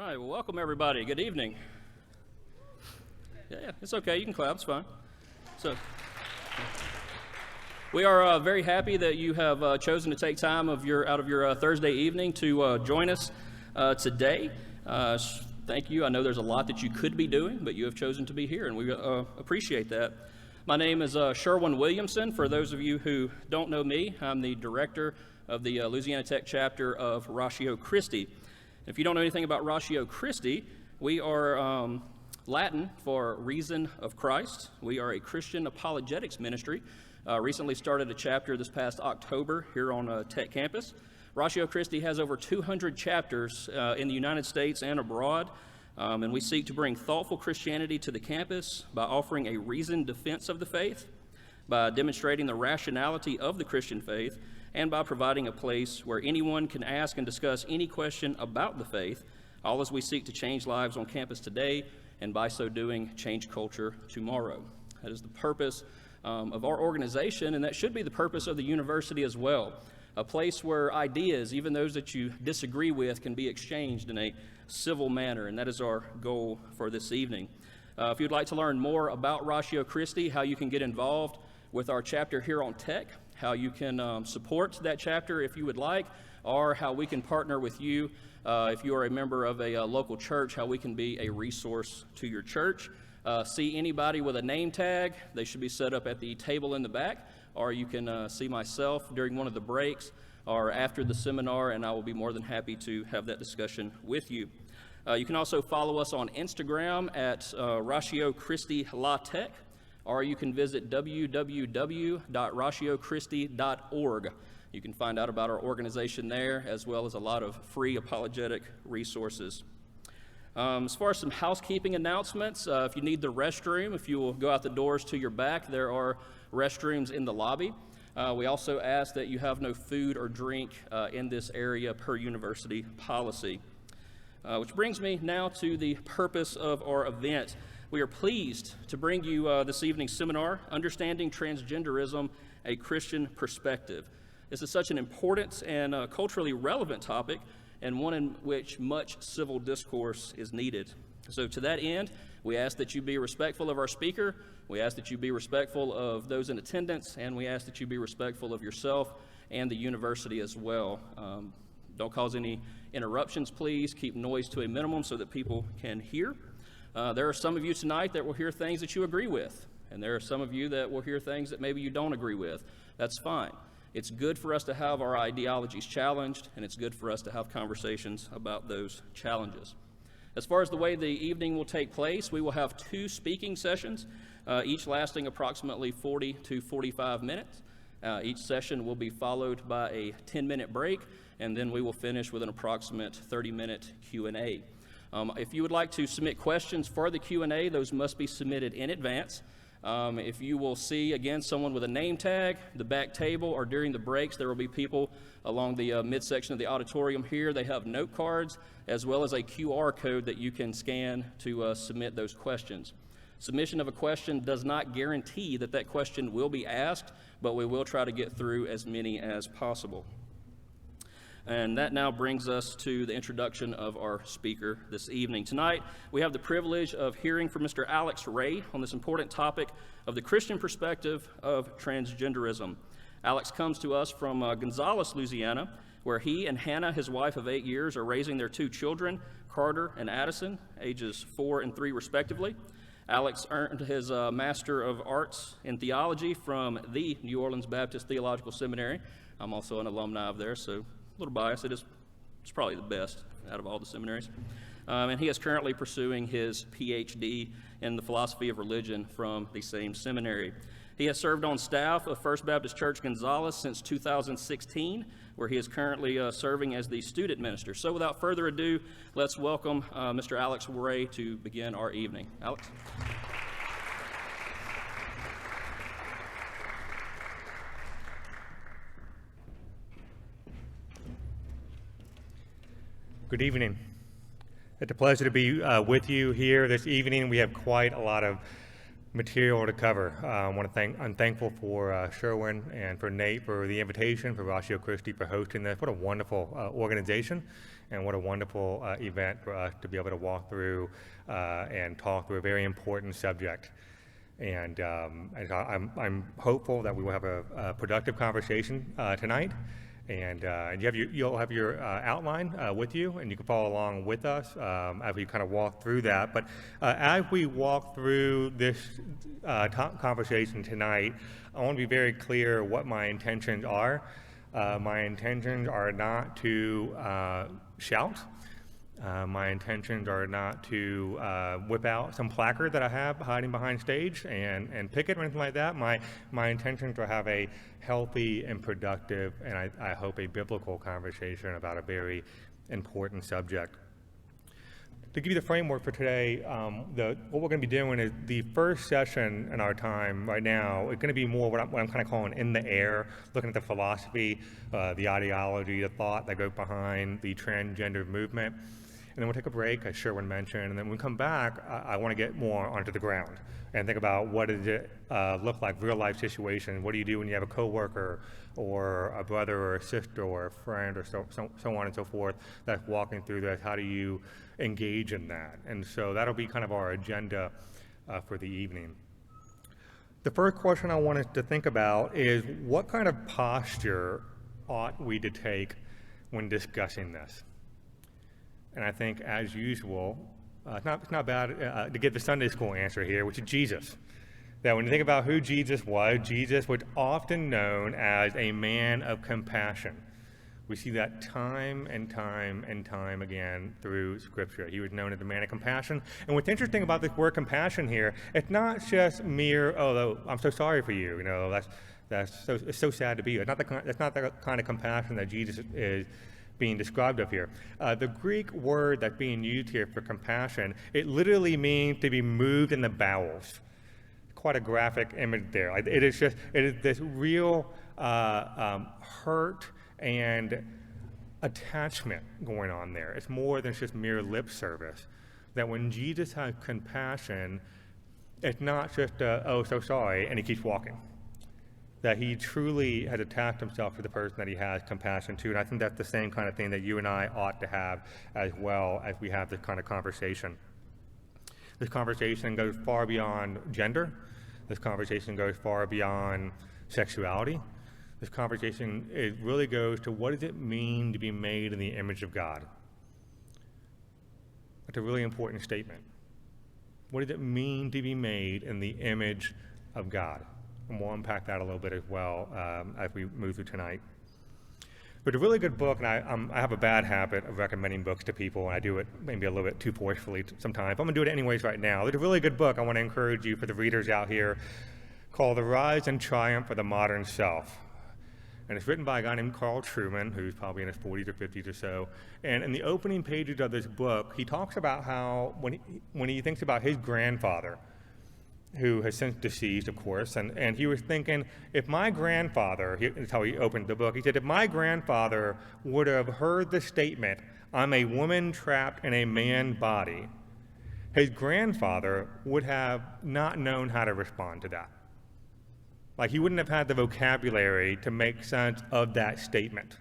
right, well, welcome everybody. Good evening. Yeah, it's okay. You can clap. It's fine. So, we are very happy that you have chosen to take time out of your Thursday evening to join us today. Thank you. I know there's a lot that you could be doing, but you have chosen to be here, and we appreciate that. My name is Sherwin Williamson. For those of you who don't know me, I'm the director of the Louisiana Tech chapter of Ratio Christi. If you don't know anything about Ratio Christi, we are Latin for Reason of Christ. We are a Christian apologetics ministry. Recently started a chapter this past October here on Tech campus. Ratio Christi has over 200 chapters in the United States and abroad, and we seek to bring thoughtful Christianity to the campus by offering a reasoned defense of the faith, by demonstrating the rationality of the Christian faith, and by providing a place where anyone can ask and discuss any question about the faith, all as we seek to change lives on campus today, and by so doing, change culture tomorrow. That is the purpose of our organization, and that should be the purpose of the university as well. A place where ideas, even those that you disagree with, can be exchanged in a civil manner, and that is our goal for this evening. If you'd like to learn more about Ratio Christi, how you can get involved with our chapter here on Tech, how you can support that chapter if you would like, or how we can partner with you if you are a member of a local church, how we can be a resource to your church. See anybody with a name tag, they should be set up at the table in the back, or you can see myself during one of the breaks or after the seminar, and I will be more than happy to have that discussion with you. You can also follow us on Instagram at Ratio Christi LaTech, or you can visit www.ratiochristi.org. You can find out about our organization there, as well as a lot of free apologetic resources. As far as some housekeeping announcements, if you need the restroom, if you will go out the doors to your back, there are restrooms in the lobby. We also ask that you have no food or drink in this area per university policy. Which brings me now to the purpose of our event. We are pleased to bring you this evening's seminar, Understanding Transgenderism, a Christian Perspective. This is such an important and culturally relevant topic, and one in which much civil discourse is needed. So to that end, we ask that you be respectful of our speaker, we ask that you be respectful of those in attendance, and we ask that you be respectful of yourself and the university as well. Don't cause any interruptions, please. Keep noise to a minimum so that people can hear. There are some of you tonight that will hear things that you agree with, and there are some of you that will hear things that maybe you don't agree with. That's fine. It's good for us to have our ideologies challenged, and it's good for us to have conversations about those challenges. As far as the way the evening will take place, we will have 2 speaking sessions, each lasting approximately 40 to 45 minutes. Each session will be followed by a 10-minute break, and then we will finish with an approximate 30-minute Q&A. If you would like to submit questions for the Q&A, those must be submitted in advance. If you will see, again, someone with a name tag, the back table, or during the breaks, there will be people along the midsection of the auditorium here. They have note cards as well as a QR code that you can scan to submit those questions. Submission of a question does not guarantee that that question will be asked, but we will try to get through as many as possible. And that now brings us to the introduction of our speaker this evening. Tonight, we have the privilege of hearing from Mr. Alex Ray on this important topic of the Christian perspective of transgenderism. Alex comes to us from Gonzales, Louisiana, where he and Hannah, his wife of 8 years, are raising their 2 children, Carter and Addison, ages 4 and 3 respectively. Alex earned his Master of Arts in Theology from the New Orleans Baptist Theological Seminary. I'm also an alumni of there, so a little biased. It's probably the best out of all the seminaries. And he is currently pursuing his PhD in the philosophy of religion from the same seminary. He has served on staff of First Baptist Church Gonzales since 2016, where he is currently serving as the student minister. So without further ado, let's welcome Mr. Alex Ray to begin our evening. Alex. Good evening. It's a pleasure to be with you here this evening. We have quite a lot of material to cover. I'm thankful for Sherwin and for Nate for the invitation, for Ratio Christi for hosting this. What a wonderful organization, and what a wonderful event for us to be able to walk through and talk through a very important subject. And I'm hopeful that we will have a productive conversation tonight. And you'll have your outline with you, and you can follow along with us as we kind of walk through that. But as we walk through this conversation tonight, I want to be very clear what my intentions are. My intentions are not to shout. My intentions are not to whip out some placard that I have hiding behind stage and picket or anything like that. My intentions are to have a healthy and productive, and I hope a biblical conversation about a very important subject. To give you the framework for today, what we're going to be doing is the first session in our time right now is going to be more what I'm kind of calling in the air, looking at the philosophy, the ideology, the thought that goes behind the transgender movement. And then we'll take a break, as Sherwin mentioned, and then when we come back, I want to get more onto the ground and think about what does it look like, real life situation. What do you do when you have a coworker or a brother or a sister or a friend or so on and so forth that's walking through this? How do you engage in that? And so that'll be kind of our agenda for the evening. The first question I wanted to think about is what kind of posture ought we to take when discussing this? And I think, as usual, it's not bad to get the Sunday school answer here, which is Jesus. That when you think about who Jesus was often known as a man of compassion. We see that time and time and time again through Scripture. He was known as a man of compassion. And what's interesting about this word compassion here, it's not just mere, oh, I'm so sorry for you. It's so sad to be you. It's not the kind of compassion that Jesus is being described of here. The Greek word that's being used here for compassion, it literally means to be moved in the bowels. Quite a graphic image there. It is this real hurt and attachment going on there. It's more than just mere lip service. That when Jesus has compassion, it's not just oh, so sorry, and he keeps walking. That he truly has attached himself to the person that he has compassion to. And I think that's the same kind of thing that you and I ought to have as well as we have this kind of conversation. This conversation goes far beyond gender. This conversation goes far beyond sexuality. This conversation, it really goes to what does it mean to be made in the image of God? That's a really important statement. What does it mean to be made in the image of God? And we'll unpack that a little bit as well as we move through tonight. But a really good book, and I have a bad habit of recommending books to people, and I do it maybe a little bit too forcefully sometimes. I'm going to do it anyways right now. There's a really good book I want to encourage you for the readers out here called The Rise and Triumph of the Modern Self. And it's written by a guy named Carl Trueman, who's probably in his 40s or 50s or so. And in the opening pages of this book, he talks about how when he thinks about his grandfather, who has since deceased, of course, and he was thinking, if my grandfather, that's how he opened the book, he said, if my grandfather would have heard the statement, I'm a woman trapped in a man body, his grandfather would have not known how to respond to that. Like, he wouldn't have had the vocabulary to make sense of that statement.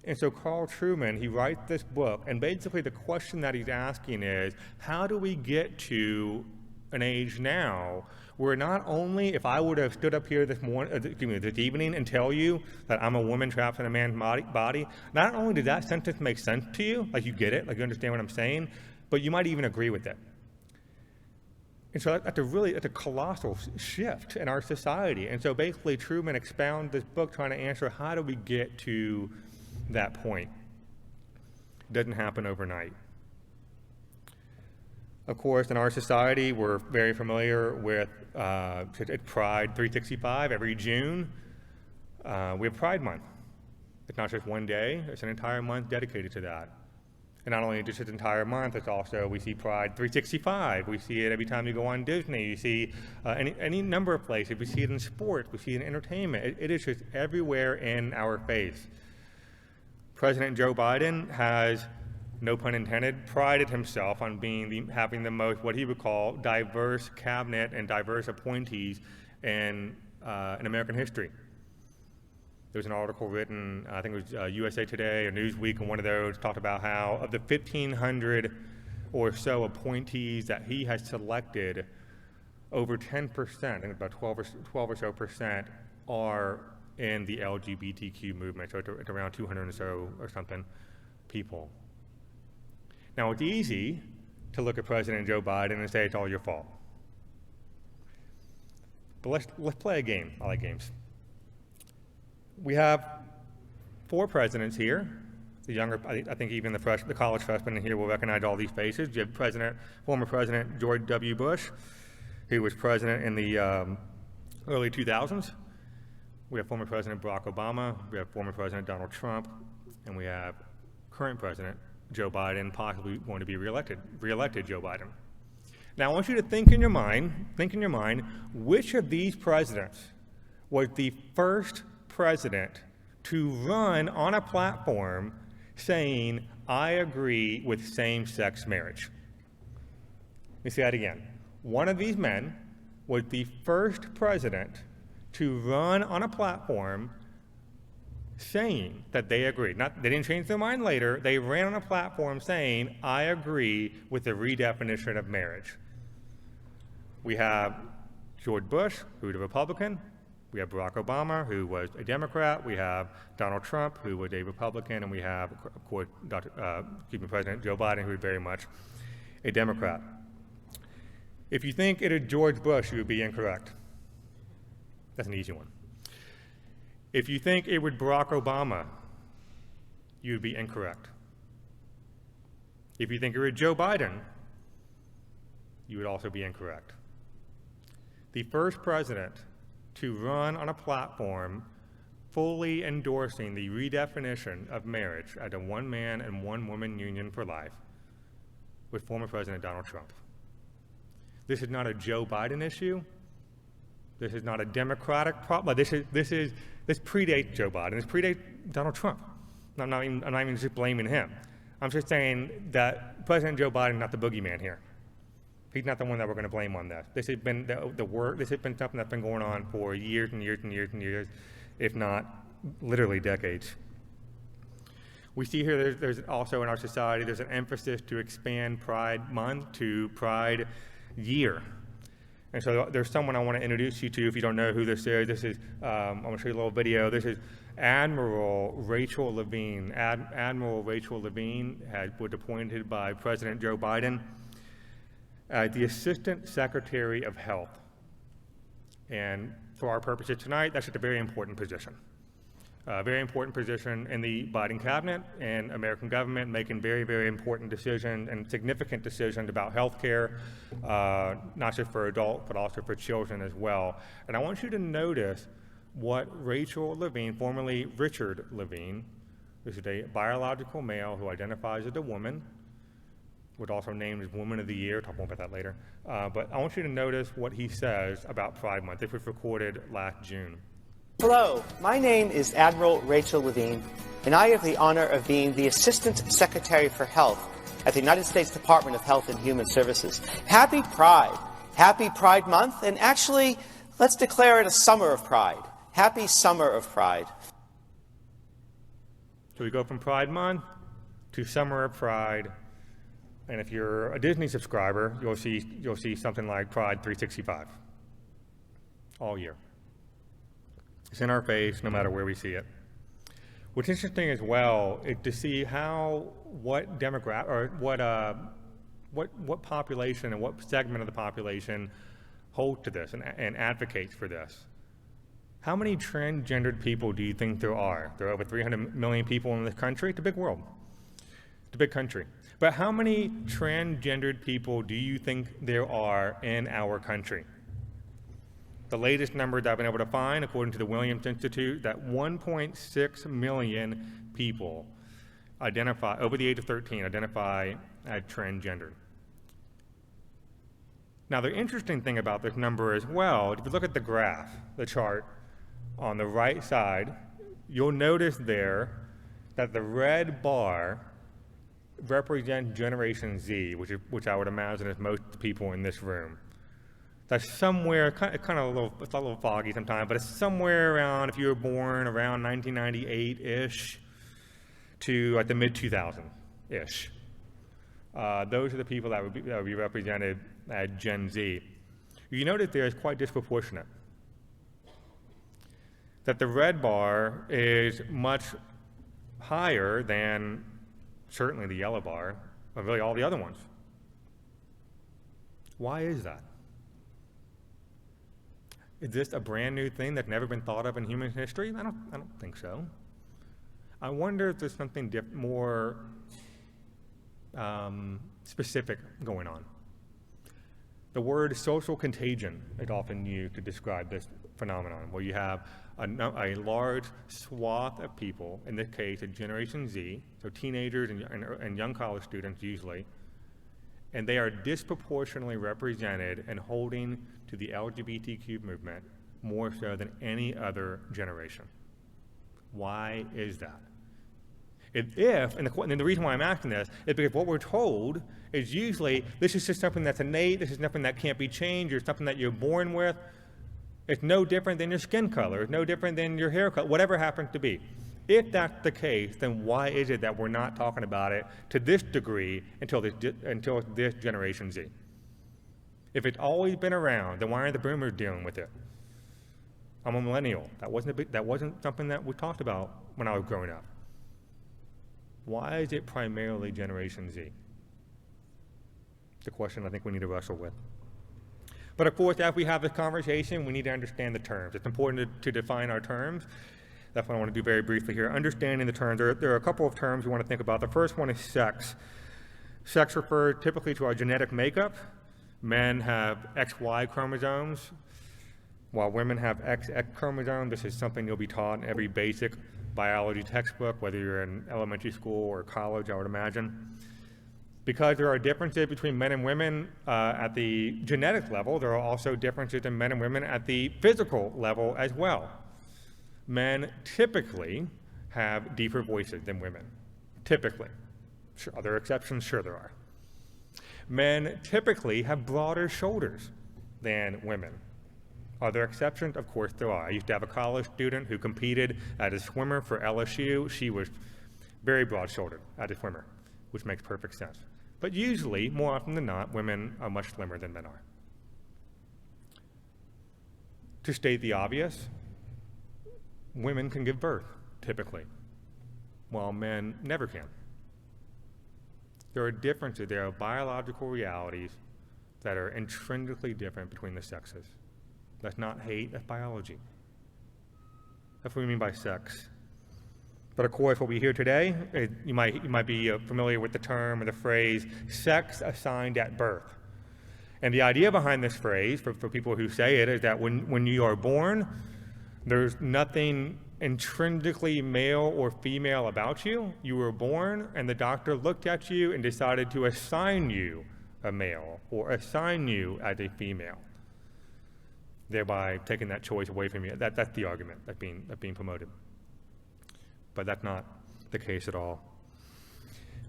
And so Carl Trueman, he writes this book, and basically the question that he's asking is, how do we get to an age now where not only if I would have stood up here this evening and tell you that I'm a woman trapped in a man's body, not only did that sentence make sense to you, like you get it, like you understand what I'm saying, but you might even agree with it. And so that's a colossal shift in our society. And so basically Trueman expounds this book trying to answer, how do we get to that point? It doesn't happen overnight. Of course, in our society, we're very familiar with Pride 365 every June. We have Pride Month. It's not just one day, it's an entire month dedicated to that. And not only just an entire month, it's also, we see Pride 365. We see it every time you go on Disney. You see any number of places. We see it in sports. We see it in entertainment. It is just everywhere in our face. President Joe Biden has no pun intended, prided himself on having the most, what he would call, diverse cabinet and diverse appointees in American history. There was an article written, I think it was USA Today or Newsweek, and one of those talked about how of the 1,500 or so appointees that he has selected, over 10%, and about 12 or so percent, are in the LGBTQ movement, so it's around 200 or so or something people. Now, it's easy to look at President Joe Biden and say it's all your fault. But let's play a game. I like games. We have 4 presidents here. The younger, I think even the college freshmen in here will recognize all these faces. You have former President George W. Bush, who was president in the early 2000s. We have former President Barack Obama. We have former President Donald Trump. And we have current President Joe Biden, possibly going to be reelected Joe Biden. Now, I want you to think in your mind, which of these presidents was the first president to run on a platform saying, I agree with same-sex marriage? Let me say that again. One of these men was the first president to run on a platform saying that they agreed. They didn't change their mind later. They ran on a platform saying, I agree with the redefinition of marriage. We have George Bush, who was a Republican. We have Barack Obama, who was a Democrat. We have Donald Trump, who was a Republican. And we have, of course, President Joe Biden, who is very much a Democrat. If you think it is George Bush, you would be incorrect. That's an easy one. If you think it was Barack Obama, you would be incorrect. If you think it was Joe Biden, you would also be incorrect. The first president to run on a platform fully endorsing the redefinition of marriage as a one-man and one-woman union for life was former President Donald Trump. This is not a Joe Biden issue. This is not a Democratic problem. This predates Joe Biden. This predates Donald Trump. I'm not even just blaming him. I'm just saying that President Joe Biden is not the boogeyman here. He's not the one that we're going to blame on this. This has been This has been something that's been going on for years and years and years and years, if not literally decades. We see here there's also in our society there's an emphasis to expand Pride Month to Pride Year. And so there's someone I want to introduce you to if you don't know who this is. I'm going to show you a little video. This is Admiral Rachel Levine. Admiral Rachel Levine was appointed by President Joe Biden as the Assistant Secretary of Health. And for our purposes tonight, that's just a very important position. A very important position in the Biden cabinet and American government, making very, very important decisions and significant decisions about health care, not just for adults, but also for children as well. And I want you to notice what Rachel Levine, formerly Richard Levine, this is a biological male who identifies as a woman, was also named as Woman of the Year. Talk more about that later. But I want you to notice what he says about Pride Month. This was recorded last June. Hello, my name is Admiral Rachel Levine, and I have the honor of being the Assistant Secretary for Health at the United States Department of Health and Human Services. Happy Pride. Happy Pride Month, and actually, let's declare it a summer of pride. Happy Summer of Pride. So we go from Pride Month to Summer of Pride, and if you're a Disney subscriber, you'll see something like Pride 365 all year. It's in our face, no matter where we see it. What's interesting as well is to see what population and what segment of the population hold to this and advocates for this. How many transgendered people do you think there are? There are over 300 million people in this country. It's a big world. It's a big country. But how many transgendered people do you think there are in our country? The latest number that I've been able to find, according to the Williams Institute, that 1.6 million people over the age of 13 identify as transgender. Now, the interesting thing about this number as well, if you look at the graph, the chart on the right side, you'll notice there that the red bar represent Generation Z, which I would imagine is most people in this room. That's somewhere, it's a little foggy sometimes, but it's somewhere around, if you were born around 1998-ish to like the mid-2000-ish. Those are the people that would be represented as Gen Z. You notice there is quite disproportionate. That the red bar is much higher than certainly the yellow bar, or really all the other ones. Why is that? Is this a brand new thing that's never been thought of in human history? I don't think so. I wonder if there's something more specific going on. The word social contagion is often used to describe this phenomenon, where you have a large swath of people, in this case a Generation Z, so teenagers and young college students usually, and they are disproportionately represented and holding to the LGBTQ movement more so than any other generation. Why is that? And the reason why I'm asking this is because what we're told is usually this is just something that's innate, this is nothing that can't be changed, or something that you're born with. It's no different than your skin color, it's no different than your hair color, whatever happens to be. If that's the case, then why is it that we're not talking about it to this degree until this Generation Z? If it's always been around, then why aren't the boomers dealing with it? I'm a millennial. That wasn't something that we talked about when I was growing up. Why is it primarily Generation Z? The question I think we need to wrestle with. But of course, as we have this conversation, we need to understand the terms. It's important to define our terms. That's what I want to do very briefly here. Understanding the terms. There are a couple of terms we want to think about. The first one is sex. Sex refers typically to our genetic makeup. Men have XY chromosomes, while women have XX chromosomes. This is something you'll be taught in every basic biology textbook, whether you're in elementary school or college, I would imagine. Because there are differences between men and women at the genetic level, there are also differences in men and women at the physical level as well. Men typically have deeper voices than women. Typically. Sure, are there exceptions? Sure there are. Men typically have broader shoulders than women. Are there exceptions? Of course there are. I used to have a college student who competed as a swimmer for LSU. She was very broad-shouldered as a swimmer, which makes perfect sense. But usually, more often than not, women are much slimmer than men are. To state the obvious, women can give birth, typically, while men never can. There are differences, there are biological realities that are intrinsically different between the sexes. That's not hate, that's biology. That's what we mean by sex. But of course, what we hear today, you might be familiar with the term or the phrase, sex assigned at birth. And the idea behind this phrase, for people who say it, is that when you are born, there's nothing intrinsically male or female about you. You were born, and the doctor looked at you and decided to assign you a male or assign you as a female, thereby taking that choice away from you. That's the argument that's being promoted. But that's not the case at all.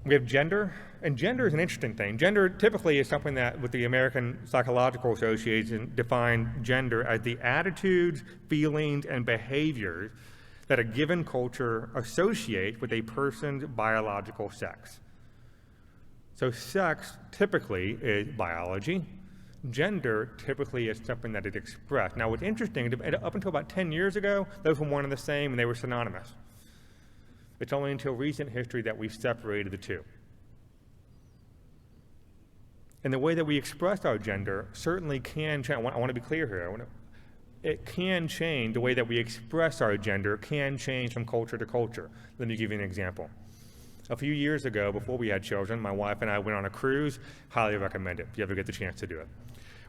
We have gender, and gender is an interesting thing. Gender typically is something that, with the American Psychological Association, define gender as the attitudes, feelings, and behaviors that a given culture associates with a person's biological sex. So sex typically is biology. Gender typically is something that is expressed. Now what's interesting, up until about 10 years ago, those were one and the same and they were synonymous. It's only until recent history that we've separated the two. And the way that we express our gender certainly can change. I want to be clear here. It can change. The way that we express our gender can change from culture to culture. Let me give you an example. A few years ago, before we had children, my wife and I went on a cruise. Highly recommend it if you ever get the chance to do it.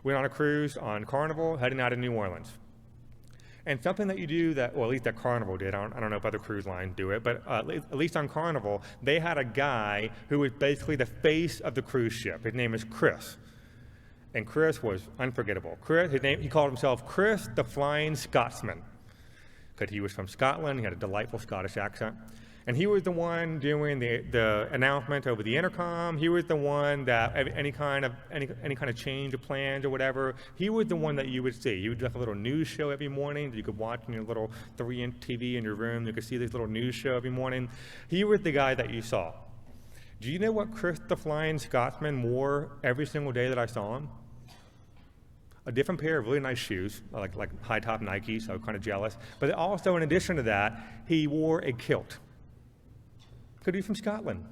We went on a cruise on Carnival, heading out of New Orleans. And something that you do well, at least that Carnival did, I don't know if other cruise lines do it, but at least on Carnival, they had a guy who was basically the face of the cruise ship. His name is Chris. And Chris was unforgettable. He called himself Chris the Flying Scotsman, because he was from Scotland. He had a delightful Scottish accent. And he was the one doing the announcement over the intercom. He was the one that any kind of change of plans or whatever, he was the one that you would see. He would do like a little news show every morning that you could watch on your little 3-inch TV in your room. You could see this little news show every morning. He was the guy that you saw. Do you know what Chris the Flying Scotsman wore every single day that I saw him? A different pair of really nice shoes, like high-top Nikes, so I was kind of jealous. But also, in addition to that, he wore a kilt. Could be from Scotland.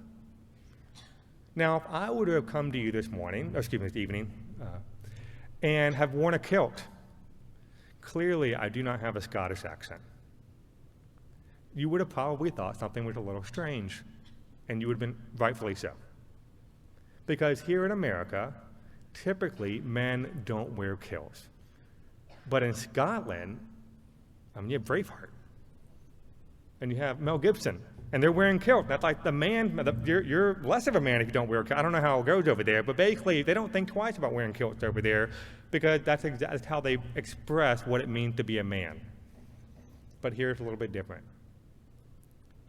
Now, if I were to have come to you this evening, and have worn a kilt, clearly I do not have a Scottish accent. You would have probably thought something was a little strange, and you would have been rightfully so. Because here in America, typically men don't wear kilts. But in Scotland, you have Braveheart, and you have Mel Gibson, and they're wearing kilt. That's like the man, you're less of a man if you don't wear a kilt. I don't know how it goes over there, but basically they don't think twice about wearing kilts over there because that's how they express what it means to be a man. But here it's a little bit different.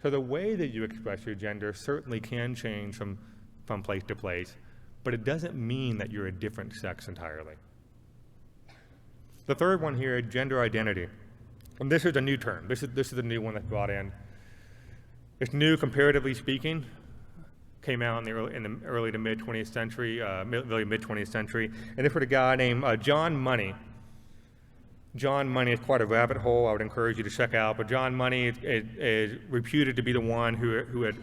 So the way that you express your gender certainly can change from place to place, but it doesn't mean that you're a different sex entirely. The third one here, gender identity. And this is a new term. This is a new one that's brought in. It's new, comparatively speaking. Came out in the early to mid 20th century, really mid 20th century. And this was a guy named John Money. John Money is quite a rabbit hole I would encourage you to check out, but John Money is reputed to be the one who had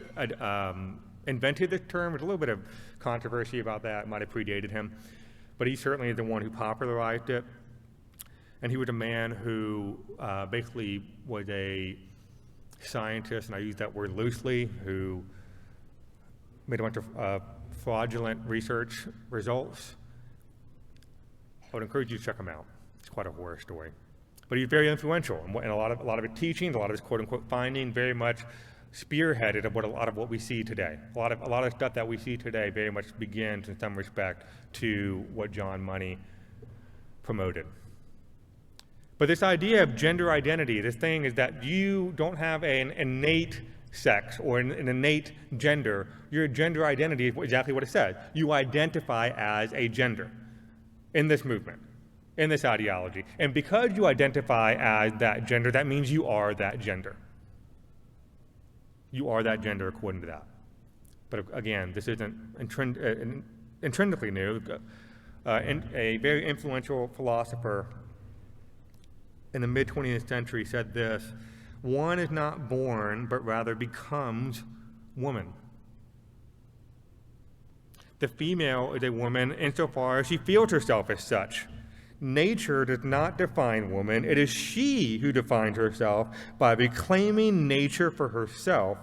invented this term. There's a little bit of controversy about that. It might have predated him. But he certainly is the one who popularized it. And he was a man who basically was a scientist, and I use that word loosely, who made a bunch of fraudulent research results. I would encourage you to check him out. It's quite a horror story. But he's very influential, and a lot of his teachings, a lot of his quote-unquote findings, very much spearheaded a lot of what we see today. A lot of stuff that we see today very much begins, in some respect, to what John Money promoted. But this idea of gender identity, this thing is that you don't have an innate sex or an innate gender. Your gender identity is exactly what it says. You identify as a gender in this movement, in this ideology. And because you identify as that gender, that means you are that gender. You are that gender according to that. But again, this isn't intrinsically new. A very influential philosopher in the mid-20th century said this: one is not born, but rather becomes woman. The female is a woman insofar as she feels herself as such. Nature does not define woman. It is she who defines herself by reclaiming nature for herself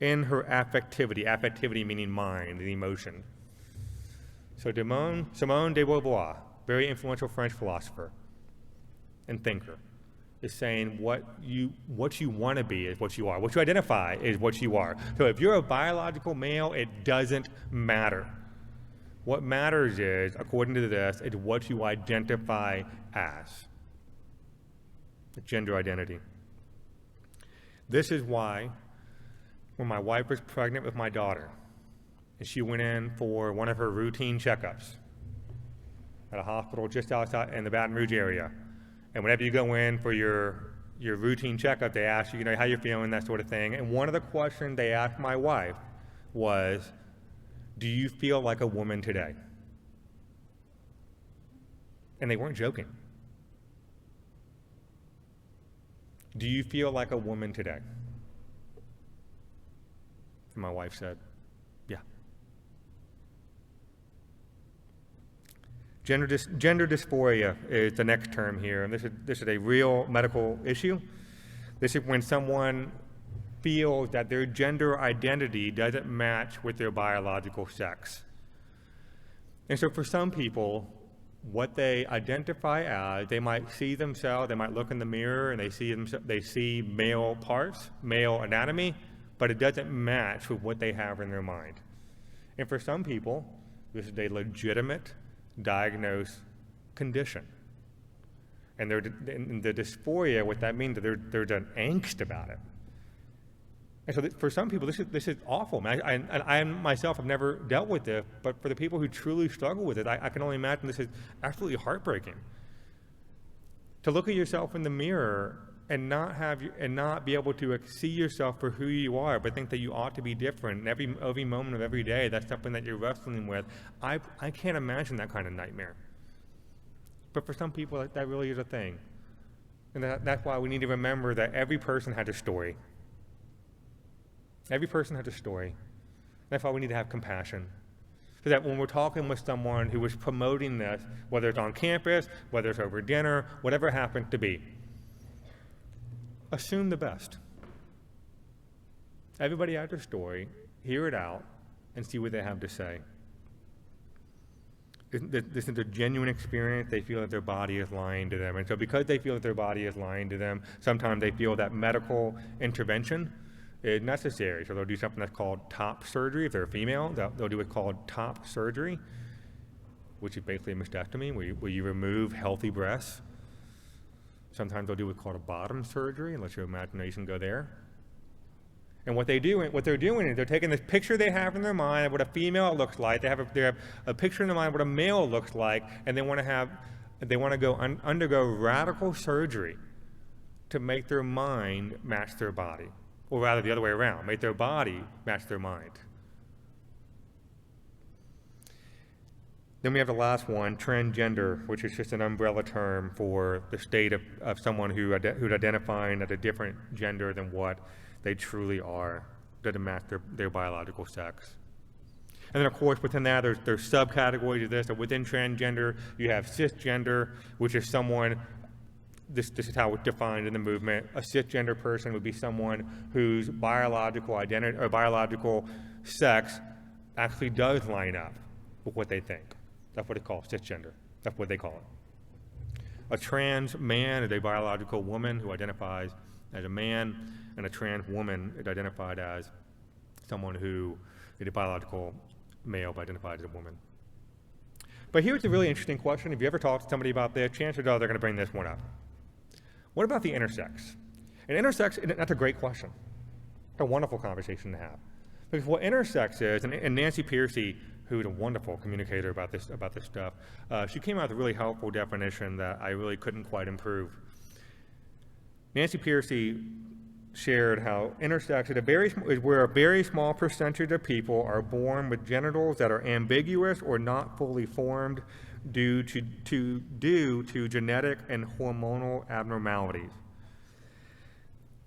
in her affectivity. Affectivity meaning mind and emotion. So Simone de Beauvoir, very influential French philosopher and thinker, is saying what you want to be is what you are. What you identify is what you are. So if you're a biological male, it doesn't matter. What matters is, according to this, it's what you identify as. Gender identity. This is why when my wife was pregnant with my daughter, and she went in for one of her routine checkups at a hospital just outside in the Baton Rouge area. And whenever you go in for your routine checkup, they ask you, how you're feeling, that sort of thing. And one of the questions they asked my wife was, do you feel like a woman today? And they weren't joking. Do you feel like a woman today? And my wife said, yeah. Gender dysphoria is the next term here, and this is a real medical issue. This is when someone feels that their gender identity doesn't match with their biological sex. And so for some people, what they identify as, they might see themselves, they might look in the mirror and they see male parts, male anatomy, but it doesn't match with what they have in their mind. And for some people, this is a legitimate diagnosed condition. And the dysphoria, what that means, there's an angst about it. And so for some people, this is awful. I myself have never dealt with this, but for the people who truly struggle with it, I can only imagine this is absolutely heartbreaking. To look at yourself in the mirror and not be able to see yourself for who you are, but think that you ought to be different. And every moment of every day, that's something that you're wrestling with. I can't imagine that kind of nightmare. But for some people, that really is a thing. And that's why we need to remember that every person has a story. Every person has a story. That's why we need to have compassion. So that when we're talking with someone who is promoting this, whether it's on campus, whether it's over dinner, whatever it happens to be, assume the best. Everybody has their story, hear it out, and see what they have to say. This is a genuine experience. They feel that their body is lying to them. And so because they feel that their body is lying to them, sometimes they feel that medical intervention is necessary. So they'll do something that's called top surgery. If they're a female, they'll do what's called top surgery, which is basically a mastectomy, where you remove healthy breasts. Sometimes they'll do what's called a bottom surgery, and let your imagination go there. And what they're doing is they're taking this picture they have in their mind of what a female looks like. They have a picture in their mind of what a male looks like, and they want to undergo radical surgery to make their mind match their body, or rather the other way around, make their body match their mind. Then we have the last one, transgender, which is just an umbrella term for the state of someone who's identifying as a different gender than what they truly are, doesn't match their biological sex. And then, of course, within that, there's subcategories of this. So within transgender, you have cisgender, which is someone, this is how it's defined in the movement. A cisgender person would be someone whose biological identity or biological sex actually does line up with what they think. That's what it's called, cisgender. That's what they call it. A trans man is a biological woman who identifies as a man, and a trans woman is identified as someone who is a biological male but identified as a woman. But here's a really interesting question. If you ever talk to somebody about this, chances are they're going to bring this one up. What about the intersex? And intersex, that's a great question. It's a wonderful conversation to have. Because what intersex is, and Nancy Pearcey, who's a wonderful communicator about this stuff, she came out with a really helpful definition that I really couldn't quite improve. Nancy Pearcey shared how intersex is where a very small percentage of people are born with genitals that are ambiguous or not fully formed due to genetic and hormonal abnormalities.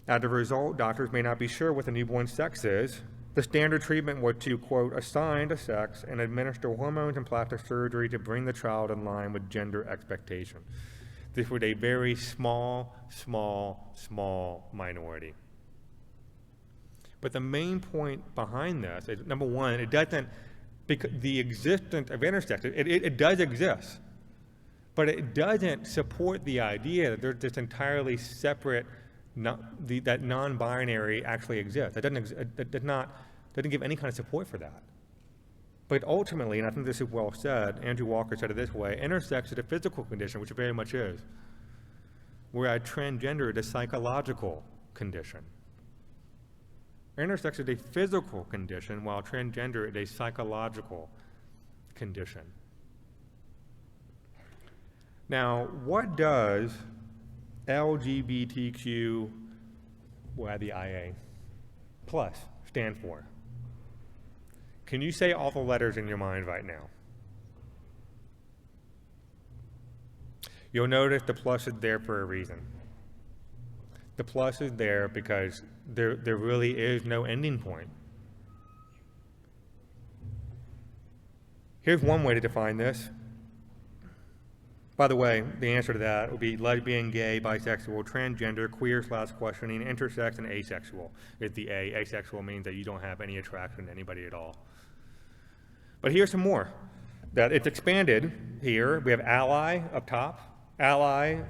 As a result, doctors may not be sure what the newborn's sex is. The standard treatment was to, quote, assign a sex and administer hormones and plastic surgery to bring the child in line with gender expectation. This was a very small minority. But the main point behind this is, number one, it doesn't, because the existence of intersex, it does exist, but it doesn't support the idea that there's this entirely separate, that non-binary actually exists. It doesn't give any kind of support for that. But ultimately, and I think this is well said, Andrew Walker said it this way, intersex is a physical condition, which it very much is, whereas transgender is a psychological condition. Intersex is a physical condition, while transgender is a psychological condition. Now, what does LGBTQ, we'll add the IA, plus stand for? Can you say all the letters in your mind right now? You'll notice the plus is there for a reason. The plus is there because there really is no ending point. Here's one way to define this. By the way, the answer to that would be lesbian, gay, bisexual, transgender, queer/questioning, intersex, and asexual. Is the A. Asexual means that you don't have any attraction to anybody at all. But here's some more. That it's expanded here. We have ally up top. Ally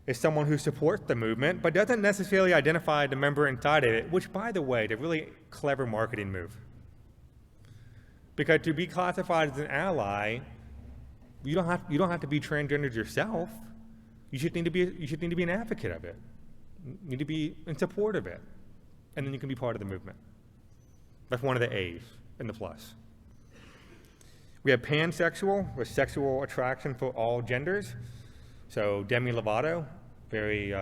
is someone who supports the movement, but doesn't necessarily identify the member inside of it, which, by the way, is a really clever marketing move. Because to be classified as an ally, you don't have to be transgendered yourself. You should need to be an advocate of it. You need to be in support of it. and then you can be part of the movement. That's one of the A's in the plus. We have pansexual, with sexual attraction for all genders. So Demi Lovato, very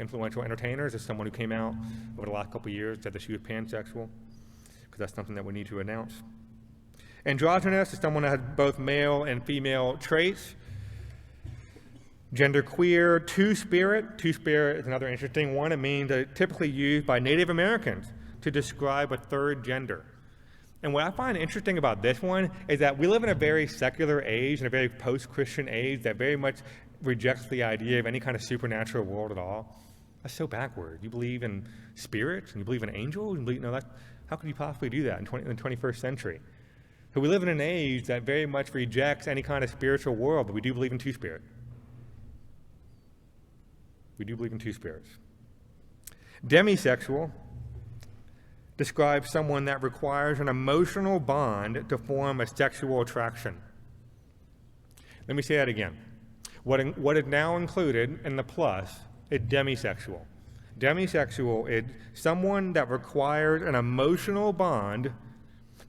influential entertainer, is someone who came out over the last couple of years, said that she was pansexual, because that's something that we need to announce. Androgynous is someone that has both male and female traits. Genderqueer, two-spirit. Two-spirit is another interesting one. It means that it's typically used by Native Americans to describe a third gender. And what I find interesting about this one is that we live in a very secular age and a very post-Christian age that very much rejects the idea of any kind of supernatural world at all. That's so backward. You believe in spirits and you believe in angels? How could you possibly do that in the 21st century? So we live in an age that very much rejects any kind of spiritual world, but we do believe in two-spirit. We do believe in two spirits. Demisexual describes someone that requires an emotional bond to form a sexual attraction. Let me say that again. What is now included in the plus is demisexual. Demisexual is someone that requires an emotional bond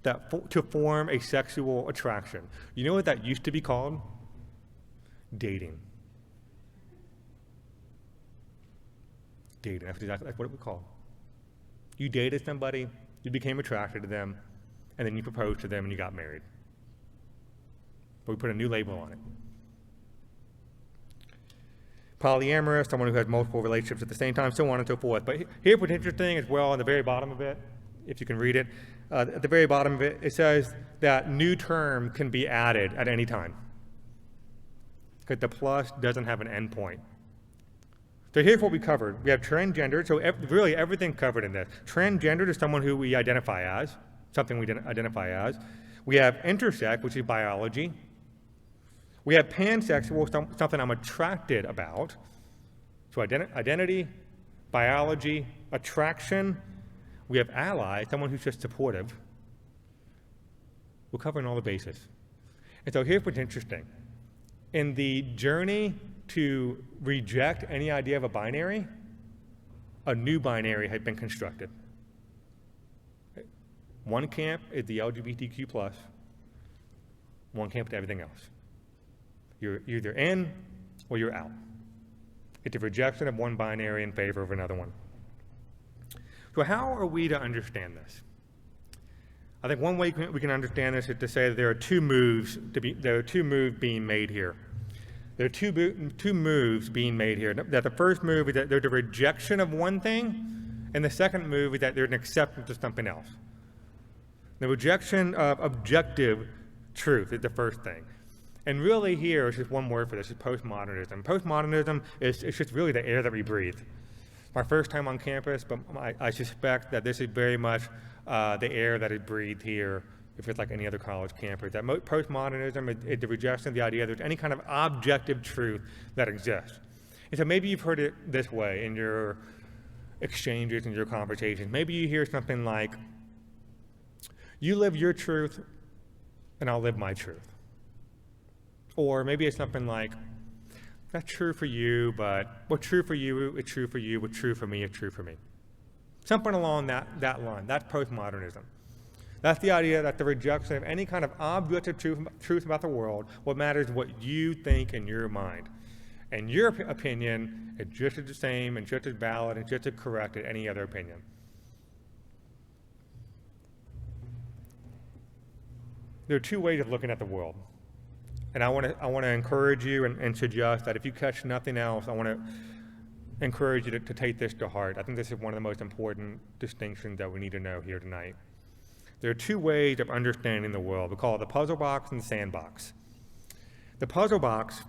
to form a sexual attraction. You know what that used to be called? Dating. Dating, that's exactly what it was called. You dated somebody, you became attracted to them, and then you proposed to them and you got married. But we put a new label on it. Polyamorous, someone who has multiple relationships at the same time, so on and so forth. But here's what's interesting as well on the very bottom of it, if you can read it. At the very bottom of it, it says that new term can be added at any time, because the plus doesn't have an endpoint. So here's what we covered. We have transgender, so really everything covered in this. Transgender is someone who we identify as, something we identify as. We have intersex, which is biology. We have pansexual, something I'm attracted about. So identity, biology, attraction. We have ally, someone who's just supportive. We're covering all the bases. And so here's what's interesting. In the journey to reject any idea of a binary, a new binary had been constructed. One camp is the LGBTQ+, one camp is everything else. You're either in or you're out. It's a rejection of one binary in favor of another one. So how are we to understand this? I think one way we can understand this is to say that there are two moves being made here. There are two moves being made here. That the first move is that there's a rejection of one thing, and the second move is that there's an acceptance of something else. The rejection of objective truth is the first thing. And really here is just one word for this, is postmodernism. Postmodernism is just really the air that we breathe. My first time on campus, but I suspect that this is very much the air that is breathed here, if it's like any other college campus. That postmodernism is the rejection of the idea there's any kind of objective truth that exists. And so maybe you've heard it this way in your exchanges and your conversations. Maybe you hear something like, you live your truth and I'll live my truth. Or maybe it's something like, that's true for you, but what's true for you is true for you, what's true for me is true for me. Something along that line. That's postmodernism. That's the idea that the rejection of any kind of objective truth about the world, what matters is what you think in your mind. And your opinion is just as the same and just as valid and just as correct as any other opinion. There are two ways of looking at the world. And I want to encourage you and suggest that if you catch nothing else, I want to encourage you to take this to heart. I think this is one of the most important distinctions that we need to know here tonight. There are two ways of understanding the world. We call it the puzzle box and the sandbox. The puzzle box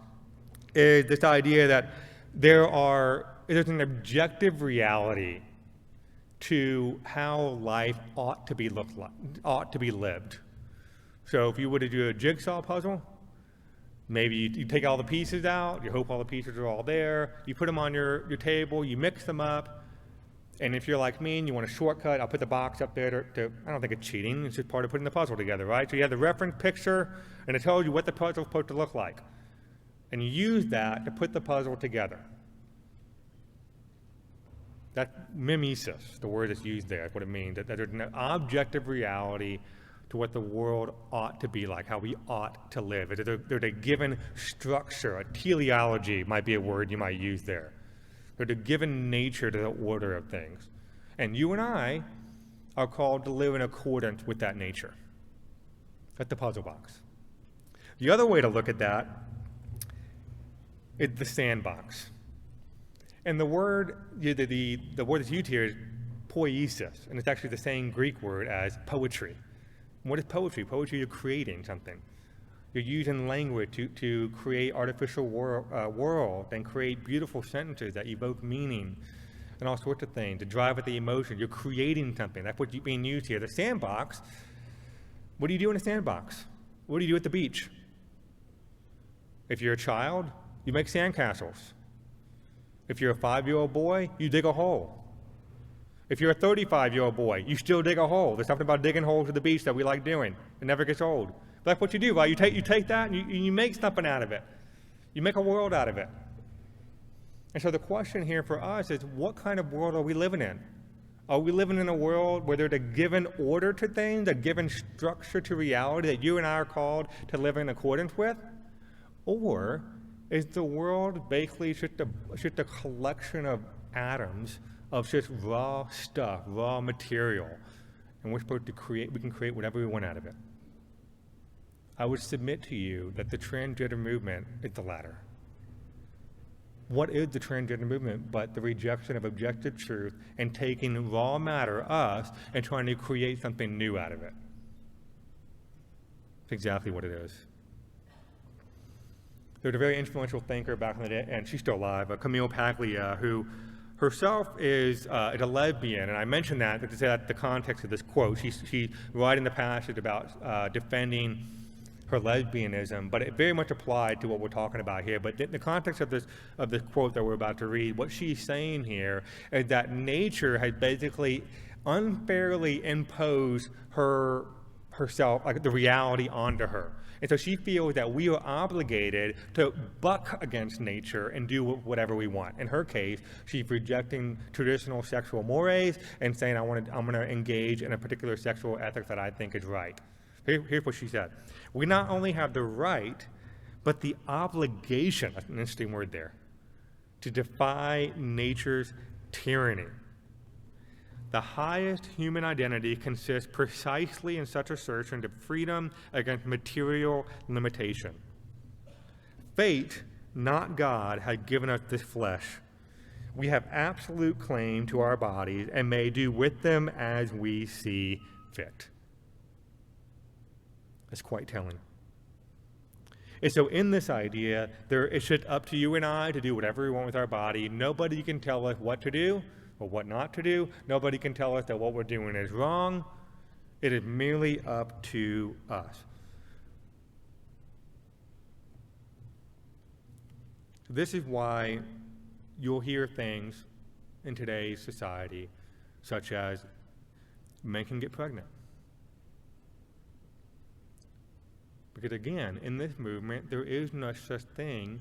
is this idea that there's an objective reality to how life ought to be lived. So if you were to do a jigsaw puzzle, maybe you take all the pieces out, you hope all the pieces are all there, you put them on your table, you mix them up, and if you're like me and you want a shortcut, I'll put the box up there I don't think it's cheating, it's just part of putting the puzzle together, right? So you have the reference picture, and it tells you what the puzzle's supposed to look like. And you use that to put the puzzle together. That mimesis, the word that's used there, what it means, that there's an objective reality to what the world ought to be like, how we ought to live. There's a given structure, a teleology might be a word you might use there. There's a given nature to the order of things. And you and I are called to live in accordance with that nature. That's the puzzle box. The other way to look at that is the sandbox. And the word that's used here is poiesis, and it's actually the same Greek word as poetry. And what is poetry? Poetry, you're creating something. You're using language to create artificial world and create beautiful sentences that evoke meaning and all sorts of things, to drive at the emotion. You're creating something. That's what's being used here. The sandbox, what do you do in a sandbox? What do you do at the beach? If you're a child, you make sandcastles. If you're a 5-year-old boy, you dig a hole. If you're a 35-year-old boy, you still dig a hole. There's something about digging holes at the beach that we like doing. It never gets old. But that's what you do, right? You take that and you make something out of it. You make a world out of it. And so the question here for us is, what kind of world are we living in? Are we living in a world where there's a given order to things, a given structure to reality that you and I are called to live in accordance with? Or is the world basically just a collection of atoms of just raw stuff, raw material, and we're supposed to we can create whatever we want out of it? I would submit to you that the transgender movement is the latter. What is the transgender movement but the rejection of objective truth and taking raw matter, us, and trying to create something new out of it? That's exactly what it is. There was a very influential thinker back in the day, and she's still alive, Camille Paglia, who herself is a lesbian, and I mention that to say that the context of this quote. She's writing the passage about defending her lesbianism, but it very much applied to what we're talking about here. But in the context of this quote that we're about to read, what she's saying here is that nature has basically unfairly imposed herself, like the reality, onto her. And so she feels that we are obligated to buck against nature and do whatever we want. In her case, she's rejecting traditional sexual mores and saying, I'm going to engage in a particular sexual ethic that I think is right. Here's what she said. We not only have the right, but the obligation, that's an interesting word there, to defy nature's tyranny. The highest human identity consists precisely in such assertion of freedom against material limitation. Fate, not God, has given us this flesh. We have absolute claim to our bodies and may do with them as we see fit. That's quite telling. And so in this idea, it's just up to you and I to do whatever we want with our body. Nobody can tell us what to do or what not to do. Nobody can tell us that what we're doing is wrong. It is merely up to us. This is why you'll hear things in today's society, such as men can get pregnant. Because again, in this movement, there is no such thing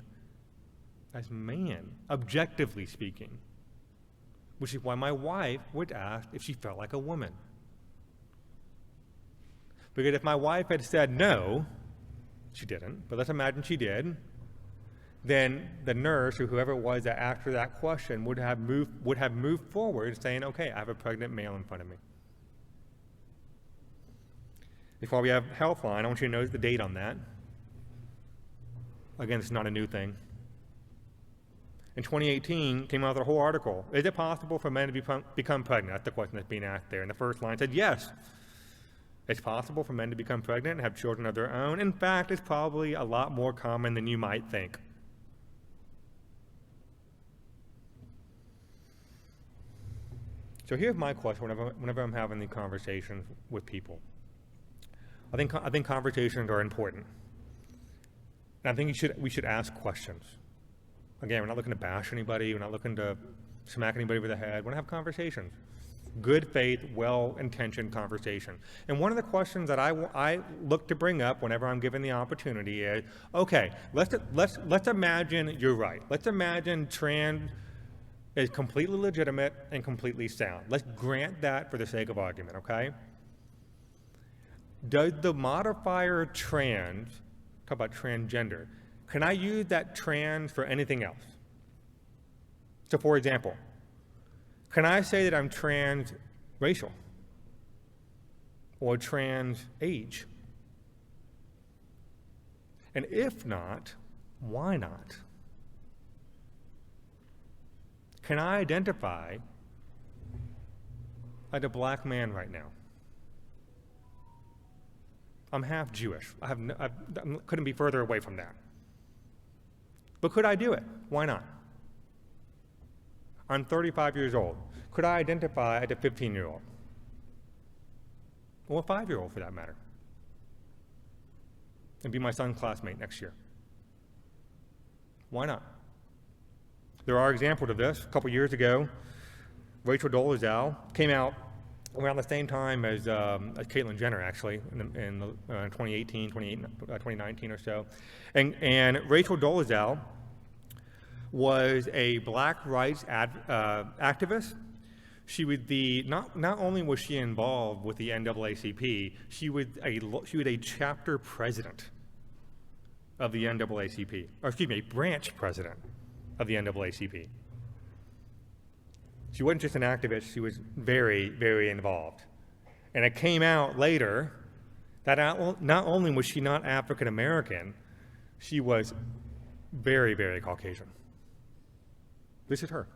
as man, objectively speaking. Which is why my wife would ask if she felt like a woman. Because if my wife had said no, she didn't, but let's imagine she did, then the nurse or whoever it was that asked her that question would have moved forward saying, okay, I have a pregnant male in front of me. Before we have Healthline, I want you to notice the date on that. Again, it's not a new thing. In 2018, came out with a whole article. Is it possible for men to become pregnant? That's the question that's being asked there. And the first line said, yes. It's possible for men to become pregnant and have children of their own. In fact, it's probably a lot more common than you might think. So here's my question whenever I'm having these conversations with people. I think conversations are important. And I think we should ask questions. Again, we're not looking to bash anybody. We're not looking to smack anybody over the head. We want to have conversations. Good faith, well-intentioned conversation. And one of the questions that I look to bring up whenever I'm given the opportunity is, okay, let's imagine you're right. Let's imagine is completely legitimate and completely sound. Let's grant that for the sake of argument, okay? Does the modifier trans, talk about transgender, can I use that trans for anything else? So for example, can I say that I'm transracial or trans age? And if not, why not? Can I identify as a black man right now? I'm half Jewish. I couldn't be further away from that. But could I do it? Why not? I'm 35 years old. Could I identify as a 15-year-old? Or a 5-year-old for that matter? And be my son's classmate next year? Why not? There are examples of this. A couple years ago, Rachel Dolezal came out around the same time as Caitlyn Jenner, actually, in 2018, 2019 or so. And Rachel Dolezal was a black rights activist. She was not only was she involved with the NAACP, she was a chapter president of the NAACP, or excuse me, a branch president of the NAACP. She wasn't just an activist, she was very, very involved. And it came out later that not only was she not African American, she was very, very Caucasian. This is her.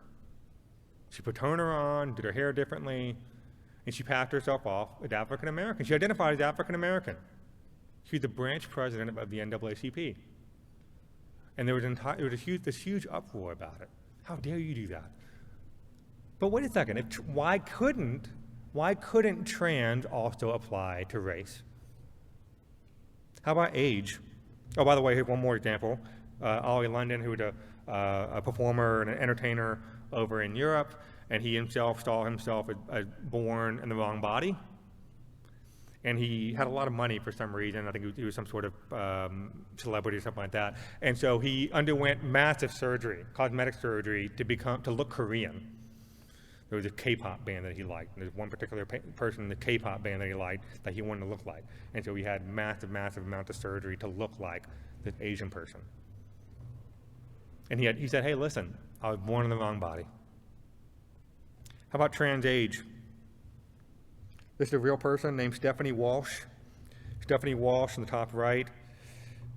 She put toner on, did her hair differently, and she passed herself off as African American. She identified as African American. She was the branch president of the NAACP. And there was this huge uproar about it. How dare you do that? But wait a second, why couldn't trans also apply to race? How about age? Oh, by the way, here's one more example. Ollie London, who was a performer and an entertainer over in Europe, and he himself saw himself as born in the wrong body. And he had a lot of money for some reason. I think he was some sort of celebrity or something like that. And so he underwent massive surgery, cosmetic surgery, to look Korean. There was a K-pop band that he liked. And there's one particular person in the K-pop band that he liked that he wanted to look like. And so he had massive amounts of surgery to look like this Asian person. And he said, hey, listen, I was born in the wrong body. How about trans age? This is a real person named Stephanie Walsh. Stephanie Walsh in the top right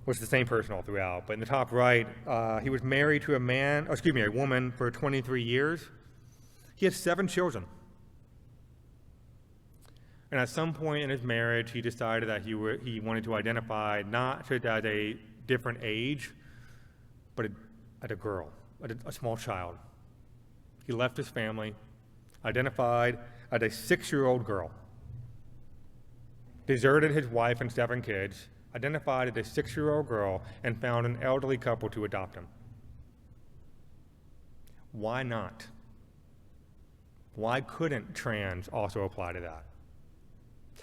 was the same person all throughout, but in the top right, he was married to a woman for 23 years. He had 7 children. And at some point in his marriage, he decided that he wanted to identify not just as a different age, but as a girl, a small child. He left his family, identified as a 6-year-old girl, deserted his wife and 7 kids, identified as a 6-year-old girl, and found an elderly couple to adopt him. Why not? Why couldn't trans also apply to that?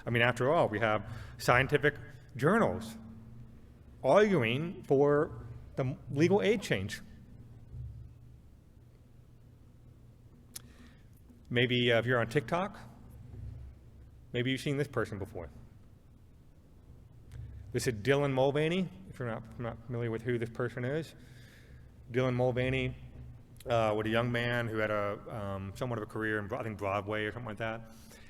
I mean, after all, we have scientific journals arguing for the legal age change. Maybe if you're on TikTok, maybe you've seen this person before. This is Dylan Mulvaney, if you're not familiar with who this person is. Dylan Mulvaney was a young man who had somewhat of a career in, I think, Broadway or something like that.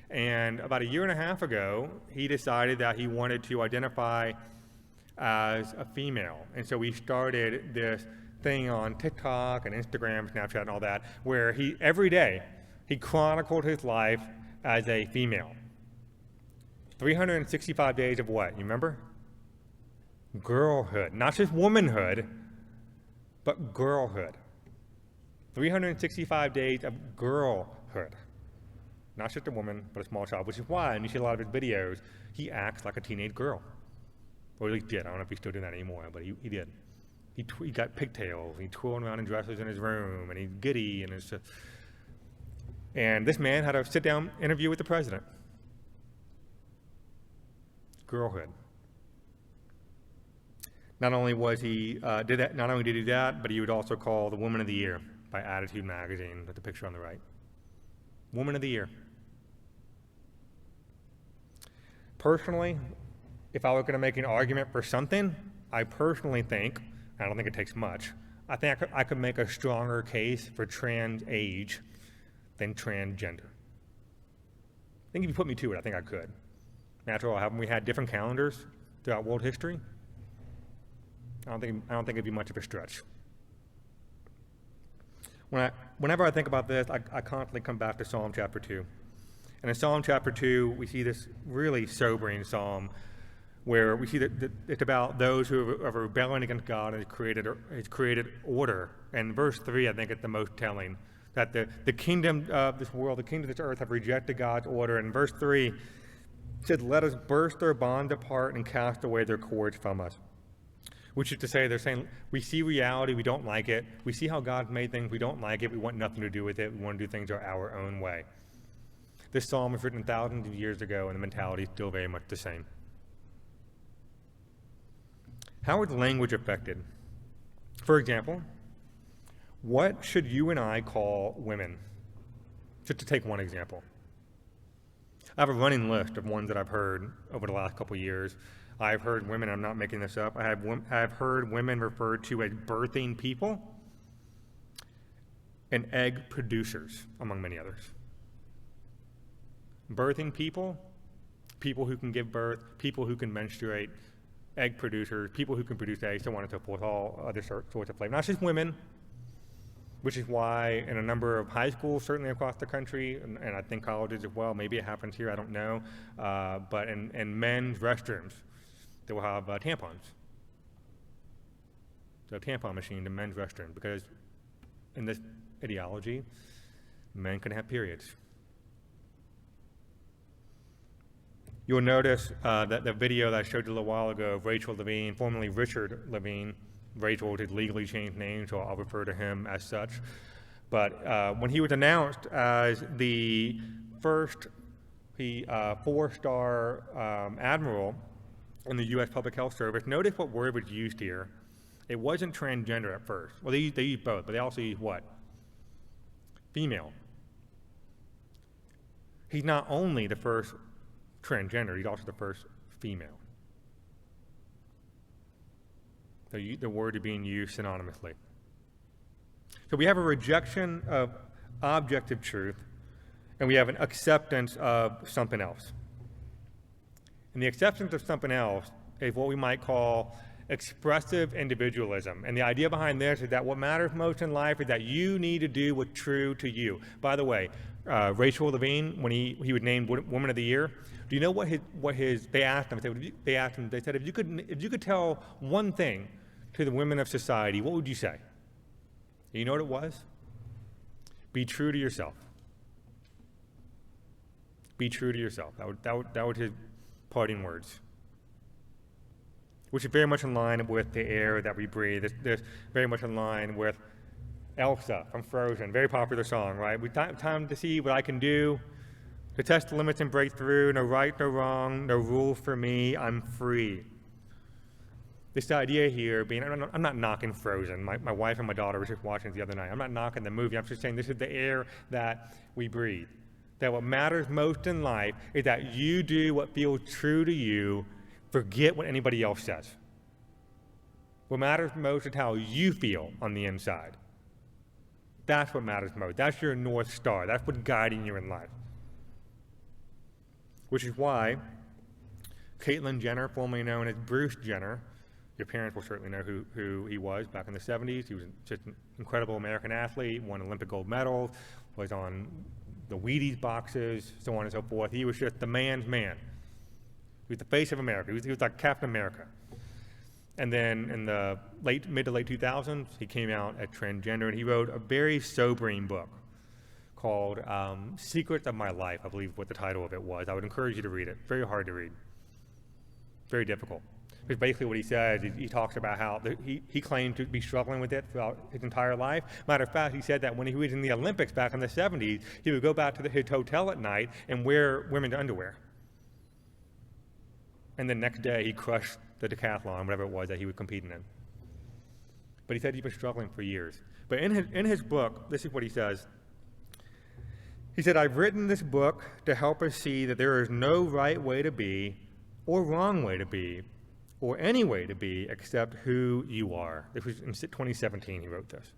And about a year and a half ago, he decided that he wanted to identify as a female. And so he started this thing on TikTok and Instagram, Snapchat, and all that, where every day he chronicled his life as a female. 365 days of what? You remember? Girlhood. Not just womanhood, but girlhood. 365 days of girlhood. Not just a woman, but a small child, which is why, and you see a lot of his videos, he acts like a teenage girl. Or at least did. I don't know if he's still doing that anymore, but he did. He got pigtails, he twirled around in dresses in his room, and he's giddy, and it's just... And this man had a sit-down interview with the president. Girlhood. Not only did he do that, but he would also call the Woman of the Year by Attitude Magazine with the picture on the right. Woman of the Year. Personally, if I were going to make an argument for something, I personally think, I don't think it takes much, I think I could make a stronger case for trans age than transgender. I think if you put me to it, I think I could. After all, haven't we had different calendars throughout world history? I don't think it'd be much of a stretch. Whenever I think about this, I constantly come back to Psalm chapter 2. And in Psalm chapter 2, we see this really sobering psalm where we see that it's about those who are rebelling against God and has created order. And verse 3, I think, is the most telling, that the kingdom of this world, the kingdom of this earth have rejected God's order. And verse 3 said, let us burst their bonds apart and cast away their cords from us. Which is to say, they're saying, we see reality, we don't like it. We see how God made things, we don't like it. We want nothing to do with it. We want to do things our own way. This psalm was written thousands of years ago, and the mentality is still very much the same. How is language affected? For example, what should you and I call women? Just to take one example. I have a running list of ones that I've heard over the last couple of years. I've heard women, I'm not making this up, I have heard women referred to as birthing people and egg producers, among many others. Birthing people, people who can give birth, people who can menstruate, egg producers, people who can produce eggs, so on and so forth, all other sorts of flavors. Not just women, which is why in a number of high schools, certainly across the country, and I think colleges as well, maybe it happens here, I don't know, but in men's restrooms, they will have tampons. So a tampon machine in men's restroom, because in this ideology, men can have periods. You'll notice that the video that I showed you a little while ago of Rachel Levine, formerly Richard Levine, Rachel did legally change names, so I'll refer to him as such. But when he was announced as the first four-star admiral in the U.S. Public Health Service, notice what word was used here. It wasn't transgender at first. Well, they used both, but they also used what? Female. He's not only the first transgender, he's also the first female. The word is being used synonymously. So we have a rejection of objective truth, and we have an acceptance of something else. And the acceptance of something else is what we might call expressive individualism. And the idea behind this is that what matters most in life is that you need to do what's true to you. By the way, Rachel Levine, when he was named Woman of the Year, do you know what they asked him? They said, if you could tell one thing to the women of society, what would you say? You know what it was? Be true to yourself. Be true to yourself. That was his parting words, which is very much in line with the air that we breathe. It's very much in line with Elsa from Frozen, very popular song, right? Time to see what I can do, to test the limits and break through, no right, no wrong, no rule for me, I'm free. This idea here being, I'm not knocking Frozen. My wife and my daughter were just watching it the other night. I'm not knocking the movie. I'm just saying this is the air that we breathe. That what matters most in life is that you do what feels true to you, forget what anybody else says. What matters most is how you feel on the inside. That's what matters most. That's your North Star. That's what's guiding you in life. Which is why Caitlyn Jenner, formerly known as Bruce Jenner, your parents will certainly know who he was back in the 70s. He was just an incredible American athlete, won Olympic gold medals, was on the Wheaties boxes, so on and so forth. He was just the man's man. He was the face of America. He was like Captain America. And then in the mid to late 2000s, he came out as transgender, and he wrote a very sobering book called Secrets of My Life, I believe what the title of it was. I would encourage you to read it. Very hard to read. Very difficult. Because basically what he says is he talks about how he claimed to be struggling with it throughout his entire life. Matter of fact, he said that when he was in the Olympics back in the 70s, he would go back to his hotel at night and wear women's underwear. And the next day he crushed the decathlon, whatever it was that he was competing in. But he said he'd been struggling for years. But in his book, this is what he says. He said, "I've written this book to help us see that there is no right way to be or wrong way to be or any way to be except who you are." This was in 2017 he wrote this.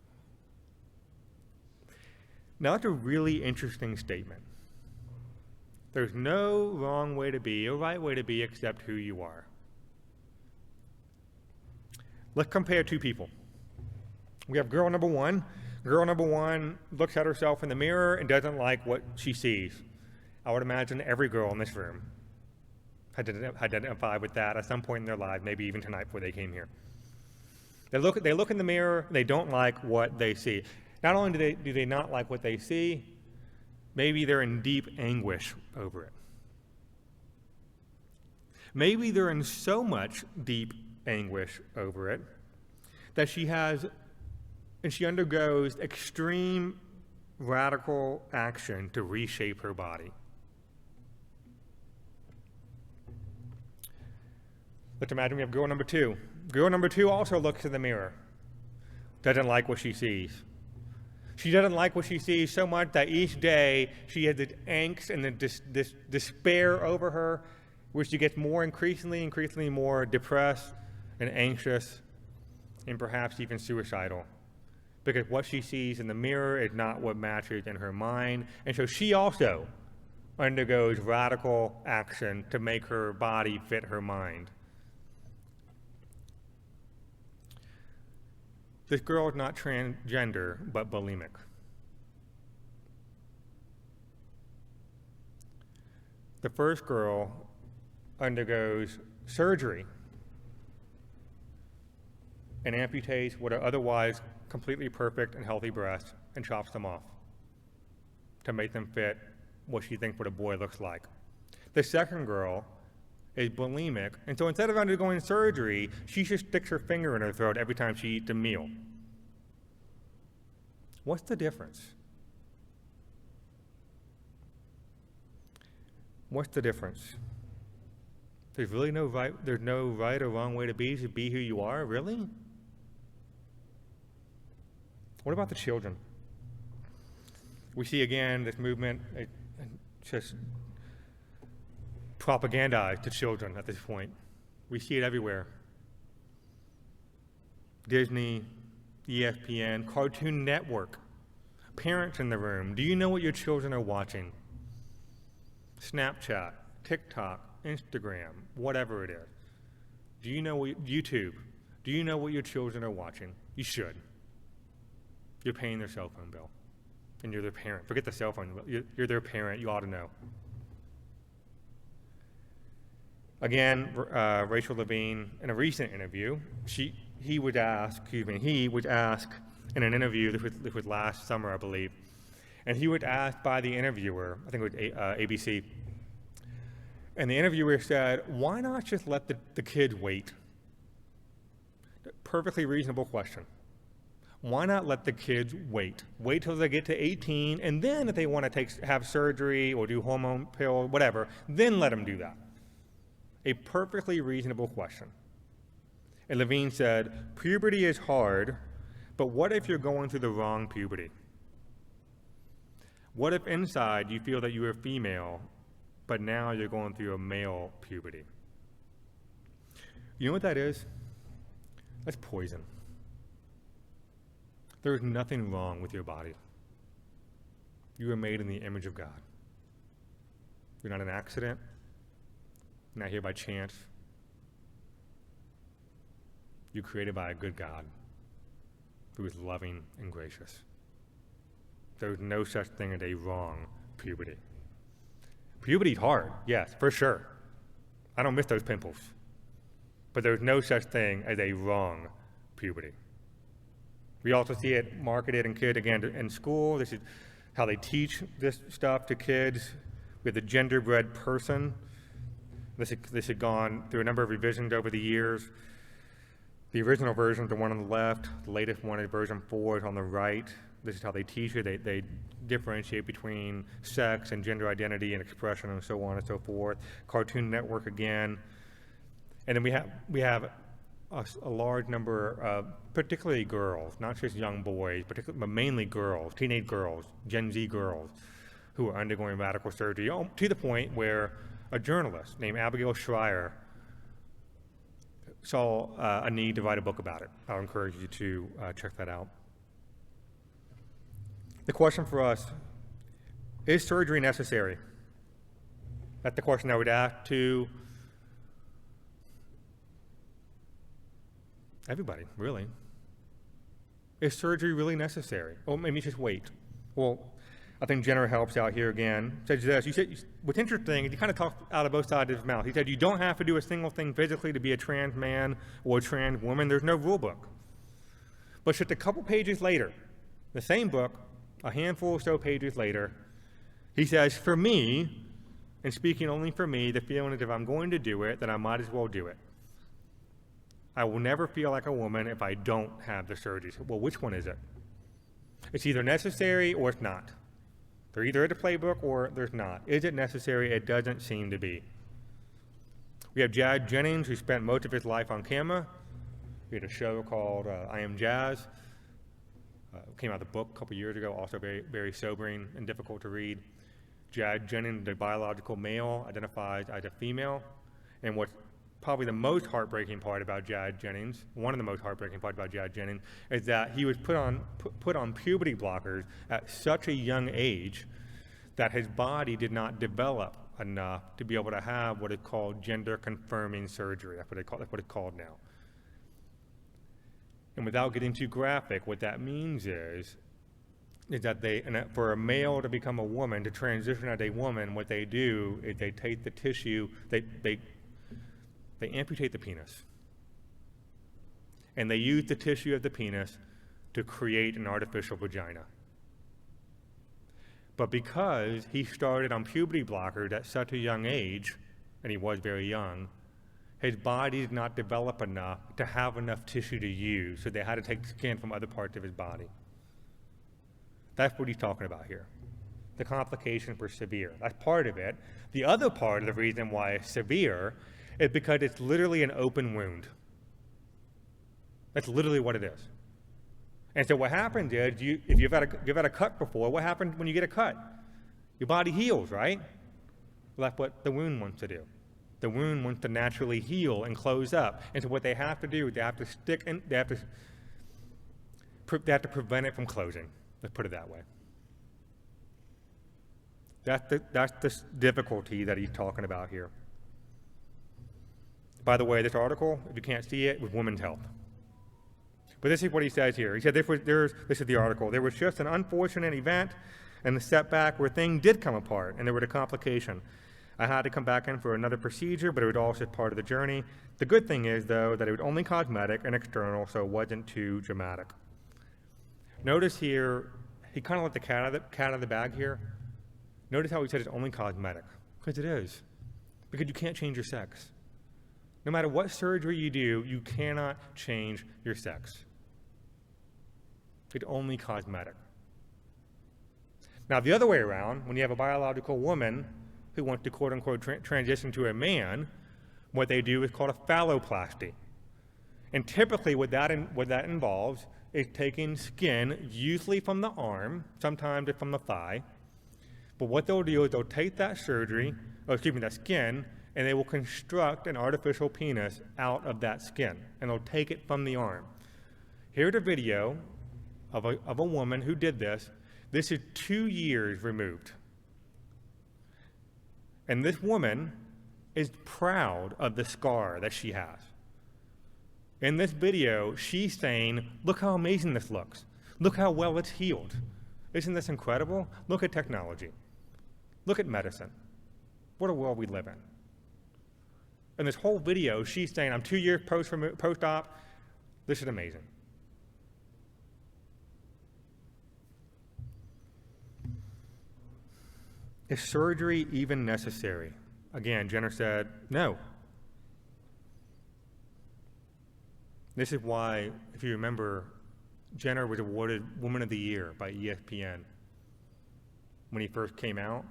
Now that's a really interesting statement. There's no wrong way to be or right way to be except who you are. Let's compare two people. We have girl number one. Girl number one looks at herself in the mirror and doesn't like what she sees. I would imagine every girl in this room had to identify with that at some point in their life, maybe even tonight before they came here. They look in the mirror, they don't like what they see. Not only do they not like what they see, maybe they're in deep anguish over it. Maybe they're in so much deep anguish over it that she undergoes extreme radical action to reshape her body. Let's imagine we have girl number two. Girl number two also looks in the mirror, doesn't like what she sees. She doesn't like what she sees so much that each day she has the angst and the despair over her, where she gets increasingly more depressed and anxious and perhaps even suicidal, because what she sees in the mirror is not what matches in her mind. And so she also undergoes radical action to make her body fit her mind. This girl is not transgender, but bulimic. The first girl undergoes surgery and amputates what are otherwise completely perfect and healthy breasts and chops them off to make them fit what she thinks what a boy looks like. The second girl is bulimic, and so instead of undergoing surgery, she just sticks her finger in her throat every time she eats a meal. What's the difference? What's the difference? There's really no right or wrong way to be who you are, really? What about the children? We see again this movement just propagandized to children at this point. We see it everywhere. Disney, ESPN, Cartoon Network, parents in the room. Do you know what your children are watching? Snapchat, TikTok, Instagram, whatever it is. Do you know YouTube? Do you know what your children are watching? You should. You're paying their cell phone bill, and you're their parent. Forget the cell phone. You're their parent. You ought to know. Again, Rachel Levine, in a recent interview, he would ask in an interview, this was last summer, I believe, and he was asked by the interviewer, I think it was ABC, and the interviewer said, "Why not just let the kids wait?" Perfectly reasonable question. Why not let the kids wait? Wait till they get to 18, and then if they want to have surgery or do hormone pill, whatever, then let them do that. A perfectly reasonable question. And Levine said, puberty is hard, but what if you're going through the wrong puberty? What if inside you feel that you are female, but now you're going through a male puberty? You know what that is? That's poison. There is nothing wrong with your body. You are made in the image of God. You're not an accident. You're not here by chance. You're created by a good God who is loving and gracious. There is no such thing as a wrong puberty. Puberty is hard, yes, for sure. I don't miss those pimples. But there's no such thing as a wrong puberty. We also see it marketed in kids, again, in school. This is how they teach this stuff to kids. We have the genderbread person. This had gone through a number of revisions over the years. The original version is the one on the left. The latest one is version 4 is on the right. This is how they teach it. They differentiate between sex and gender identity and expression and so on and so forth. Cartoon Network again. And then we have a large number of, particularly girls, not just young boys, but mainly girls, teenage girls, Gen Z girls, who are undergoing radical surgery, to the point where a journalist named Abigail Schreier saw a need to write a book about it. I'll encourage you to check that out. The question for us, is surgery necessary? That's the question I would ask to everybody, really. Is surgery really necessary? Or maybe just wait. Well, I think Jenner helps out here again. Says this, you said, what's interesting is he kind of talked out of both sides of his mouth. He said you don't have to do a single thing physically to be a trans man or a trans woman. There's no rule book. But just a couple pages later, the same book, a handful or so pages later, he says, for me, and speaking only for me, the feeling is if I'm going to do it, then I might as well do it. I will never feel like a woman if I don't have the surgery. Well, which one is it? It's either necessary or it's not. They're either in the playbook or there's not. Is it necessary? It doesn't seem to be. We have Jazz Jennings, who spent most of his life on camera. He had a show called I Am Jazz. Came out the book a couple years ago, also very, very sobering and difficult to read. Jazz Jennings, the biological male, identifies as a female. And what's probably the most heartbreaking part about Jazz Jennings, one of the most heartbreaking parts about Jazz Jennings, is that he was put on puberty blockers at such a young age that his body did not develop enough to be able to have what is called gender-confirming surgery. That's what it's called now. And without getting too graphic, what that means is that for a male to become a woman, to transition as a woman, what they do is they take the tissue, they amputate the penis. And they use the tissue of the penis to create an artificial vagina. But because he started on puberty blockers at such a young age, and he was very young, his body did not develop enough to have enough tissue to use, so they had to take skin from other parts of his body. That's what he's talking about here. The complications were severe. That's part of it. The other part of the reason why it's severe is because it's literally an open wound. That's literally what it is. And so what happens is, if you've had a cut before, what happens when you get a cut? Your body heals, right? Well, that's what the wound wants to do. The wound wants to naturally heal and close up. And so what they have to do is they have to prevent it from closing. Let's put it that way. That's the difficulty that he's talking about here. By the way, this article, if you can't see it, was Women's Health. But this is what he says here. He said, this is the article. There was just an unfortunate event and the setback where things did come apart, and there was a complication. I had to come back in for another procedure, but it was all just part of the journey. The good thing is, though, that it was only cosmetic and external, so it wasn't too dramatic. Notice here, he kind of let the cat out of the bag here. Notice how he said it's only cosmetic, because it is. Because you can't change your sex. No matter what surgery you do, you cannot change your sex. It's only cosmetic. Now, the other way around, when you have a biological woman who wants to quote-unquote transition to a man, what they do is called a phalloplasty. And typically what that involves is taking skin, usually from the arm, sometimes from the thigh. But what they'll do is they'll take that that skin, and they will construct an artificial penis out of that skin, and they'll take it from the arm. Here's a video of a woman who did this. This is 2 years removed. And this woman is proud of the scar that she has. In this video, she's saying, look how amazing this looks. Look how well it's healed. Isn't this incredible? Look at technology. Look at medicine. What a world we live in. In this whole video, she's saying, I'm 2 years post-op. This is amazing. Is surgery even necessary? Again, Jenner said, no. This is why, if you remember, Jenner was awarded Woman of the Year by ESPN when he first came out.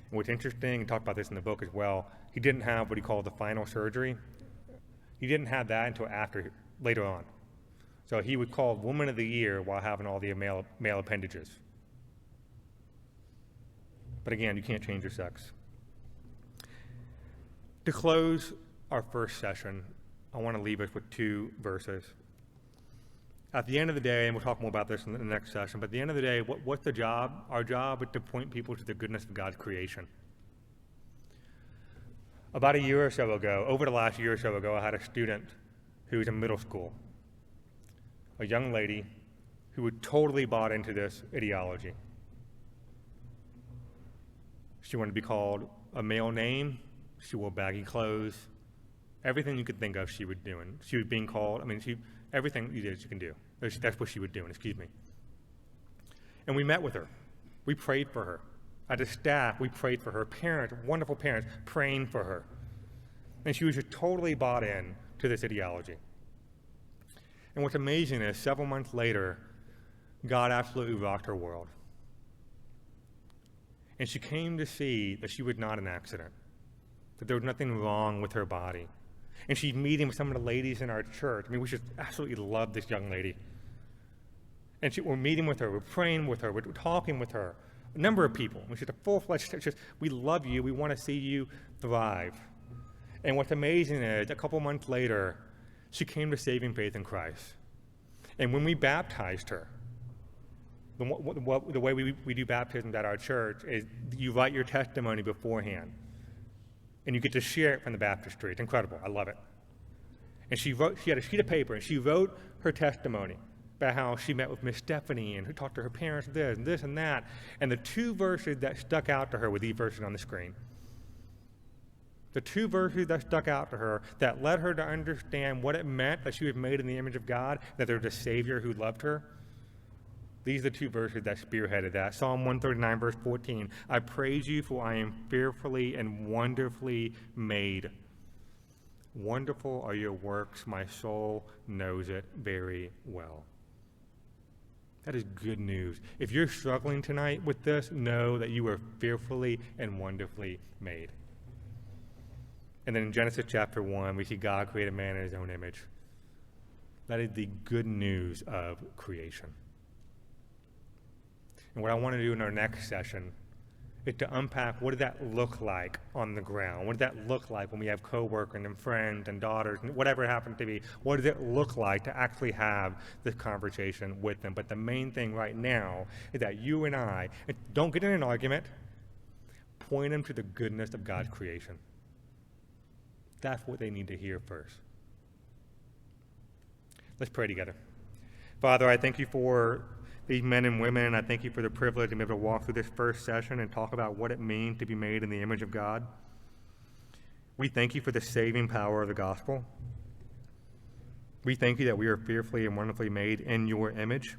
And what's interesting, and talked about this in the book as well, he didn't have what he called the final surgery. He didn't have that until later on. So he would call Woman of the Year while having all the male appendages. But again, you can't change your sex. To close our first session, I want to leave us with 2 verses. At the end of the day, and we'll talk more about this in the next session, but at the end of the day, what's the job? Our job is to point people to the goodness of God's creation. About a year or so ago, over the last year or so ago, I had a student who was in middle school, a young lady who had totally bought into this ideology. She wanted to be called a male name. She wore baggy clothes. Everything you could think of, she was doing. She was being called, everything you did, she can do. That's what she was doing, excuse me. And we met with her. We prayed for her. As a staff, we prayed for her. Parents, wonderful parents, praying for her. And she was just totally bought in to this ideology. And what's amazing is, several months later, God absolutely rocked her world. And she came to see that she was not an accident, that there was nothing wrong with her body. And she's meeting with some of the ladies in our church. We just absolutely love this young lady. And we're meeting with her, we're praying with her, we're talking with her. A number of people. She's a full-fledged church. We love you, we want to see you thrive. And what's amazing is, a couple months later, she came to saving faith in Christ. And when we baptized her, the way we do baptisms at our church is you write your testimony beforehand, and you get to share it from the baptistry. It's incredible. I love it. And she had a sheet of paper, and she wrote her testimony about how she met with Miss Stephanie and who talked to her parents this and that. And the 2 verses that stuck out to her were these verses on the screen. The 2 verses that stuck out to her that led her to understand what it meant that she was made in the image of God, that there was a Savior who loved her. These are the 2 verses that spearheaded that. Psalm 139, verse 14. I praise you, for I am fearfully and wonderfully made. Wonderful are your works. My soul knows it very well. That is good news. If you're struggling tonight with this, know that you were fearfully and wonderfully made. And then in Genesis chapter 1, we see God created man in his own image. That is the good news of creation. And what I want to do in our next session is to unpack what does that look like on the ground? What does that look like when we have coworkers and friends and daughters and whatever it happens to be? What does it look like to actually have this conversation with them? But the main thing right now is that you and I, don't get in an argument, point them to the goodness of God's creation. That's what they need to hear first. Let's pray together. Father, I thank you for these men and women. I thank you for the privilege to be able to walk through this first session and talk about what it means to be made in the image of God. We thank you for the saving power of the gospel. We thank you that we are fearfully and wonderfully made in your image.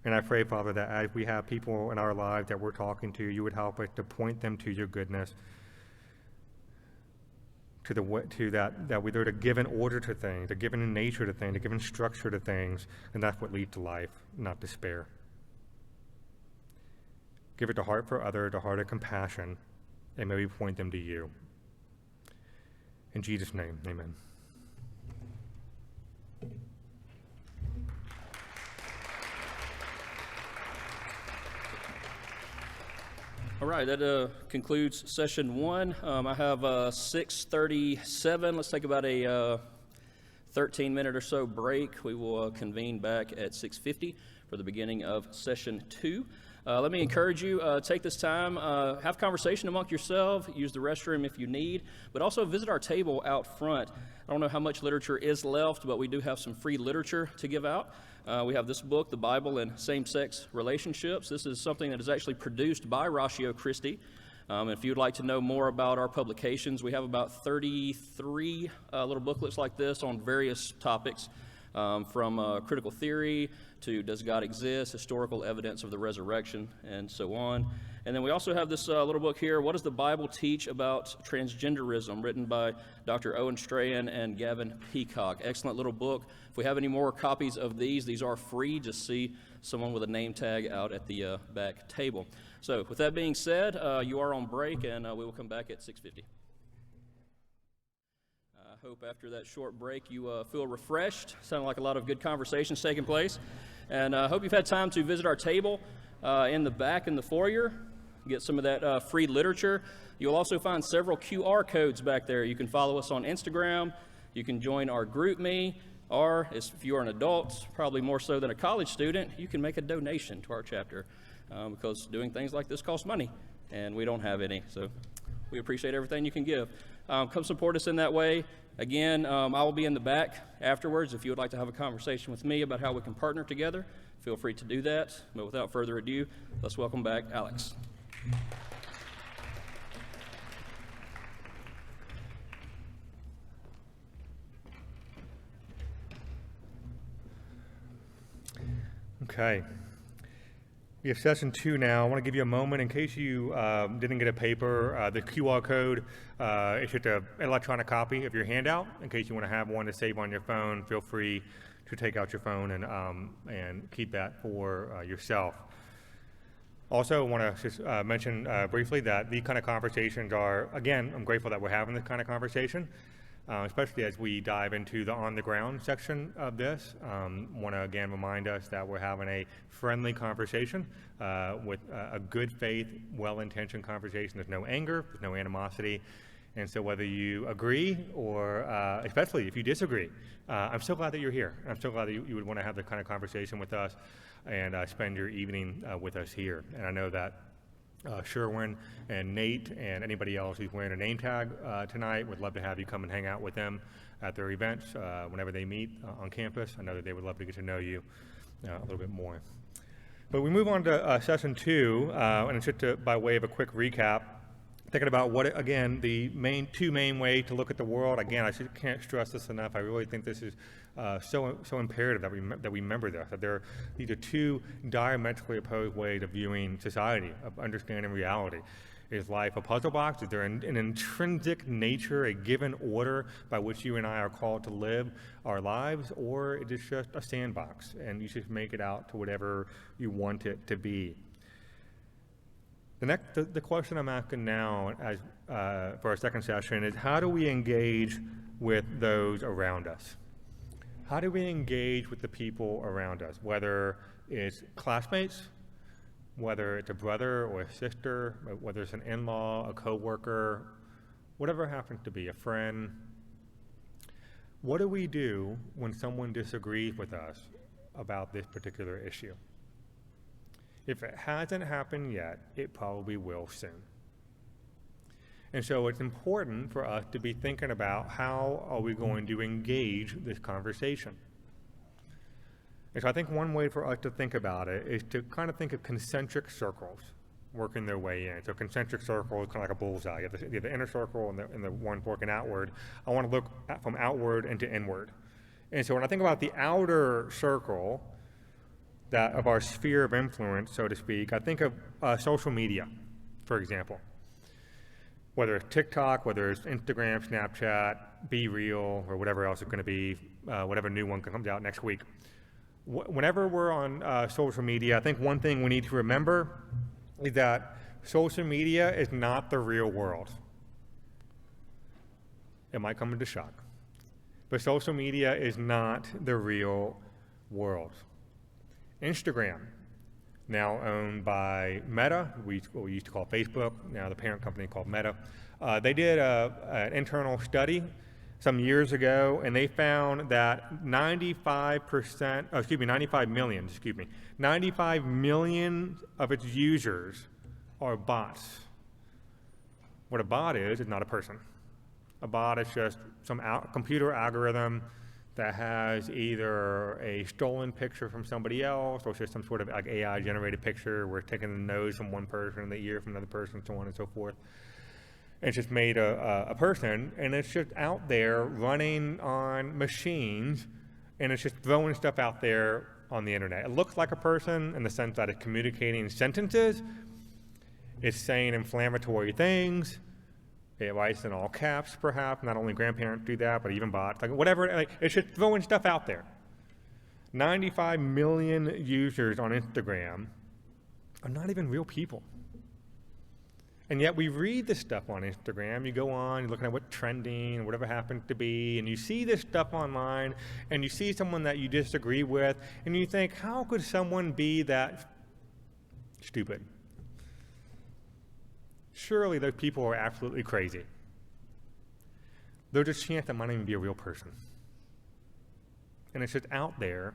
And I pray, Father, that as we have people in our lives that we're talking to, you would help us to point them to your goodness, to that we're there to give an order to things, to give a nature to things, to give a structure to things, and that's what leads to life, not despair. Give it a heart for others, a heart of compassion, and may we point them to you. In Jesus' name, amen. All right, that concludes session 1. I have 6:37. Let's take about a 13-minute or so break. We will convene back at 6:50 for the beginning of session 2. Let me encourage you, take this time, have conversation among yourself, use the restroom if you need, but also visit our table out front. I don't know how much literature is left, but we do have some free literature to give out. We have this book, The Bible and Same-Sex Relationships. This is something that is actually produced by Ratio Christi. If you'd like to know more about our publications, we have about 33 little booklets like this on various topics, from critical theory to does God exist, historical evidence of the resurrection, and so on. And then we also have this little book here, What Does the Bible Teach About Transgenderism, written by Dr. Owen Strahan and Gavin Peacock. Excellent little book. If we have any more copies of these are free. Just see someone with a name tag out at the back table. So with that being said, you are on break, and we will come back at 6:50. hope after that short break you feel refreshed. Sounded like a lot of good conversations taking place. And I hope you've had time to visit our table in the back in the foyer, get some of that free literature. You'll also find several QR codes back there. You can follow us on Instagram. You can join our GroupMe, or if you are an adult, probably more so than a college student, you can make a donation to our chapter because doing things like this costs money, and we don't have any. So we appreciate everything you can give. Come support us in that way. Again, I will be in the back afterwards. If you would like to have a conversation with me about how we can partner together, feel free to do that. But without further ado, let's welcome back Alex. Okay. We have session 2 now. I want to give you a moment in case you didn't get a paper. The QR code is just an electronic copy of your handout. In case you want to have one to save on your phone, feel free to take out your phone and keep that for yourself. Also, I want to just mention briefly that these kind of conversations are, again, I'm grateful that we're having this kind of conversation. Especially as we dive into the on-the-ground section of this. Want to again remind us that we're having a friendly conversation with a good faith, well-intentioned conversation. There's no anger, there's no animosity. And so whether you agree or especially if you disagree, I'm so glad that you're here. I'm so glad that you would want to have the kind of conversation with us and spend your evening with us here. And I know that Sherwin and Nate and anybody else who's wearing a name tag tonight would love to have you come and hang out with them at their events whenever they meet on campus. I know that they would love to get to know you a little bit more. But we move on to session 2, and it's just by way of a quick recap, thinking about what, again, the two main ways to look at the world. Again, I can't stress this enough. I really think this is so imperative that we remember this, that these are two diametrically opposed ways of viewing society, of understanding reality. Is life a puzzle box? Is there an intrinsic nature, a given order by which you and I are called to live our lives, or is it just a sandbox and you just make it out to whatever you want it to be? The question I'm asking now for our second session is, how do we engage with those around us? How do we engage with the people around us, whether it's classmates, whether it's a brother or a sister, whether it's an in-law, a coworker, whatever it happens to be, a friend? What do we do when someone disagrees with us about this particular issue? If it hasn't happened yet, it probably will soon. And so it's important for us to be thinking about how are we going to engage this conversation. And so I think one way for us to think about it is to kind of think of concentric circles working their way in. So concentric circle is kind of like a bullseye. You have the inner circle and the one working outward. I want to look from outward into inward. And so when I think about the outer circle, that of our sphere of influence, so to speak, I think of social media, for example. Whether it's TikTok, whether it's Instagram, Snapchat, Be Real, or whatever else it's going to be, whatever new one comes out next week. Whenever we're on social media, I think one thing we need to remember is that social media is not the real world. It might come into shock. But social media is not the real world. Instagram, now owned by Meta, what we used to call Facebook, now the parent company called Meta. They did an internal study some years ago, and they found that 95 million of its users are bots. What a bot is not a person. A bot is just some computer algorithm that has either a stolen picture from somebody else, or it's just some sort of like AI-generated picture where it's taking the nose from one person and the ear from another person, so on and so forth. And it's just made a person, and it's just out there running on machines, and it's just throwing stuff out there on the internet. It looks like a person in the sense that it's communicating sentences, it's saying inflammatory things, it writes in all caps, perhaps. Not only grandparents do that, but even bots. Like whatever, it's just throwing stuff out there. 95 million users on Instagram are not even real people. And yet we read this stuff on Instagram. You go on, you're looking at what's trending, whatever happens to be, and you see this stuff online, and you see someone that you disagree with, and you think, how could someone be that stupid? Surely those people are absolutely crazy. There's a chance that might not even be a real person. And it's just out there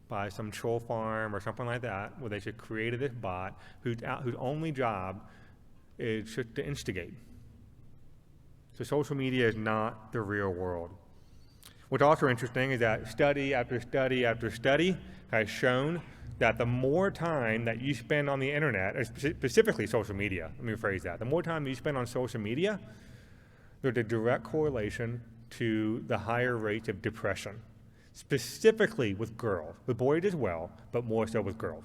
by some troll farm or something like that, where they should create this bot whose only job is just to instigate. So social media is not the real world. What's also interesting is that study after study after study has shown that the more time that you spend on the internet, or specifically social media, let me rephrase that, the more time you spend on social media, there's a direct correlation to the higher rates of depression, specifically with girls, with boys as well, but more so with girls.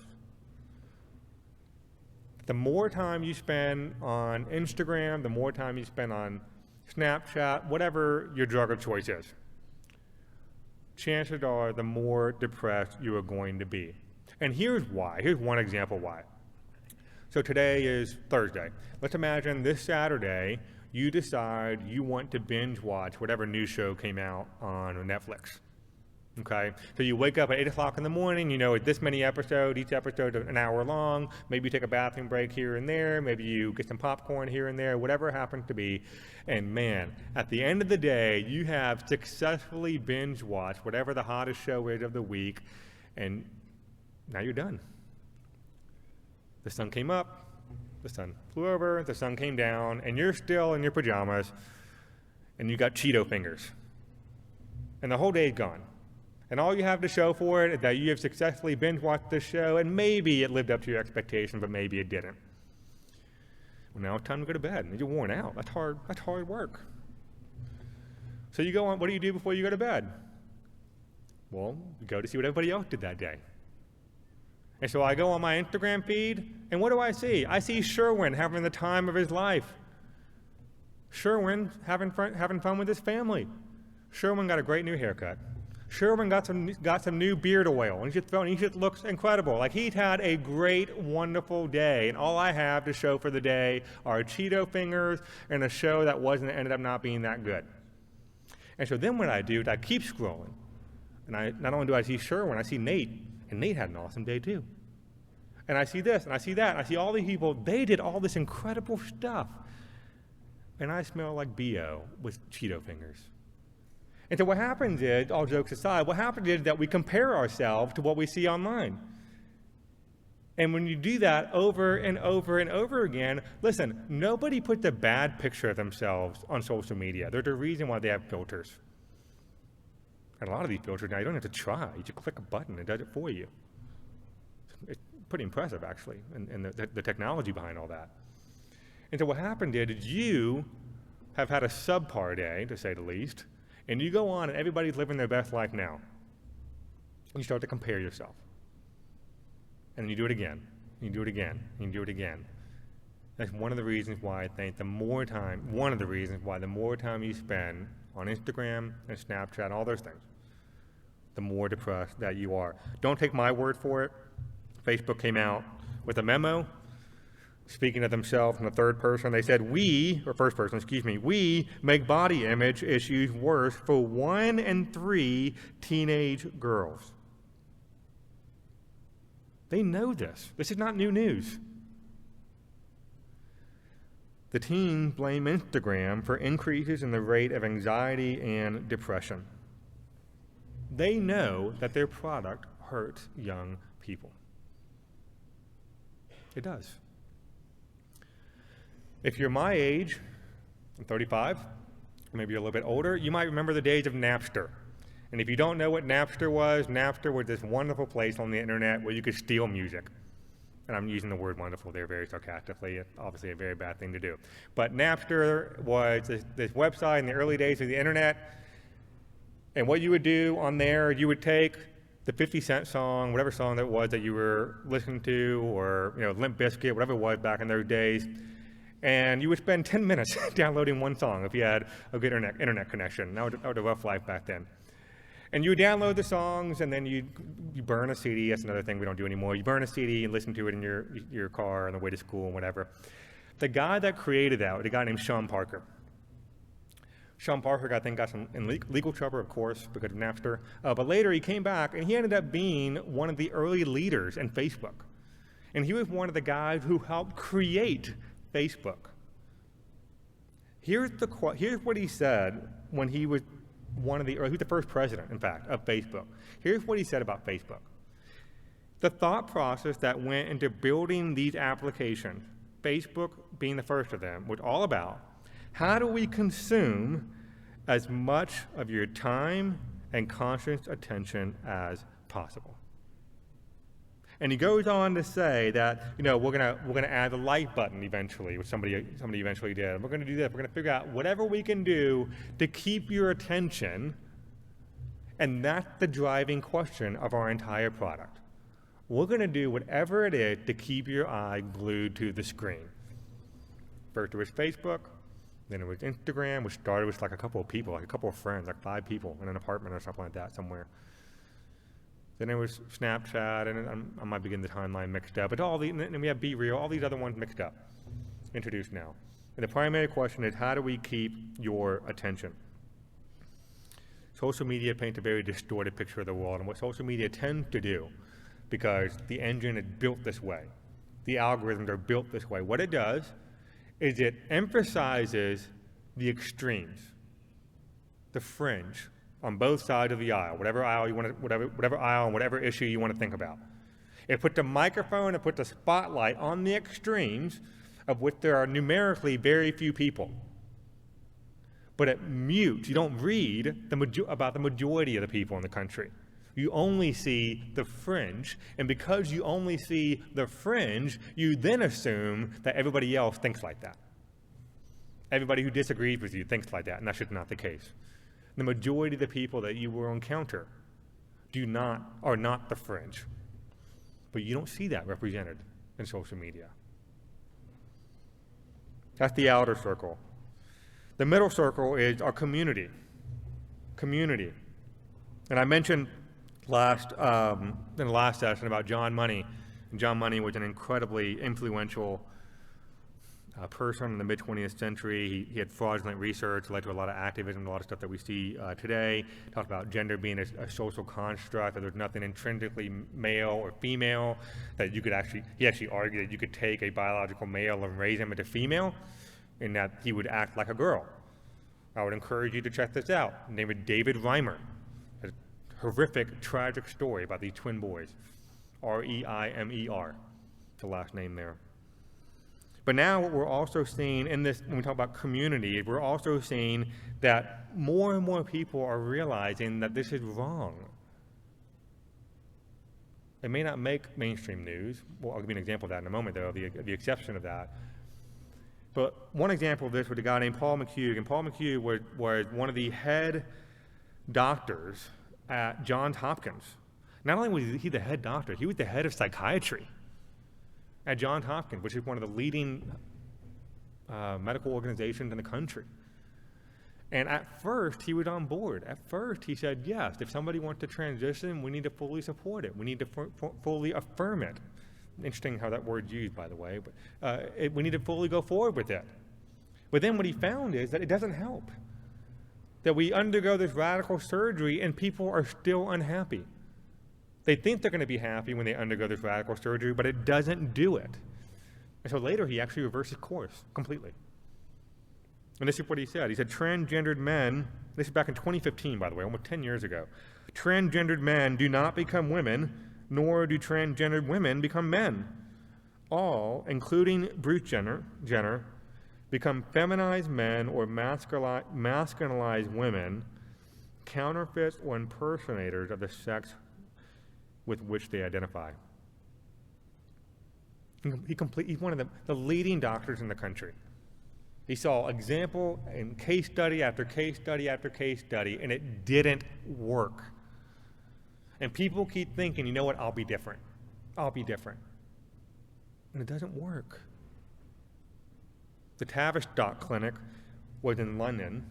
The more time you spend on Instagram, the more time you spend on Snapchat, whatever your drug of choice is, chances are the more depressed you are going to be. And here's why. Here's one example why. So today is Thursday. Let's imagine this Saturday you decide you want to binge watch whatever new show came out on Netflix. Okay, so you wake up at 8 o'clock in the morning, you know it's this many episodes, each episode an hour long, maybe you take a bathroom break here and there, maybe you get some popcorn here and there, whatever it happens to be, and man, at the end of the day, you have successfully binge watched whatever the hottest show is of the week, and now you're done. The sun came up, the sun flew over, the sun came down, and you're still in your pajamas, and you got Cheeto fingers, and the whole day's gone. And all you have to show for it is that you have successfully binge-watched this show, and maybe it lived up to your expectations, but maybe it didn't. Well, now it's time to go to bed, and you're worn out. That's hard work. So you go on, what do you do before you go to bed? Well, you go to see what everybody else did that day. And so I go on my Instagram feed, and what do I see? I see Sherwin having the time of his life. Sherwin having fun with his family. Sherwin got a great new haircut. Sherwin got some new beard oil, and he just looks incredible. Like he's had a great, wonderful day, and all I have to show for the day are Cheeto fingers and a show that ended up not being that good. And so then what I do is I keep scrolling, and not only do I see Sherwin, I see Nate, and Nate had an awesome day too. And I see this, and I see that, and I see all these people, they did all this incredible stuff, and I smell like BO with Cheeto fingers. And so what happens is, all jokes aside, what happens is that we compare ourselves to what we see online. And when you do that over and over and over again, listen, nobody puts a bad picture of themselves on social media. There's a reason why they have filters. And a lot of these filters now, you don't have to try. You just click a button and it does it for you. It's pretty impressive, actually, and the technology behind all that. And so what happened is you have had a subpar day, to say the least, and you go on and everybody's living their best life now. You start to compare yourself. And then you do it again, and you do it again, and you do it again. That's one of the reasons why I think the more time you spend on Instagram and Snapchat and all those things, the more depressed that you are. Don't take my word for it. Facebook came out with a memo speaking of themselves in the third person. They said, we make body image issues worse for 1 in 3 teenage girls. They know this. This is not new news. The teens blame Instagram for increases in the rate of anxiety and depression. They know that their product hurts young people. It does. If you're my age, I'm 35, maybe you're a little bit older, you might remember the days of Napster. And if you don't know what Napster was this wonderful place on the internet where you could steal music. And I'm using the word wonderful there very sarcastically. It's obviously a very bad thing to do. But Napster was this website in the early days of the internet. And what you would do on there, you would take the 50 Cent song, whatever song that was that you were listening to, or Limp Bizkit, whatever it was back in those days, and you would spend 10 minutes downloading one song if you had a good internet connection. That was a rough life back then. And you would download the songs, and then you burn a CD. That's another thing we don't do anymore. You burn a CD and listen to it in your car on the way to school and whatever. The guy that created that was a guy named Sean Parker. Sean Parker, I think, got some in legal trouble, of course, because of Napster. But later he came back, and he ended up being one of the early leaders in Facebook. And he was one of the guys who helped create Facebook. Here's what he said when he was he was the first president, in fact, of Facebook. Here's what he said about Facebook. The thought process that went into building these applications, Facebook being the first of them, was all about how do we consume as much of your time and conscious attention as possible. And he goes on to say that, we're gonna add the like button eventually, which somebody eventually did. And we're gonna do this. We're gonna figure out whatever we can do to keep your attention, and that's the driving question of our entire product. We're gonna do whatever it is to keep your eye glued to the screen. First it was Facebook, then it was Instagram, which started with like a couple of people, like a couple of friends, like 5 people in an apartment or something like that somewhere. Then there was Snapchat, and I might be getting the timeline mixed up, but and we have Be Real, all these other ones mixed up, introduced now. And the primary question is, how do we keep your attention? Social media paints a very distorted picture of the world, and what social media tends to do, because the engine is built this way, the algorithms are built this way, what it does is it emphasizes the extremes, the fringe, on both sides of the aisle, whatever aisle and whatever issue you want to think about. It puts the microphone, it puts the spotlight on the extremes, of which there are numerically very few people. But it mutes, you don't read about the majority of the people in the country. You only see the fringe, and because you only see the fringe, you then assume that everybody else thinks like that. Everybody who disagrees with you thinks like that, and that's just not the case. The majority of the people that you will encounter are not the fringe. But you don't see that represented in social media. That's the outer circle. The middle circle is our community. Community. And I mentioned in the last session about John Money. And John Money was an incredibly influential person in the mid-20th century. He had fraudulent research, led to a lot of activism, a lot of stuff that we see today. Talked about gender being a social construct, that there's nothing intrinsically male or female, that he actually argued that you could take a biological male and raise him into female, and that he would act like a girl. I would encourage you to check this out. His name is David Reimer. A horrific, tragic story about these twin boys. Reimer, the last name there. But now what we're also seeing in this, when we talk about community, we're also seeing that more and more people are realizing that this is wrong. It may not make mainstream news. Well, I'll give you an example of that in a moment, though, the exception of that. But one example of this was a guy named Paul McHugh, and Paul McHugh was one of the head doctors at Johns Hopkins. Not only was he the head doctor, he was the head of psychiatry at Johns Hopkins, which is one of the leading medical organizations in the country. And at first, he was on board. At first, he said, yes, if somebody wants to transition, we need to fully support it. We need to fully affirm it. Interesting how that word's used, by the way. But we need to fully go forward with it. But then what he found is that it doesn't help. That we undergo this radical surgery and people are still unhappy. They think they're going to be happy when they undergo this radical surgery, but it doesn't do it. And so later he actually reversed his course completely. And this is what he said. He said, transgendered men, this is back in 2015, by the way, almost 10 years ago. Transgendered men do not become women, nor do transgendered women become men. All, including Bruce Jenner, become feminized men or masculinized women, counterfeits or impersonators of the sex with which they identify. He's one of the leading doctors in the country. He saw example and case study after case study after case study, and it didn't work. And people keep thinking, you know what, I'll be different. I'll be different. And it doesn't work. The Tavistock Clinic was in London,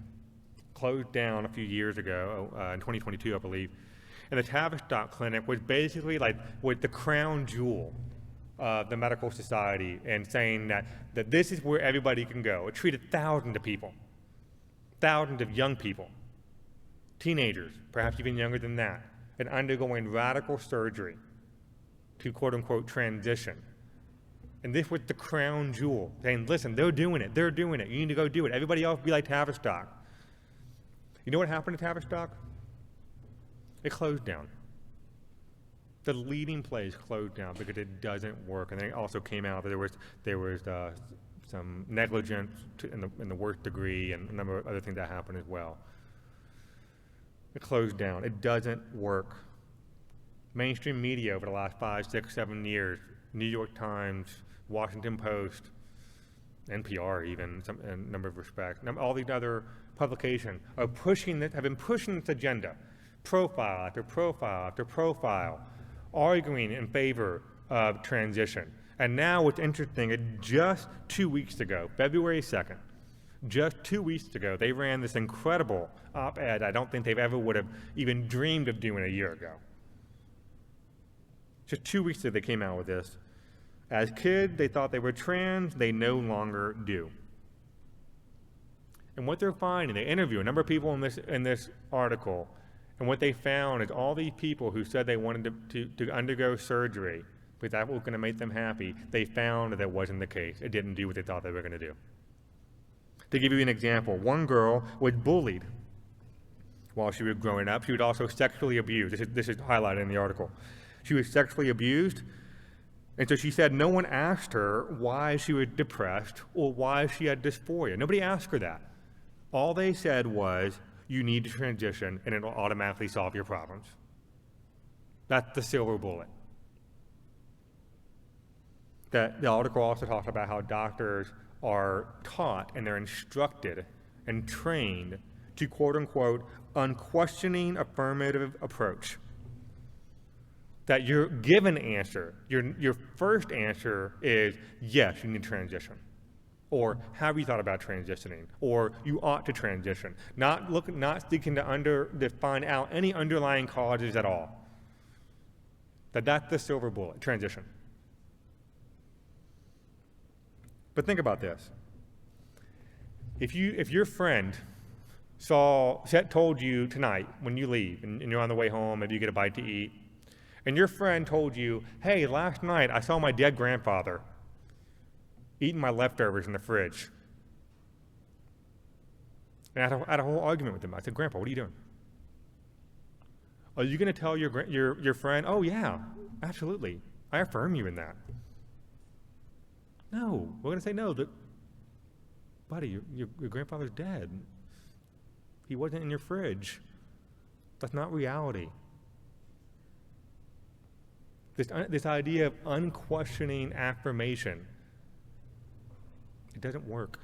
closed down a few years ago, in 2022, I believe. And the Tavistock Clinic was basically like the crown jewel of the medical society and saying that this is where everybody can go. It treated thousands of people, thousands of young people, teenagers, perhaps even younger than that, and undergoing radical surgery to quote-unquote transition. And this was the crown jewel, saying, listen, they're doing it, you need to go do it. Everybody else be like Tavistock. You know what happened to Tavistock? It closed down. The leading place closed down because it doesn't work. And then it also came out that there was some negligence in the worst degree, and a number of other things that happened as well. It closed down. It doesn't work. Mainstream media over the last 5, 6, 7 years, New York Times, Washington Post, NPR even, in a number of respects, all these other publications have been pushing this agenda, profile after profile after profile, arguing in favor of transition. And now what's interesting is just 2 weeks ago, February 2nd, just 2 weeks ago, they ran this incredible op-ed I don't think they've ever would have even dreamed of doing a year ago. Just 2 weeks ago they came out with this. As kids, they thought they were trans, they no longer do. And what they're finding, they interview a number of people in this article, and what they found is all these people who said they wanted to undergo surgery because that was going to make them happy, they found that wasn't the case. It didn't do what they thought they were going to do. To give you an example, one girl was bullied while she was growing up. She was also sexually abused. This is highlighted in the article. She was sexually abused, and so she said no one asked her why she was depressed or why she had dysphoria. Nobody asked her that. All they said was, you need to transition and it'll automatically solve your problems. That's the silver bullet. The article also talks about how doctors are taught and they're instructed and trained to quote-unquote unquestioning affirmative approach. That your given answer, your first answer is, yes, you need to transition. Or have you thought about transitioning? Or you ought to transition. Not seeking to find out any underlying causes at all. That's the silver bullet, transition. But think about this. If your friend told you tonight when you leave and you're on the way home, maybe you get a bite to eat, and your friend told you, hey, last night I saw my dead grandfather eating my leftovers in the fridge. And I had a whole argument with him. I said, Grandpa, what are you doing? Are you going to tell your friend, oh yeah, absolutely, I affirm you in that? No, we're going to say, no, buddy, your grandfather's dead. He wasn't in your fridge. That's not reality. This idea of unquestioning affirmation, it doesn't work.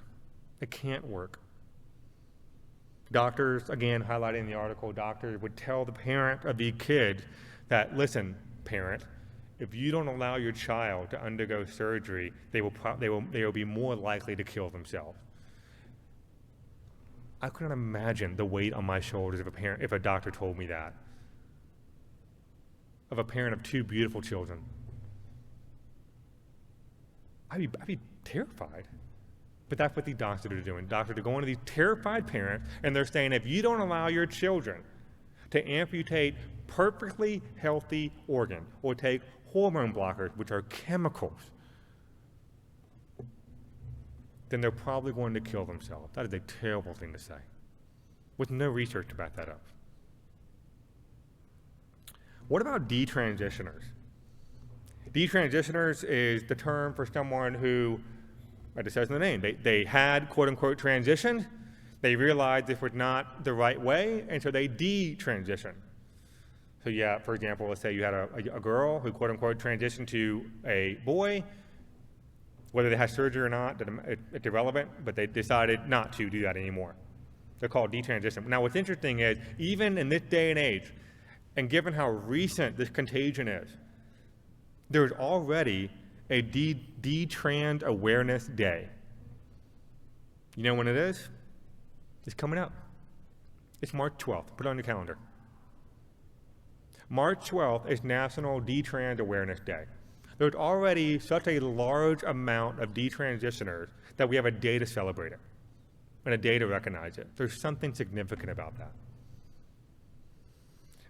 It can't work. Doctors, again, highlighting in the article, doctors would tell the parent of the kid that, listen, parent, if you don't allow your child to undergo surgery, they will be more likely to kill themselves. I couldn't imagine the weight on my shoulders if a doctor told me that. Of a parent of 2 beautiful children. I'd be terrified. But that's what these doctors are doing. Doctors are going to these terrified parents, and they're saying, if you don't allow your children to amputate perfectly healthy organs or take hormone blockers, which are chemicals, then they're probably going to kill themselves. That is a terrible thing to say, with no research to back that up. What about detransitioners? Detransitioners is the term for someone who, like it says in the name, they had quote-unquote transitioned, they realized this was not the right way, and so they detransitioned. So yeah, for example, let's say you had a girl who quote-unquote transitioned to a boy. Whether they had surgery or not, it's irrelevant, but they decided not to do that anymore. They're called detransition. Now what's interesting is, even in this day and age, and given how recent this contagion is, there's already a D-Trans Awareness Day. You know when it is? It's coming up. It's March 12th. Put it on your calendar. March 12th is National D-Trans Awareness Day. There's already such a large amount of detransitioners that we have a day to celebrate it and a day to recognize it. There's something significant about that.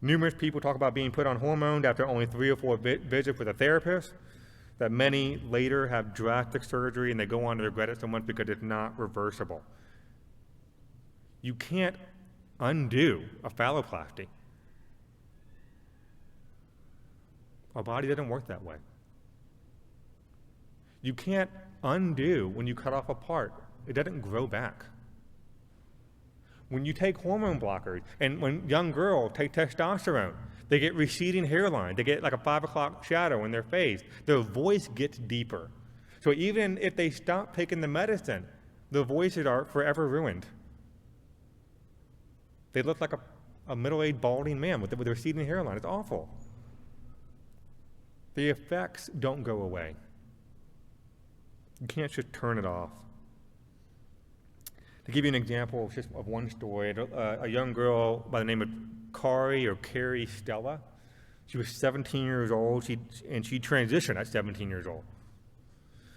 Numerous people talk about being put on hormones after only 3 or 4 visits with a therapist, that many later have drastic surgery and they go on to regret it so much because it's not reversible. You can't undo a phalloplasty. Our body doesn't work that way. You can't undo when you cut off a part. It doesn't grow back. When you take hormone blockers, and when young girls take testosterone, they get receding hairline. They get like a 5 o'clock shadow in their face. Their voice gets deeper. So even if they stop taking the medicine, their voices are forever ruined. They look like a middle-aged balding man with a receding hairline. It's awful. The effects don't go away. You can't just turn it off. To give you an example of one story, a young girl by the name of Carrie Stella. She was 17 years old, and she transitioned at 17 years old.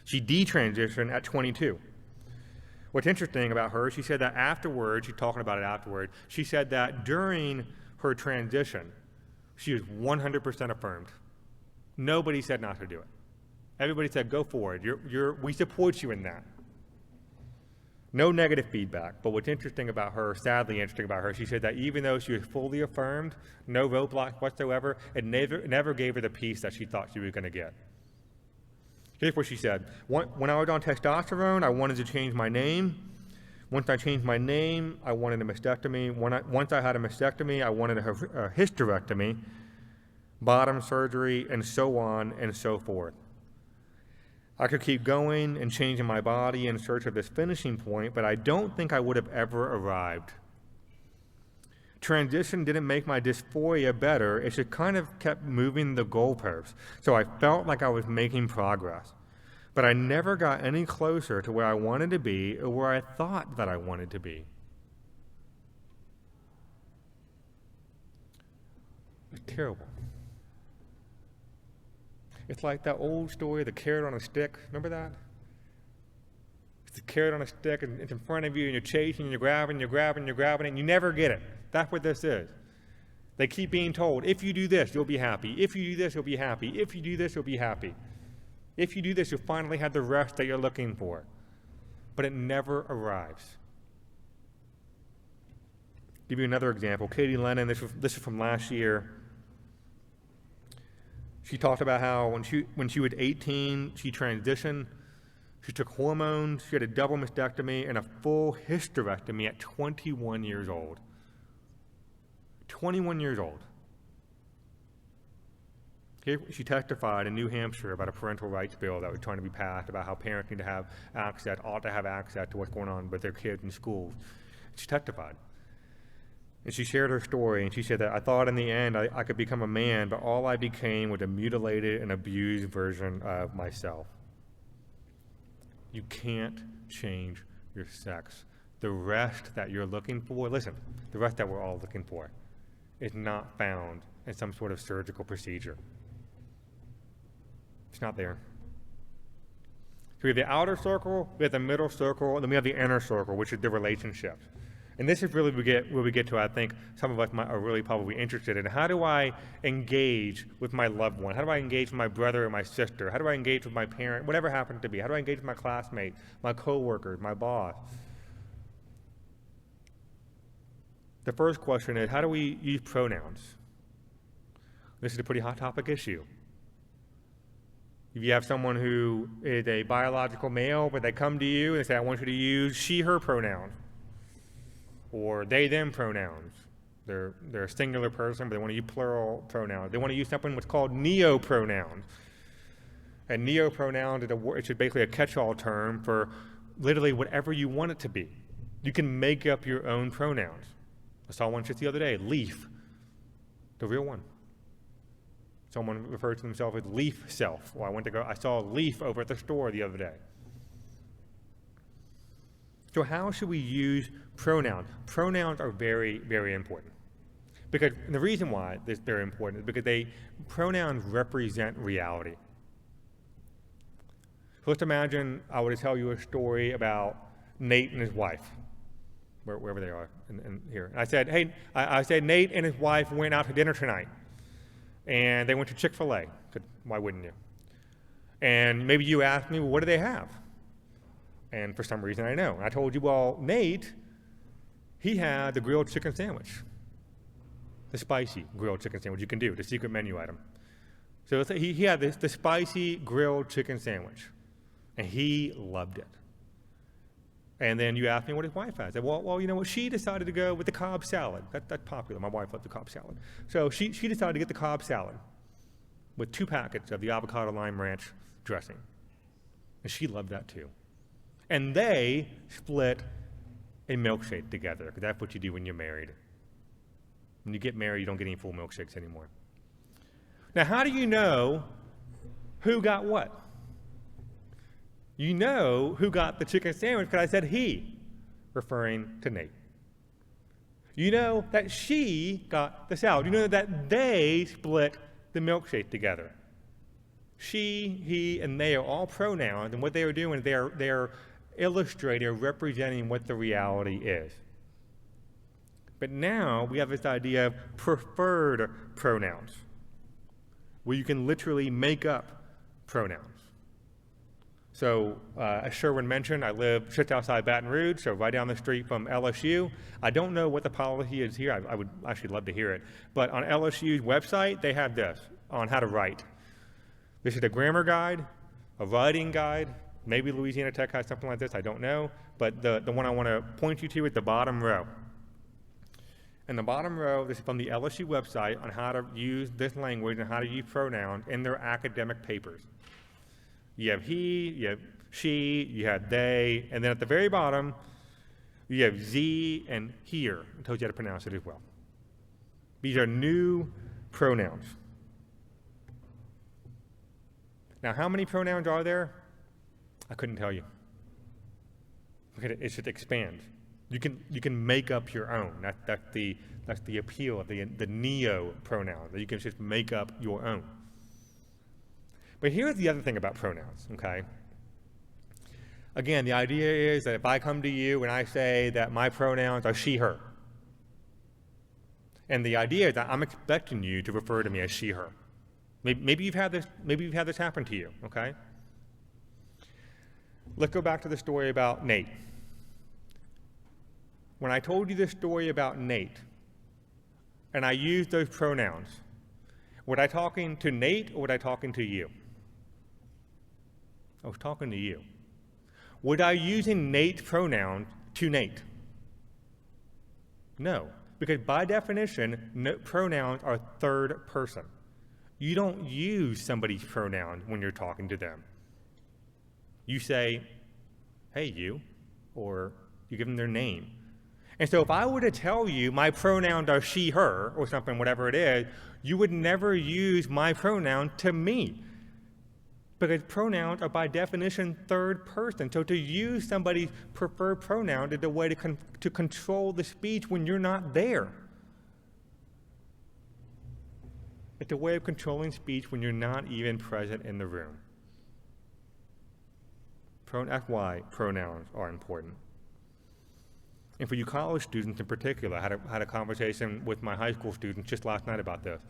She detransitioned at 22. What's interesting about her, she said that afterwards, she's talking about it afterward, she said that during her transition, she was 100% affirmed. Nobody said not to do it. Everybody said, go for it. We support you in that. No negative feedback, but what's interesting about her, sadly interesting about her, she said that even though she was fully affirmed, no roadblocks whatsoever, it never gave her the peace that she thought she was going to get. Here's what she said. When I was on testosterone, I wanted to change my name. Once I changed my name, I wanted a mastectomy. Once I had a mastectomy, I wanted a hysterectomy, bottom surgery, and so on and so forth. I could keep going and changing my body in search of this finishing point, but I don't think I would have ever arrived. Transition didn't make my dysphoria better, it just kind of kept moving the goalposts, so I felt like I was making progress. But I never got any closer to where I wanted to be or where I thought that I wanted to be. It's terrible. It's like that old story, the carrot on a stick. Remember that? It's a carrot on a stick, and it's in front of you, and you're chasing, and you're grabbing, and you never get it. That's what this is. They keep being told, if you do this, you'll be happy. If you do this, you'll be happy. If you do this, you'll be happy. If you do this, you'll finally have the rest that you're looking for. But it never arrives. Give you another example. Katie Lennon, this is from last year. She talked about how when she was 18, she transitioned. She took hormones. She had a double mastectomy and a full hysterectomy at 21 years old. 21 years old. Here she testified in New Hampshire about a parental rights bill that was trying to be passed about how parents need to have access, ought to have access to what's going on with their kids in schools. She testified. And she shared her story, and she said that I thought in the end I could become a man, but all I became was a mutilated and abused version of myself. You can't change your sex. The rest that you're looking for, listen, the rest that we're all looking for is not found in some sort of surgical procedure. It's not there. So we have the outer circle, we have the middle circle, and then we have the inner circle, which is the relationships. And this is really where we get to, I think, some of us are really probably interested in. How do I engage with my loved one? How do I engage with my brother or my sister? How do I engage with my parent, whatever happens to be? How do I engage with my classmate, my coworkers, my boss? The first question is, how do we use pronouns? This is a pretty hot topic issue. If you have someone who is a biological male, but they come to you and they say, I want you to use she, her pronouns, or they, them pronouns. They're a singular person, but they want to use plural pronouns. They want to use something what's called neo-pronouns. And neo-pronouns is basically a catch-all term for literally whatever you want it to be. You can make up your own pronouns. I saw one just the other day, leaf, the real one. Someone referred to themselves as leaf self. Well, I saw a leaf over at the store the other day. So how should we use pronouns? Pronouns are very, very important. The reason why they're very important is because pronouns represent reality. let's imagine I were to tell you a story about Nate and his wife, wherever they are in here. And I said, hey, I said Nate and his wife went out to dinner tonight, and they went to Chick-fil-A. Why wouldn't you? And maybe you asked me, well, what do they have? And for some reason I know. And I told you, well, Nate, he had the grilled chicken sandwich, the spicy grilled chicken sandwich you can do, the secret menu item. So he had the spicy grilled chicken sandwich, and he loved it. And then you asked me what his wife had. I said, well, you know what? She decided to go with the Cobb salad. That's popular. My wife loved the Cobb salad. So she decided to get the Cobb salad with 2 packets of the avocado lime ranch dressing. And she loved that too. And they split a milkshake together, because that's what you do when you're married. When you get married, you don't get any full milkshakes anymore. Now, how do you know who got what? You know who got the chicken sandwich because I said he, referring to Nate. You know that she got the salad. You know that they split the milkshake together. She, he, and they are all pronouns, and what they are doing is they're illustrating or representing what the reality is. But now we have this idea of preferred pronouns, where you can literally make up pronouns. So, as Sherwin mentioned, I live just outside Baton Rouge, so right down the street from LSU. I don't know what the policy is here. I would actually love to hear it. But on LSU's website, they have this on how to write. This is a grammar guide, a writing guide. Maybe Louisiana Tech has something like this, I don't know. But the one I want to point you to is the bottom row. In the bottom row, this is from the LSU website on how to use this language and how to use pronouns in their academic papers. You have he, you have she, you have they, and then at the very bottom, you have Z and here. It tells you how to pronounce it as well. These are new pronouns. Now, how many pronouns are there? I couldn't tell you. It should expand. You can make up your own. That's the appeal of the neo pronoun, that you can just make up your own. But here's the other thing about pronouns, okay? Again, the idea is that if I come to you and I say that my pronouns are she, her, and the idea is that I'm expecting you to refer to me as she, her. Maybe you've had this happen to you, okay? Let's go back to the story about Nate. When I told you this story about Nate, and I used those pronouns, was I talking to Nate or was I talking to you? I was talking to you. Was I using Nate's pronouns to Nate? No, because by definition, pronouns are third person. You don't use somebody's pronoun when you're talking to them. You say, hey, you, or you give them their name. And so if I were to tell you my pronouns are she, her, or something, whatever it is, you would never use my pronoun to me. Because pronouns are by definition third person. So to use somebody's preferred pronoun is a way to control the speech when you're not there. It's a way of controlling speech when you're not even present in the room. That's why pronouns are important. And for you college students in particular, I had a conversation with my high school students just last night about this.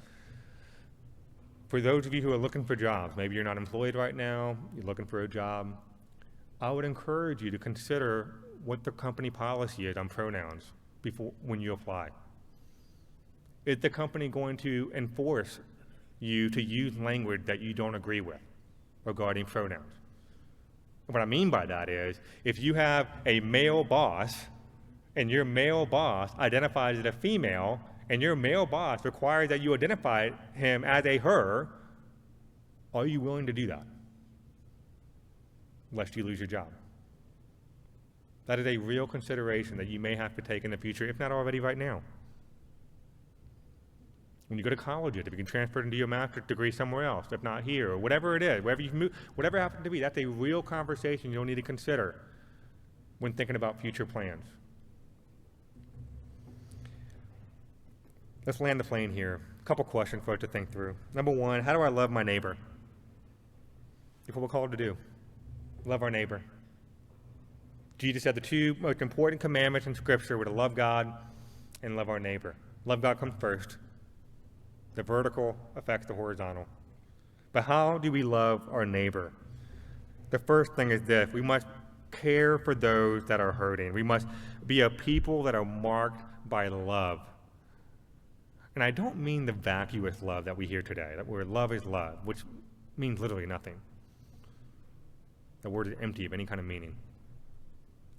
For those of you who are looking for jobs, maybe you're not employed right now, you're looking for a job, I would encourage you to consider what the company policy is on pronouns when you apply. Is the company going to enforce you to use language that you don't agree with regarding pronouns? What I mean by that is, if you have a male boss, and your male boss identifies as a female, and your male boss requires that you identify him as a her, are you willing to do that? Lest you lose your job. That is a real consideration that you may have to take in the future, if not already right now. When you go to college, if you can transfer into your master's degree somewhere else, if not here, or whatever it is, wherever you move, whatever it happens to be, that's a real conversation you'll need to consider when thinking about future plans. Let's land the plane here. A couple questions for us to think through. Number one, how do I love my neighbor? That's what we're called to do. love our neighbor. Jesus said the two most important commandments in Scripture were to love God and love our neighbor. Love God comes first. The vertical affects the horizontal. But how do we love our neighbor? The first thing is this: we must care for those that are hurting. We must be a people that are marked by love. And I don't mean the vacuous love that we hear today, that where love is love, which means literally nothing. The word is empty of any kind of meaning.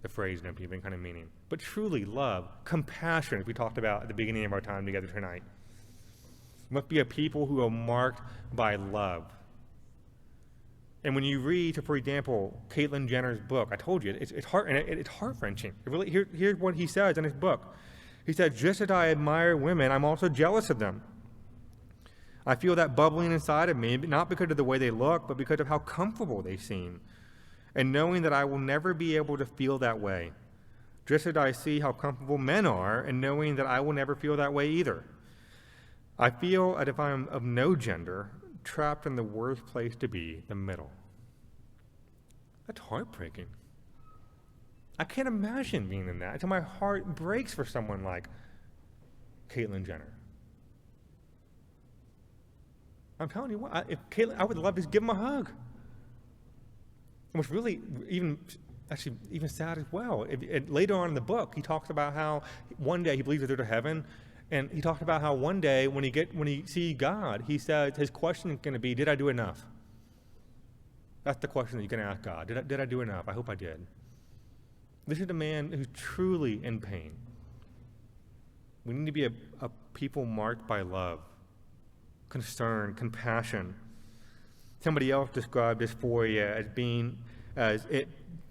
The phrase is empty of any kind of meaning. But truly love, compassion, as we talked about at the beginning of our time together tonight. We must be a people who are marked by love. And when you read, for example, Caitlyn Jenner's book, I told you, it's heart-wrenching. Here's what he says in his book. He said, "Just as I admire women, I'm also jealous of them. I feel that bubbling inside of me, not because of the way they look, but because of how comfortable they seem. And knowing that I will never be able to feel that way. Just as I see how comfortable men are, and knowing that I will never feel that way either. I feel as if I'm of no gender, trapped in the worst place to be, the middle." That's heartbreaking. I can't imagine being in that until my heart breaks for someone like Caitlyn Jenner. I'm telling you what, I would love to just give him a hug. And what's really even sad as well, later on in the book, he talks about how one day he believes that there's a heaven, and he talked about how one day when he sees God, he says his question is going to be, did I do enough? That's the question that you're going to ask God. Did I do enough? I hope I did. This is a man who's truly in pain. We need to be a people marked by love, concern, compassion. Somebody else described dysphoria as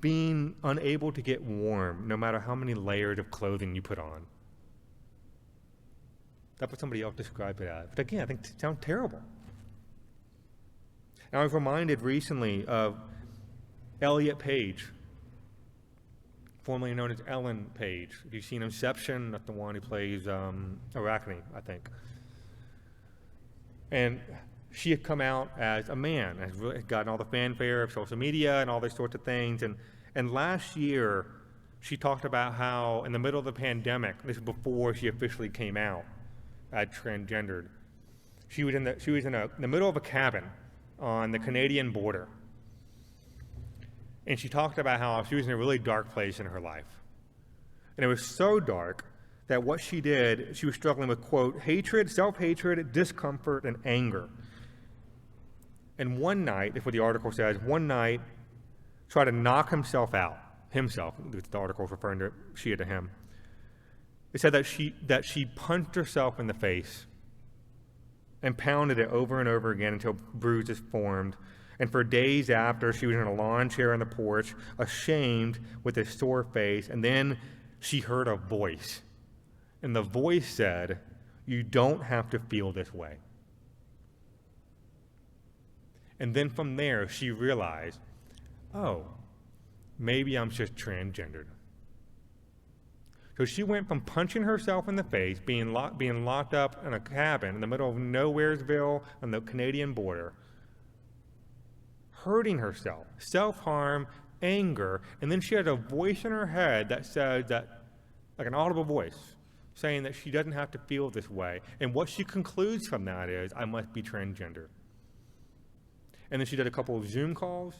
being unable to get warm no matter how many layers of clothing you put on. That's what somebody else described it as. But again, I think it sounds terrible. And I was reminded recently of Elliot Page, formerly known as Ellen Page. If you've seen Inception, that's the one who plays Arachne, I think. And she had come out as a man, has gotten all the fanfare of social media and all these sorts of things. And last year, she talked about how in the middle of the pandemic, this is before she officially came out as transgendered, she was in the middle of a cabin on the Canadian border. And she talked about how she was in a really dark place in her life. And it was so dark that what she did, she was struggling with, quote, hatred, self-hatred, discomfort, and anger. And one night, that's what the article says, one night, tried to knock himself out. Himself, the article is referring to she to him. It said that she punched herself in the face and pounded it over and over again until bruises formed. And for days after, she was in a lawn chair on the porch, ashamed with a sore face. And then she heard a voice. And the voice said, "You don't have to feel this way." And then from there, she realized, oh, maybe I'm just transgendered. So she went from punching herself in the face, being locked up in a cabin in the middle of Nowheresville on the Canadian border, hurting herself, self-harm, anger, and then she had a voice in her head that said that, like an audible voice, saying that she doesn't have to feel this way. And what she concludes from that is, I must be transgender. And then she did a couple of Zoom calls,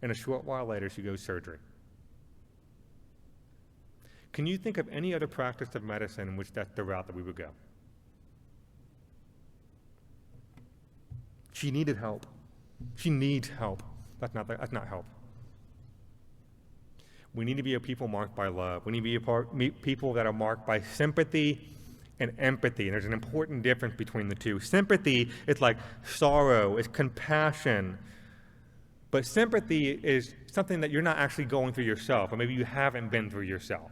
and a short while later she goes surgery. Can you think of any other practice of medicine in which that's the route that we would go? She needed help. She needs help. That's not help. We need to be a people marked by love. We need to be people that are marked by sympathy and empathy. And there's an important difference between the two. Sympathy is like sorrow, it's compassion. But sympathy is something that you're not actually going through yourself, or maybe you haven't been through yourself.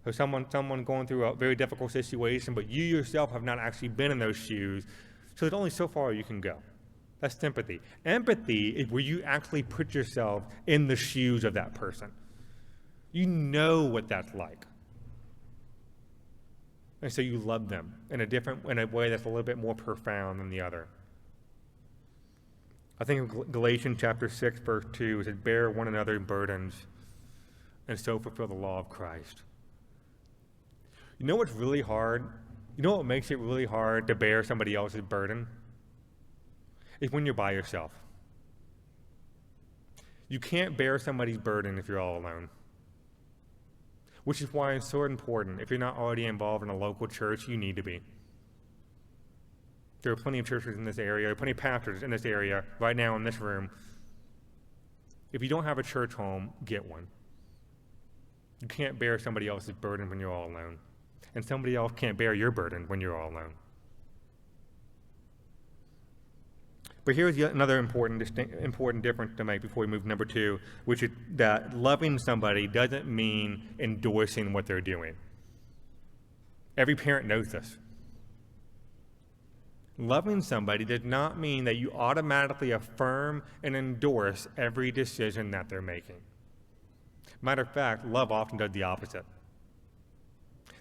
So someone going through a very difficult situation, but you yourself have not actually been in those shoes, so there's only so far you can go. That's sympathy. Empathy is where you actually put yourself in the shoes of that person. You know what that's like. And so you love them in a way that's a little bit more profound than the other. I think of Galatians chapter 6, verse 2, it says, bear one another's burdens and so fulfill the law of Christ. You know what's really hard? You know what makes it really hard to bear somebody else's burden? It's when you're by yourself. You can't bear somebody's burden if you're all alone. Which is why it's so important. If you're not already involved in a local church, you need to be. There are plenty of churches in this area, there are plenty of pastors in this area right now in this room. If you don't have a church home, get one. You can't bear somebody else's burden when you're all alone. And somebody else can't bear your burden when you're all alone. But here's yet another important difference to make before we move to number 2, which is that loving somebody doesn't mean endorsing what they're doing. Every parent knows this. Loving somebody does not mean that you automatically affirm and endorse every decision that they're making. Matter of fact, love often does the opposite.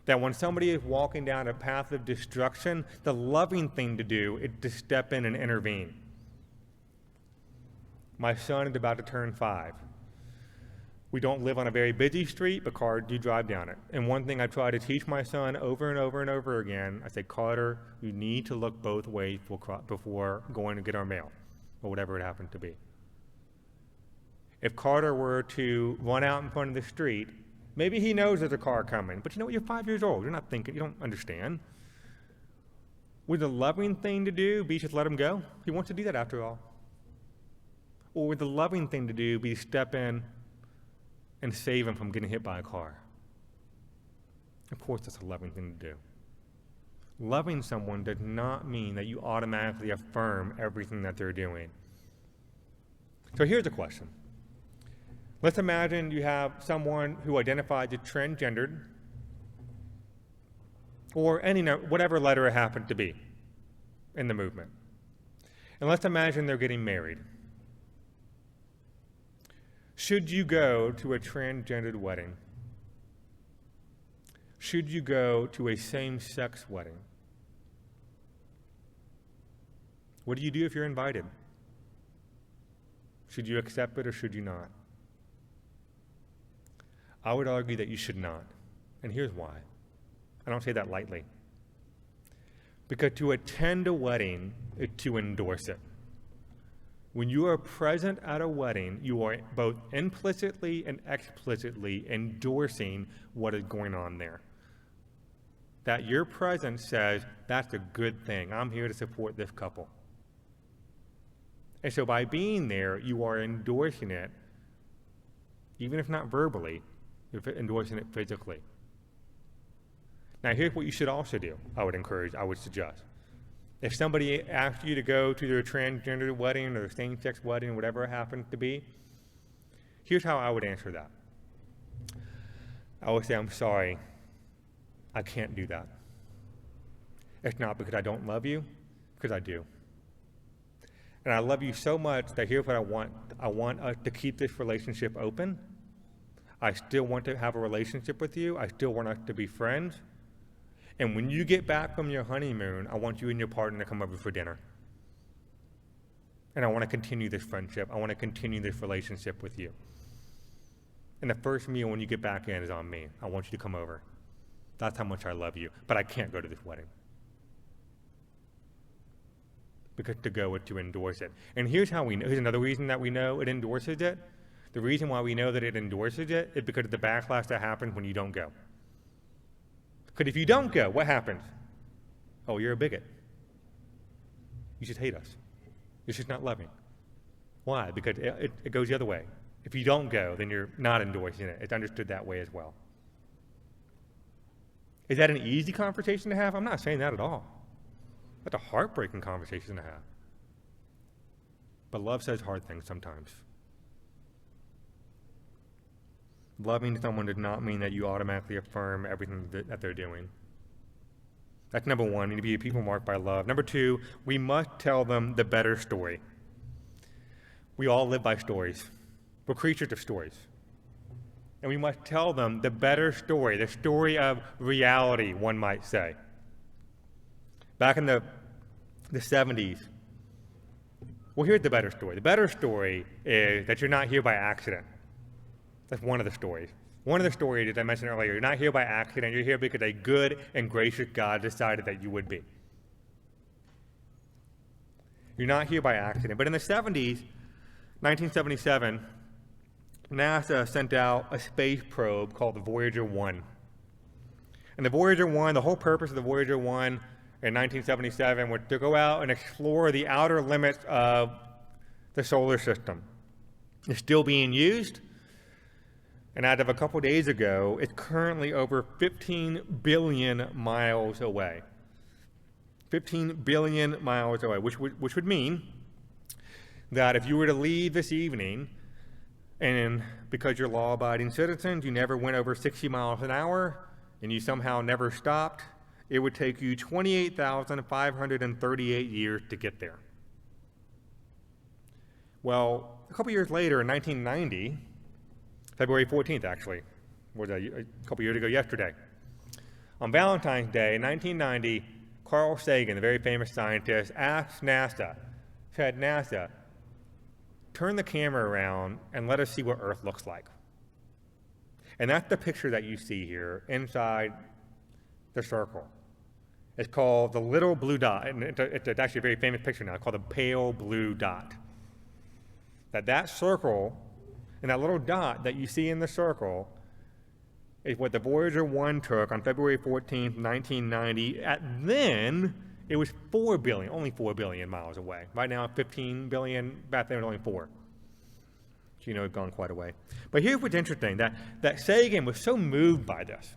That when somebody is walking down a path of destruction, the loving thing to do is to step in and intervene. My son is about to turn 5. We don't live on a very busy street, but cars do drive down it. And one thing I try to teach my son over and over and over again, I say, Carter, you need to look both ways before going to get our mail, or whatever it happens to be. If Carter were to run out in front of the street, maybe he knows there's a car coming, but you know what, you're 5 years old, you're not thinking, you don't understand. Would the loving thing to do be just let him go? He wants to do that after all. Or would the loving thing to do be step in and save him from getting hit by a car? Of course, that's a loving thing to do. Loving someone does not mean that you automatically affirm everything that they're doing. So here's a question. Let's imagine you have someone who identifies as transgendered, or whatever letter it happened to be in the movement. And let's imagine they're getting married. Should you go to a transgendered wedding? Should you go to a same-sex wedding? What do you do if you're invited? Should you accept it or should you not? I would argue that you should not, and here's why. I don't say that lightly. Because to attend a wedding is to endorse it. When you are present at a wedding, you are both implicitly and explicitly endorsing what is going on there. That your presence says, that's a good thing. I'm here to support this couple. And so by being there, you are endorsing it, even if not verbally, you're endorsing it physically. Now here's what you should also do, I would suggest. If somebody asks you to go to their transgender wedding or same-sex wedding, whatever it happens to be, here's how I would answer that. I would say, I'm sorry, I can't do that. It's not because I don't love you, because I do. And I love you so much that here's what I want. I want us to keep this relationship open. I still want to have a relationship with you. I still want us to be friends. And when you get back from your honeymoon, I want you and your partner to come over for dinner. And I want to continue this friendship. I want to continue this relationship with you. And the first meal when you get back in is on me. I want you to come over. That's how much I love you. But I can't go to this wedding. Because to go is to endorse it. And here's how we know. Here's another reason that we know it endorses it. The reason why we know that it endorses it is because of the backlash that happens when you don't go. Because if you don't go, what happens? Oh, you're a bigot. You should hate us. You're just not loving. Why? Because it goes the other way. If you don't go, then you're not endorsing it. It's understood that way as well. Is that an easy conversation to have? I'm not saying that at all. That's a heartbreaking conversation to have. But love says hard things sometimes. Loving someone does not mean that you automatically affirm everything that they're doing. That's number one. We need to be a people marked by love. Number two, we must tell them the better story. We all live by stories. We're creatures of stories. And we must tell them the better story, the story of reality, one might say. Back in the 70s, Well, here's the better story. The better story is that you're not here by accident. That's one of the stories. One of the stories, as I mentioned earlier, you're not here by accident. You're here because a good and gracious God decided that you would be. You're not here by accident. But in the 70s, 1977, NASA sent out a space probe called the Voyager 1. And the Voyager 1, the whole purpose of the Voyager 1 in 1977 was to go out and explore the outer limits of the solar system. It's still being used. And as of a couple days ago, it's currently over 15 billion miles away. 15 billion miles away, which would mean that if you were to leave this evening, and because you're law-abiding citizens, you never went over 60 miles an hour, and you somehow never stopped, it would take you 28,538 years to get there. Well, a couple years later, in 1990, February 14th, actually, was a couple years ago yesterday. On Valentine's Day, in 1990, Carl Sagan, the very famous scientist, asked NASA, said, NASA, turn the camera around and let us see what Earth looks like. And that's the picture that you see here inside the circle. It's called the little blue dot, and it's actually a very famous picture now, called the pale blue dot. That circle, and that little dot that you see in the circle is what the Voyager 1 took on February 14th, 1990. Then, it was 4 billion, only 4 billion miles away. Right now, 15 billion, back then it was only 4. So you know it's gone quite a way. But here's what's interesting, that Sagan was so moved by this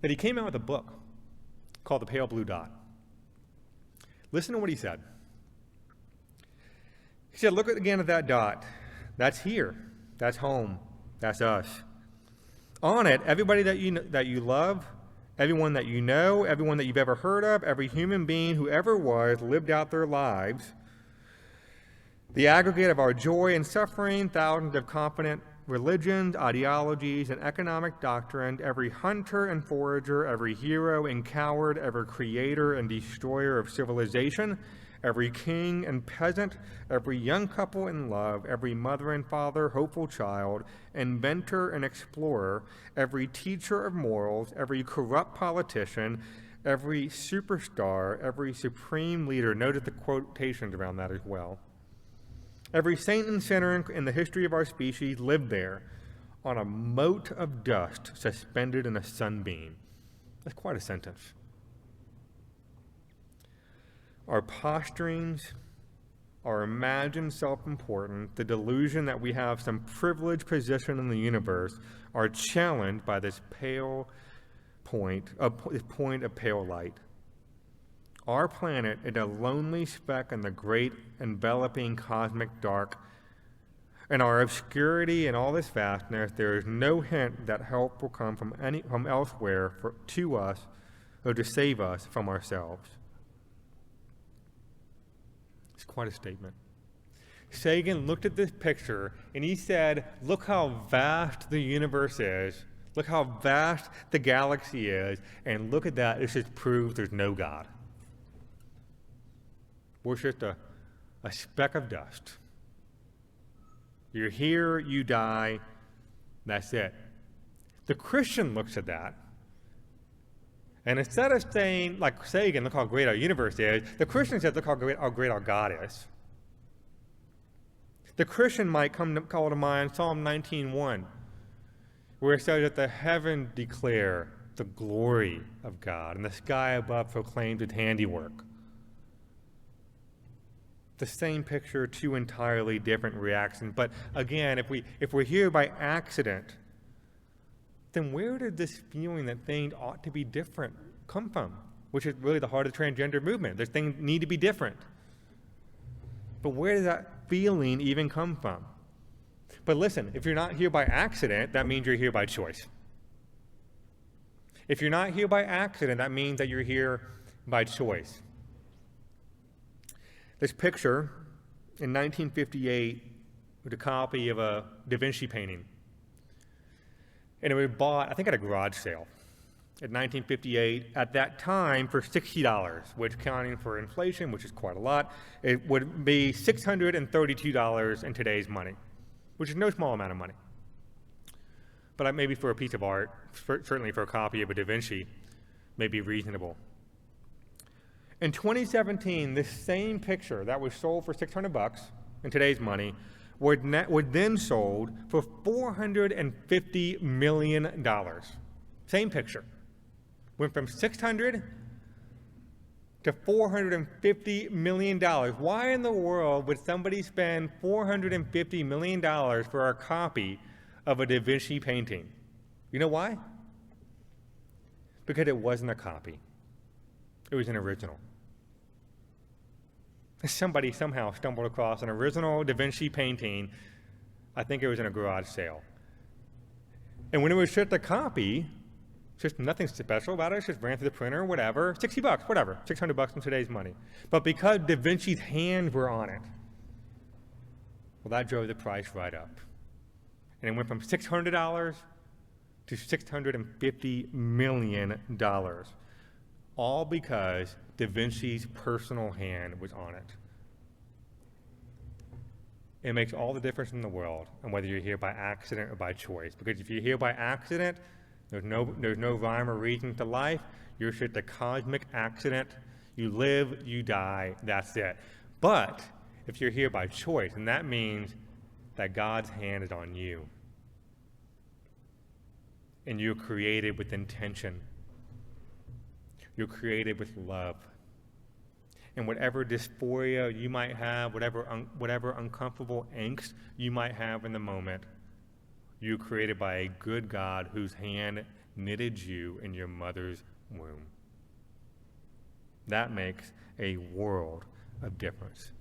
that he came out with a book called The Pale Blue Dot. Listen to what he said. He said, look again at that dot. That's here. That's home. That's us. On it, everybody that you love, everyone that you know, everyone that you've ever heard of, every human being who ever was, lived out their lives. The aggregate of our joy and suffering, thousands of confident religions, ideologies, and economic doctrines, every hunter and forager, every hero and coward, every creator and destroyer of civilization, every king and peasant, every young couple in love, every mother and father, hopeful child, inventor and explorer, every teacher of morals, every corrupt politician, every superstar, every supreme leader. Notice the quotations around that as well. Every saint and sinner in the history of our species lived there on a mote of dust suspended in a sunbeam. That's quite a sentence. Our posturings, our imagined self-importance, the delusion that we have some privileged position in the universe are challenged by this pale point, this point of pale light. Our planet is a lonely speck in the great enveloping cosmic dark. In our obscurity and all this vastness, there is no hint that help will come from elsewhere to us or to save us from ourselves. It's quite a statement. Sagan looked at this picture and he said, look how vast the universe is, look how vast the galaxy is, and look at that, it just proves there's no God. We're just a speck of dust. You're here, you die, that's it. The Christian looks at that, and instead of saying, like Sagan, look how great our universe is, the Christian says, look how great our God is. The Christian might call to mind Psalm 19:1, where it says that the heavens declare the glory of God, and the sky above proclaims its handiwork. The same picture, two entirely different reactions. But again, if we're here by accident, then where did this feeling that things ought to be different come from? Which is really the heart of the transgender movement. Those things need to be different. But where does that feeling even come from? But listen, if you're not here by accident, that means you're here by choice. If you're not here by accident, that means that you're here by choice. This picture in 1958 was a copy of a Da Vinci painting. And it was bought, I think, at a garage sale. in 1958, at that time, for $60, which counting for inflation, which is quite a lot, it would be $632 in today's money, which is no small amount of money. But maybe for a piece of art, certainly for a copy of a Da Vinci, may be reasonable. In 2017, this same picture that was sold for $600 in today's money was then sold for $450 million. Same picture. Went from $600 to $450 million. Why in the world would somebody spend $450 million for a copy of a Da Vinci painting? You know why? Because it wasn't a copy. It was an original. Somebody somehow stumbled across an original Da Vinci painting. I think it was in a garage sale. And when it was just a copy, just nothing special about it, just ran through the printer, whatever, $60, whatever, $600 in today's money. But because Da Vinci's hands were on it, well, that drove the price right up. And it went from $600 to $650 million, all because Da Vinci's personal hand was on it. It makes all the difference in the world, and whether you're here by accident or by choice. Because if you're here by accident, there's no rhyme or reason to life. You're just a cosmic accident. You live, you die, that's it. But if you're here by choice, and that means that God's hand is on you, and you're created with intention. You're created with love. And whatever dysphoria you might have, whatever uncomfortable angst you might have in the moment, you're created by a good God whose hand knitted you in your mother's womb. That makes a world of difference.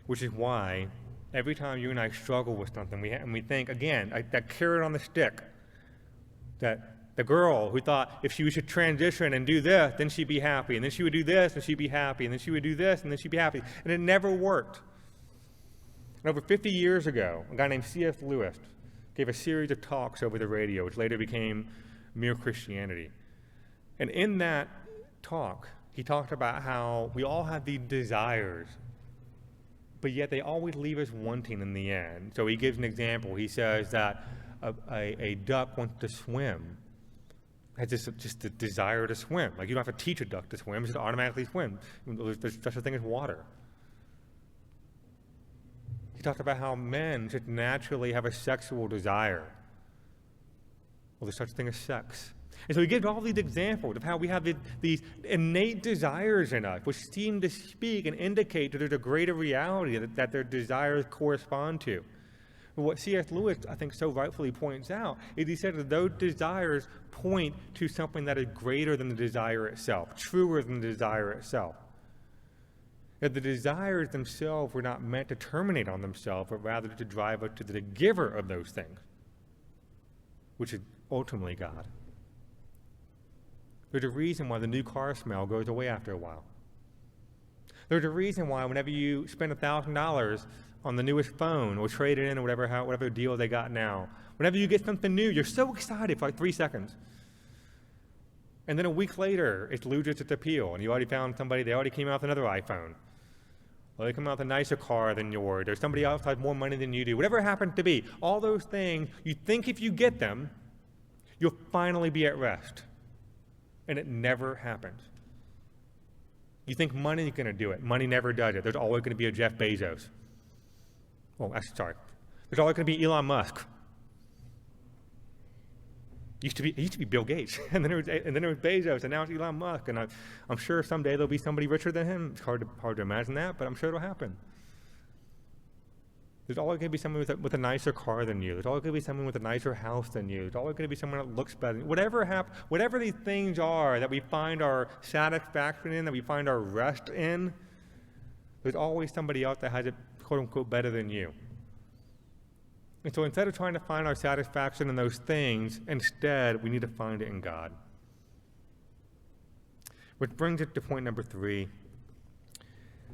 Which is why every time you and I struggle with something, we think, again, that carrot on the stick, that the girl who thought if she should transition and do this, then she'd be happy, and then she would do this, and she'd be happy, and then she would do this, and then she'd be happy. And it never worked. And over 50 years ago, a guy named C.S. Lewis gave a series of talks over the radio, which later became Mere Christianity. And in that talk, he talked about how we all have these desires, but yet they always leave us wanting in the end. So he gives an example. He says that a duck wants to swim, has just a desire to swim. Like, you don't have to teach a duck to swim, it just automatically swims. There's such a thing as water. He talked about how men just naturally have a sexual desire. Well, there's such a thing as sex. And so he gives all these examples of how we have these innate desires in us, which seem to speak and indicate that there's a greater reality that their desires correspond to. But what C.S. Lewis, I think, so rightfully points out is he said that those desires point to something that is greater than the desire itself, truer than the desire itself. That the desires themselves were not meant to terminate on themselves, but rather to drive us to the giver of those things, which is ultimately God. There's a reason why the new car smell goes away after a while. There's a reason why whenever you spend $1,000 on the newest phone or trade it in or whatever deal they got now, whenever you get something new, you're so excited for like 3 seconds. And then a week later, it loses its appeal, and you already found somebody, they already came out with another iPhone. Or they come out with a nicer car than yours, or somebody else has more money than you do, whatever it happens to be. All those things, you think if you get them, you'll finally be at rest. And it never happens. You think money's going to do it. Money never does it. There's always going to be a Jeff Bezos. There's always going to be Elon Musk. It used to be Bill Gates, and then there was Bezos, and now it's Elon Musk, and I'm sure someday there'll be somebody richer than him. It's hard to imagine that, but I'm sure it'll happen. There's always going to be someone with a nicer car than you. There's always going to be someone with a nicer house than you. There's always going to be someone that looks better. Whatever these things are that we find our satisfaction in, that we find our rest in, there's always somebody else that has it, quote unquote, better than you. And so instead of trying to find our satisfaction in those things, instead we need to find it in God. Which brings us to point number 3.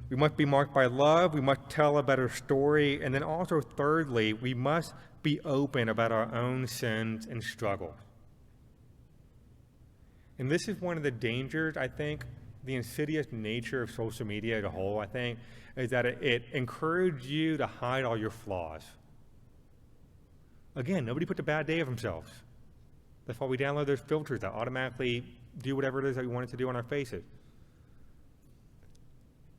We must be marked by love, we must tell a better story, and then also thirdly, we must be open about our own sins and struggles. And this is one of the dangers, I think, the insidious nature of social media as a whole, I think, is that it encourages you to hide all your flaws. Again, nobody puts a bad day of themselves. That's why we download those filters that automatically do whatever it is that we want it to do on our faces.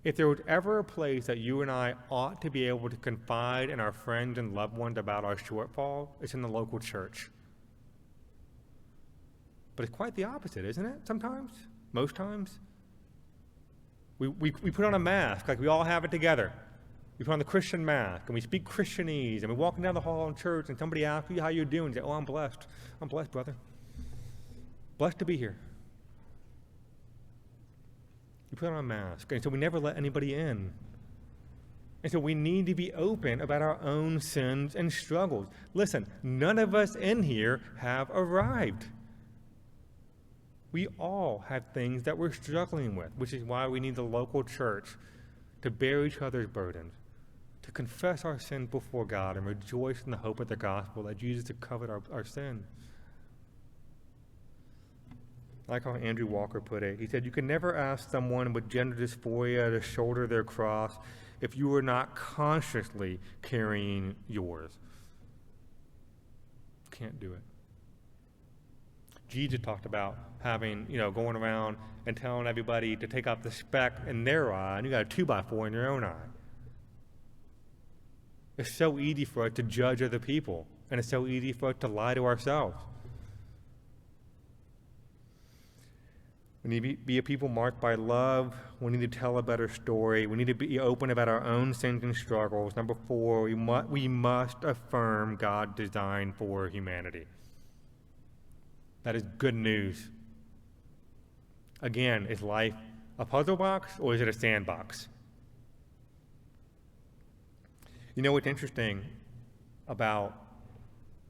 If there was ever a place that you and I ought to be able to confide in our friends and loved ones about our shortfall, it's in the local church. But it's quite the opposite, isn't it? Sometimes, most times. We put on a mask, like we all have it together. We put on the Christian mask, and we speak Christianese, and we're walking down the hall in church, and somebody asks you how you're doing. You say, oh, I'm blessed. I'm blessed, brother. Blessed to be here. You put on a mask, and so we never let anybody in. And so we need to be open about our own sins and struggles. Listen, none of us in here have arrived. We all have things that we're struggling with, which is why we need the local church to bear each other's burdens, to confess our sins before God and rejoice in the hope of the gospel that Jesus has covered our sin. I like how Andrew Walker put it. He said, you can never ask someone with gender dysphoria to shoulder their cross if you are not consciously carrying yours. Can't do it. Jesus talked about having, going around and telling everybody to take out the speck in their eye, and you got a 2x4 in your own eye. It's so easy for us to judge other people, and it's so easy for us to lie to ourselves. We need to be a people marked by love. We need to tell a better story. We need to be open about our own sins and struggles. Number 4, we must affirm God's design for humanity. That is good news. Again, is life a puzzle box or is it a sandbox? You know what's interesting about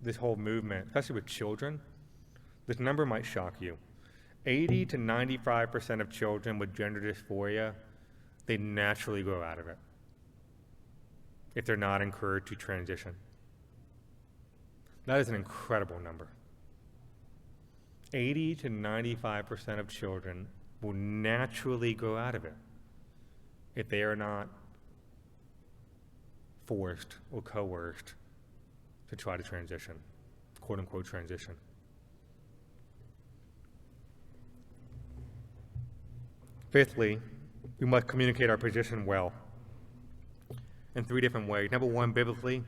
this whole movement, especially with children? This number might shock you. 80 to 95% of children with gender dysphoria, they naturally grow out of it if they're not encouraged to transition. That is an incredible number. 80 to 95% of children will naturally grow out of it if they are not forced or coerced to try to transition, quote unquote transition. Fifthly, we must communicate our position well in 3 different ways. Number 1, biblically,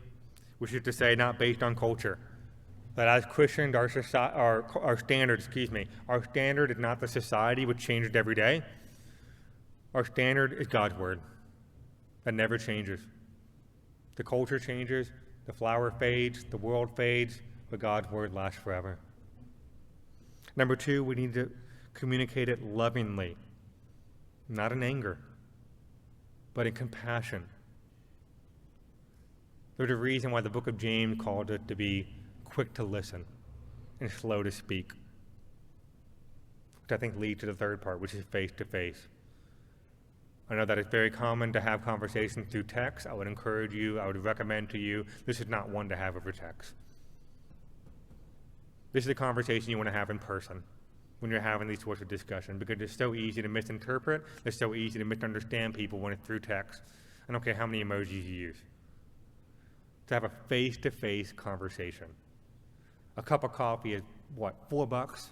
which is to say not based on culture. That as Christians, our standard is not the society which changes every day. Our standard is God's word. That never changes. The culture changes, the flower fades, the world fades, but God's word lasts forever. Number 2, we need to communicate it lovingly, not in anger, but in compassion. There's a reason why the book of James called it to be quick to listen and slow to speak, which I think leads to the third part, which is face-to-face. I know that it's very common to have conversations through text. I would recommend to you, this is not one to have over text. This is a conversation you want to have in person when you're having these sorts of discussions, because it's so easy to misinterpret, it's so easy to misunderstand people when it's through text. I don't care how many emojis you use. To have a face-to-face conversation. A cup of coffee is, $4?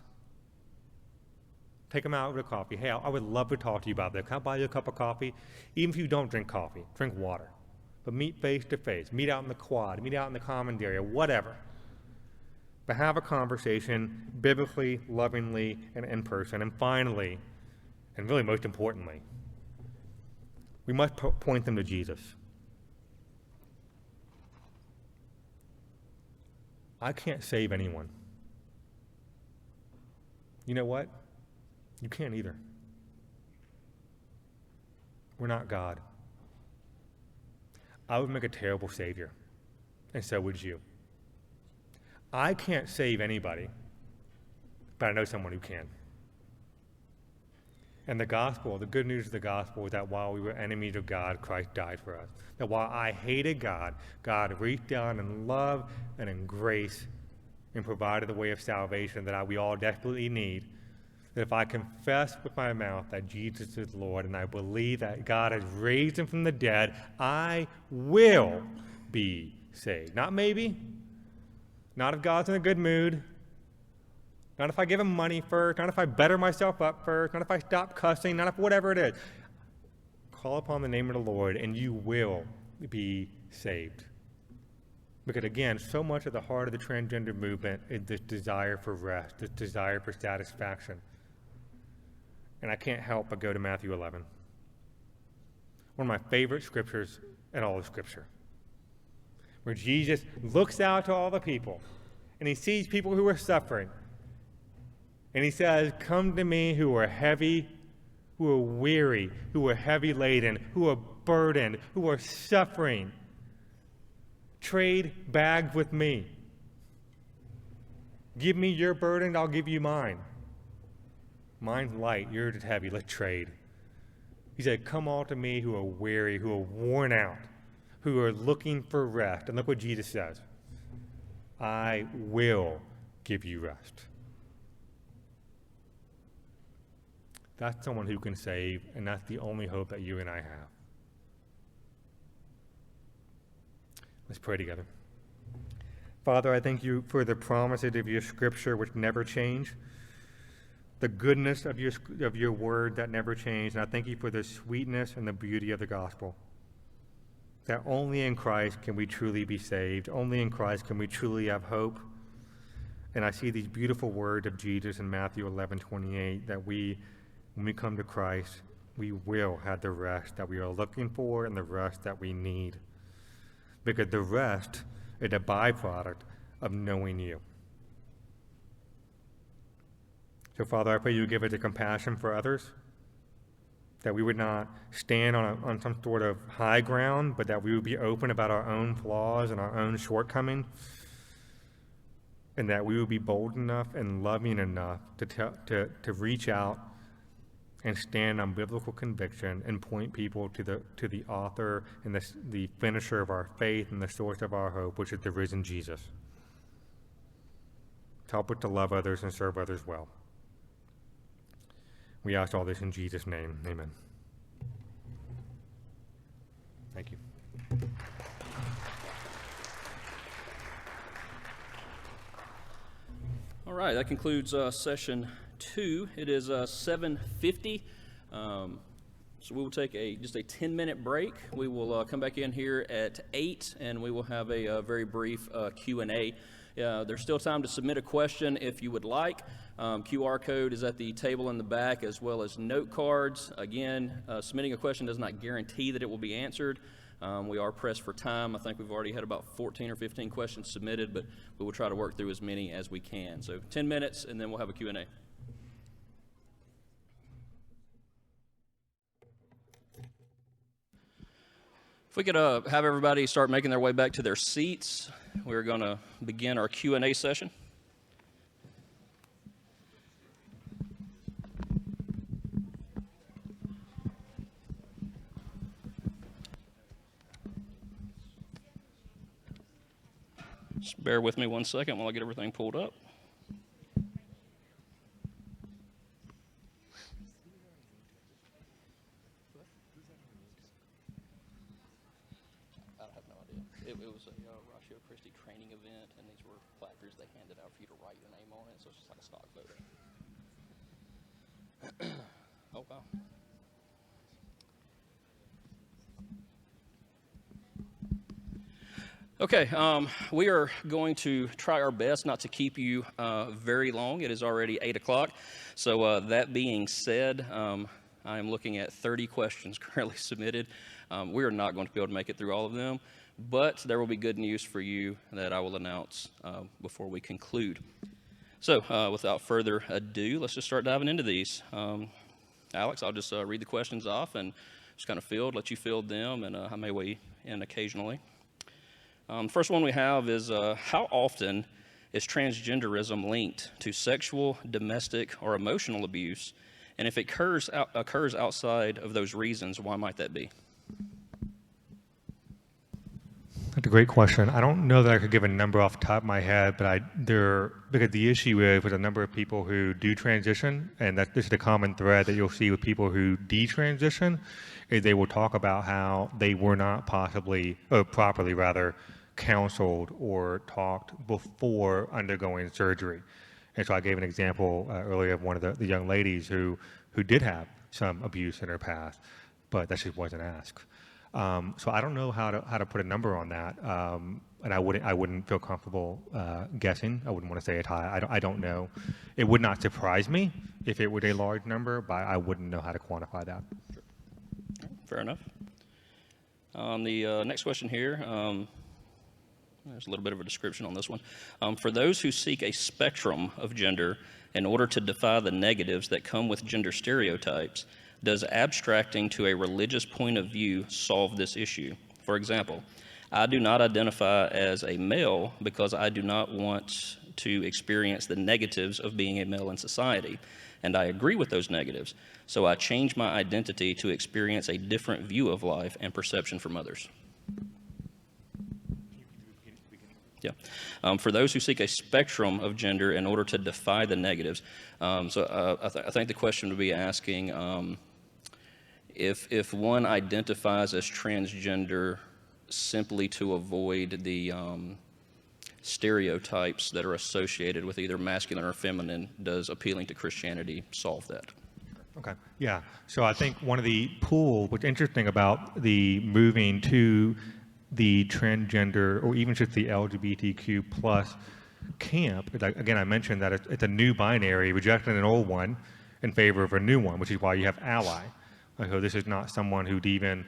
Take them out with a coffee. Hey, I would love to talk to you about that. Can I buy you a cup of coffee? Even if you don't drink coffee, drink water. But meet face-to-face. Meet out in the quad. Meet out in the commons area, whatever. But have a conversation biblically, lovingly, and in person. And finally, and really most importantly, we must point them to Jesus. I can't save anyone. You know what? You can't either. We're not God. I would make a terrible savior, and so would you. I can't save anybody, but I know someone who can. And the gospel, the good news of the gospel is that while we were enemies of God, Christ died for us. That while I hated God, God reached down in love and in grace and provided the way of salvation that we all desperately need. That if I confess with my mouth that Jesus is Lord and I believe that God has raised him from the dead, I will be saved. Not maybe, not if God's in a good mood, not if I give him money first, not if I better myself up first, not if I stop cussing, not if whatever it is. Call upon the name of the Lord and you will be saved. Because again, so much at the heart of the transgender movement is this desire for rest, this desire for satisfaction. And I can't help but go to Matthew 11. One of my favorite scriptures in all of Scripture, where Jesus looks out to all the people and he sees people who are suffering. And he says, come to me who are heavy, who are weary, who are heavy laden, who are burdened, who are suffering. Trade bags with me. Give me your burden, I'll give you mine. Mine's light, yours is heavy, let's trade. He said, come all to me who are weary, who are worn out, who are looking for rest. And look what Jesus says. I will give you rest. That's someone who can save, and that's the only hope that you and I have. Let's pray together. Father, I thank you for the promises of your scripture which never change, the goodness of your word that never change, and I thank you for the sweetness and the beauty of the gospel. That only in Christ can we truly be saved. Only in Christ can we truly have hope. And I see these beautiful words of Jesus in Matthew 11:28, that when we come to Christ, we will have the rest that we are looking for and the rest that we need. Because the rest is a byproduct of knowing you. So, Father, I pray you give us a compassion for others, that we would not stand on some sort of high ground, but that we would be open about our own flaws and our own shortcomings, and that we would be bold enough and loving enough to reach out and stand on biblical conviction and point people to the author and the finisher of our faith and the source of our hope, which is the risen Jesus. Help us to love others and serve others well. We ask all this in Jesus' name. Amen. Thank you. All right, that concludes session 2. It is 7:50, so we will take just a 10-minute break. We will come back in here at 8, and we will have a very brief Q&A. There's still time to submit a question if you would like. QR code is at the table in the back, as well as note cards. Again, submitting a question does not guarantee that it will be answered. We are pressed for time. I think we've already had about 14 or 15 questions submitted, but we will try to work through as many as we can. So 10 minutes, and then we'll have a Q&A. If we could have everybody start making their way back to their seats, we're going to begin our Q&A session. Just bear with me one second while I get everything pulled up. I have no idea. It was a Christi training event, and these were placards they handed out for you to write your name on it, so it's just like a stock photo. Oh, wow. Okay, we are going to try our best not to keep you very long. It is already 8 o'clock. So that being said, I am looking at 30 questions currently submitted. We are not going to be able to make it through all of them, but there will be good news for you that I will announce before we conclude. So without further ado, let's just start diving into these. Alex, I'll just read the questions off and just kind of let you field them, and I may weigh in occasionally. The first one we have is, how often is transgenderism linked to sexual, domestic, or emotional abuse, And if it occurs outside of those reasons, why might that be? That's a great question. I don't know that I could give a number off the top of my head, but because the issue is with a number of people who do transition, and that this is the common thread that you'll see with people who detransition, is they will talk about how they were not properly counseled or talked before undergoing surgery. And so I gave an example earlier of one of the young ladies who did have some abuse in her past, but that just wasn't asked. So I don't know how to put a number on that, and I wouldn't feel comfortable guessing. I wouldn't want to say it high. I don't know. It would not surprise me if it were a large number, but I wouldn't know how to quantify that. Fair enough. The next question here, there's a little bit of a description on this one. For those who seek a spectrum of gender in order to defy the negatives that come with gender stereotypes, does abstracting to a religious point of view solve this issue? For example, I do not identify as a male because I do not want to experience the negatives of being a male in society, and I agree with those negatives, so I change my identity to experience a different view of life and perception from others. Yeah. For those who seek a spectrum of gender in order to defy the negatives, I think the question would be asking if one identifies as transgender simply to avoid the stereotypes that are associated with either masculine or feminine, does appealing to Christianity solve that? Okay. Yeah. So I think one of the what's interesting about the moving to the transgender or even just the LGBTQ plus camp, again, I mentioned that it's a new binary, rejecting an old one in favor of a new one, which is why you have ally. So this is not someone who'd even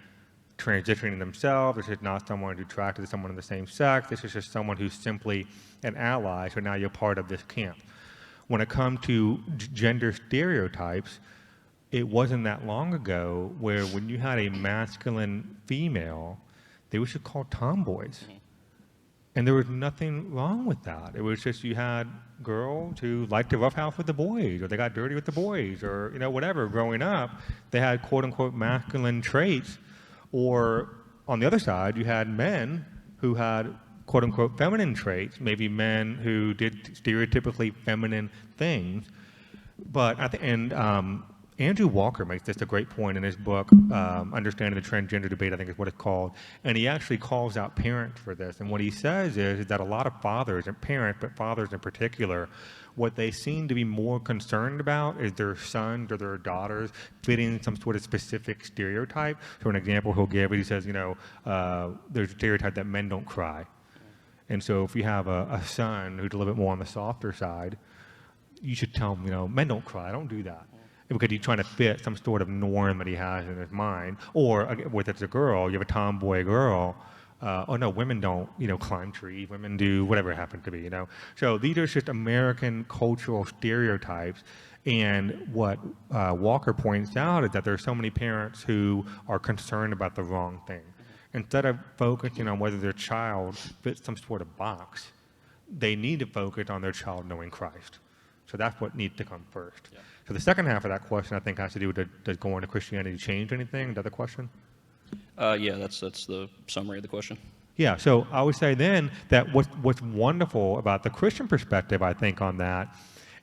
transitioning themselves. This is not someone who's attracted to someone of the same sex. This is just someone who's simply an ally, so now you're part of this camp. When it comes to gender stereotypes, it wasn't that long ago where when you had a masculine female, they were just called tomboys. And there was nothing wrong with that. It was just you had girls who liked to roughhouse with the boys, or they got dirty with the boys, or whatever. Growing up, they had quote-unquote masculine traits. Or on the other side, you had men who had quote-unquote feminine traits, maybe men who did stereotypically feminine things. But at the end, Andrew Walker makes this a great point in his book, Understanding the Transgender Debate, I think is what it's called. And he actually calls out parents for this. And what he says is that a lot of fathers, and parents, but fathers in particular, what they seem to be more concerned about is their sons or their daughters fitting some sort of specific stereotype. So an example he'll give, he says, there's a stereotype that men don't cry. And so if you have a son who's a little bit more on the softer side, you should tell him, men don't cry, don't do that. Because he's trying to fit some sort of norm that he has in his mind. Or with it's a girl, you have a tomboy girl. Oh no, women don't, climb trees. Women do whatever it happens to be, So these are just American cultural stereotypes. And what Walker points out is that there are so many parents who are concerned about the wrong thing. Instead of focusing on whether their child fits some sort of box, they need to focus on their child knowing Christ. So that's what needs to come first. Yeah. So the second half of that question, I think, has to do with does going to Christianity change anything? Is that the question? Yeah, that's the summary of the question. Yeah, so I would say then that what's wonderful about the Christian perspective, I think, on that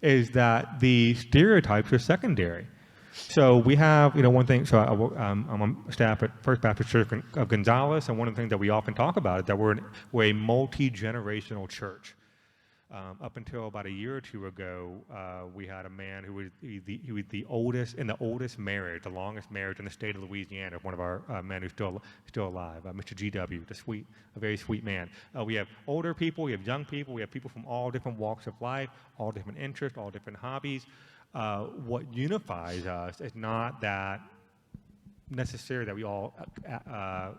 is that the stereotypes are secondary. So we have, one thing, so I'm on staff at First Baptist Church of Gonzales, and one of the things that we often talk about is that we're a multi-generational church. Up until about a year or two ago, we had a man who was the oldest in the oldest marriage, the longest marriage in the state of Louisiana. One of our men who's still alive, Mr. GW, a very sweet man. We have older people, we have young people, we have people from all different walks of life, all different interests, all different hobbies. What unifies us is not that necessarily that we all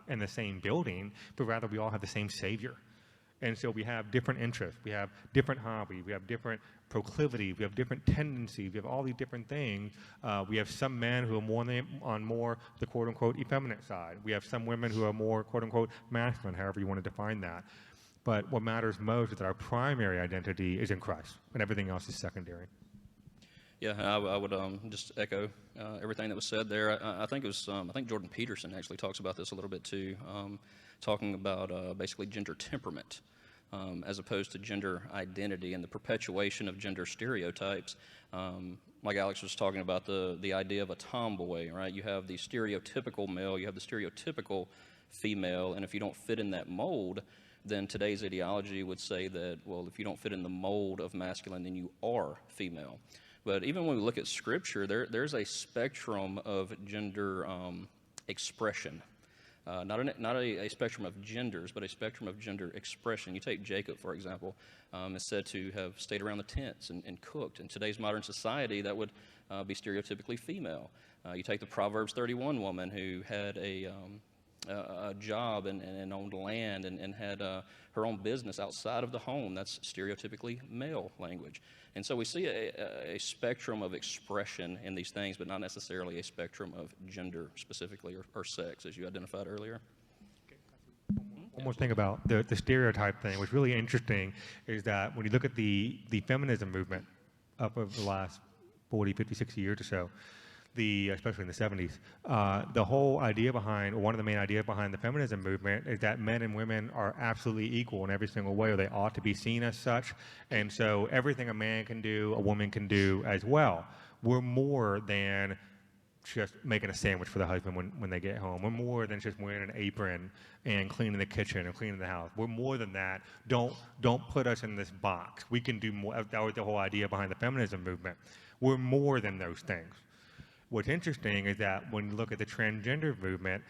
in the same building, but rather we all have the same Savior. And so we have different interests, we have different hobbies, we have different proclivities, we have different tendencies, we have all these different things. We have some men who are more the quote-unquote effeminate side. We have some women who are more quote-unquote masculine, however you want to define that. But what matters most is that our primary identity is in Christ, and everything else is secondary. Yeah, I would just echo everything that was said there. I think it was I think Jordan Peterson actually talks about this a little bit too, talking about basically gender temperament as opposed to gender identity and the perpetuation of gender stereotypes. Like Alex was talking about the idea of a tomboy, right? You have the stereotypical male, you have the stereotypical female, and if you don't fit in that mold, then today's ideology would say that, well, if you don't fit in the mold of masculine, then you are female. But even when we look at Scripture, there's a spectrum of gender expression. Not a spectrum of genders, but a spectrum of gender expression. You take Jacob, for example, is said to have stayed around the tents and cooked. In today's modern society, that would be stereotypically female. You take the Proverbs 31 woman who had a job and owned land and had her own business outside of the home. That's stereotypically male language. And so we see a spectrum of expression in these things, but not necessarily a spectrum of gender specifically or sex, as you identified earlier. One more thing about the stereotype thing, what's really interesting is that when you look at the feminism movement up over the last 40, 50, 60 years or so, especially in the 70s, the whole idea behind, or one of the main ideas behind the feminism movement is that men and women are absolutely equal in every single way, or they ought to be seen as such. And so everything a man can do, a woman can do as well. We're more than just making a sandwich for the husband when they get home. We're more than just wearing an apron and cleaning the kitchen and cleaning the house. We're more than that. Don't put us in this box. We can do more. That was the whole idea behind the feminism movement. We're more than those things. What's interesting is that when you look at the transgender movement,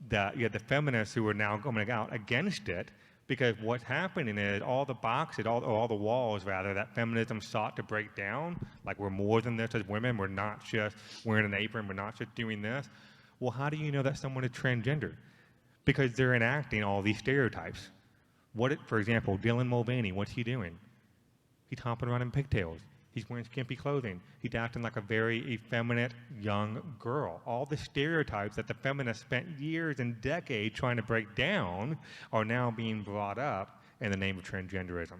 that you have the feminists who are now coming out against it, because what's happening is all the boxes, all the walls rather, that feminism sought to break down, like we're more than this as women, we're not just wearing an apron, we're not just doing this. Well, how do you know that someone is transgender? Because they're enacting all these stereotypes. For example, Dylan Mulvaney, what's he doing? He's hopping around in pigtails. He's wearing skimpy clothing. He's acting like a very effeminate young girl. All the stereotypes that the feminists spent years and decades trying to break down are now being brought up in the name of transgenderism.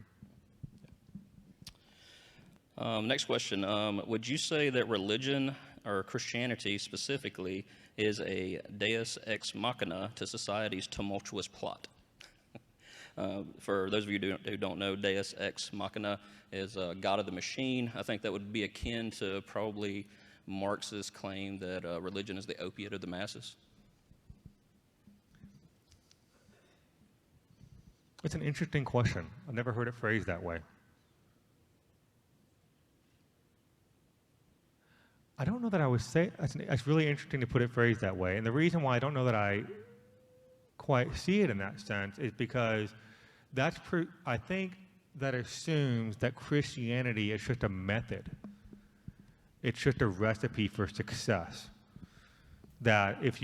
Next question. Would you say that religion, or Christianity specifically, is a deus ex machina to society's tumultuous plot? For those of you who don't know, deus ex machina is God of the machine. I think that would be akin to probably Marx's claim that religion is the opiate of the masses. It's an interesting question. I've never heard it phrased that way. I don't know that I would say, it's really interesting to put it phrased that way. And the reason why I don't know that I quite see it in that sense is because I think that assumes that Christianity is just a method. It's just a recipe for success. That it's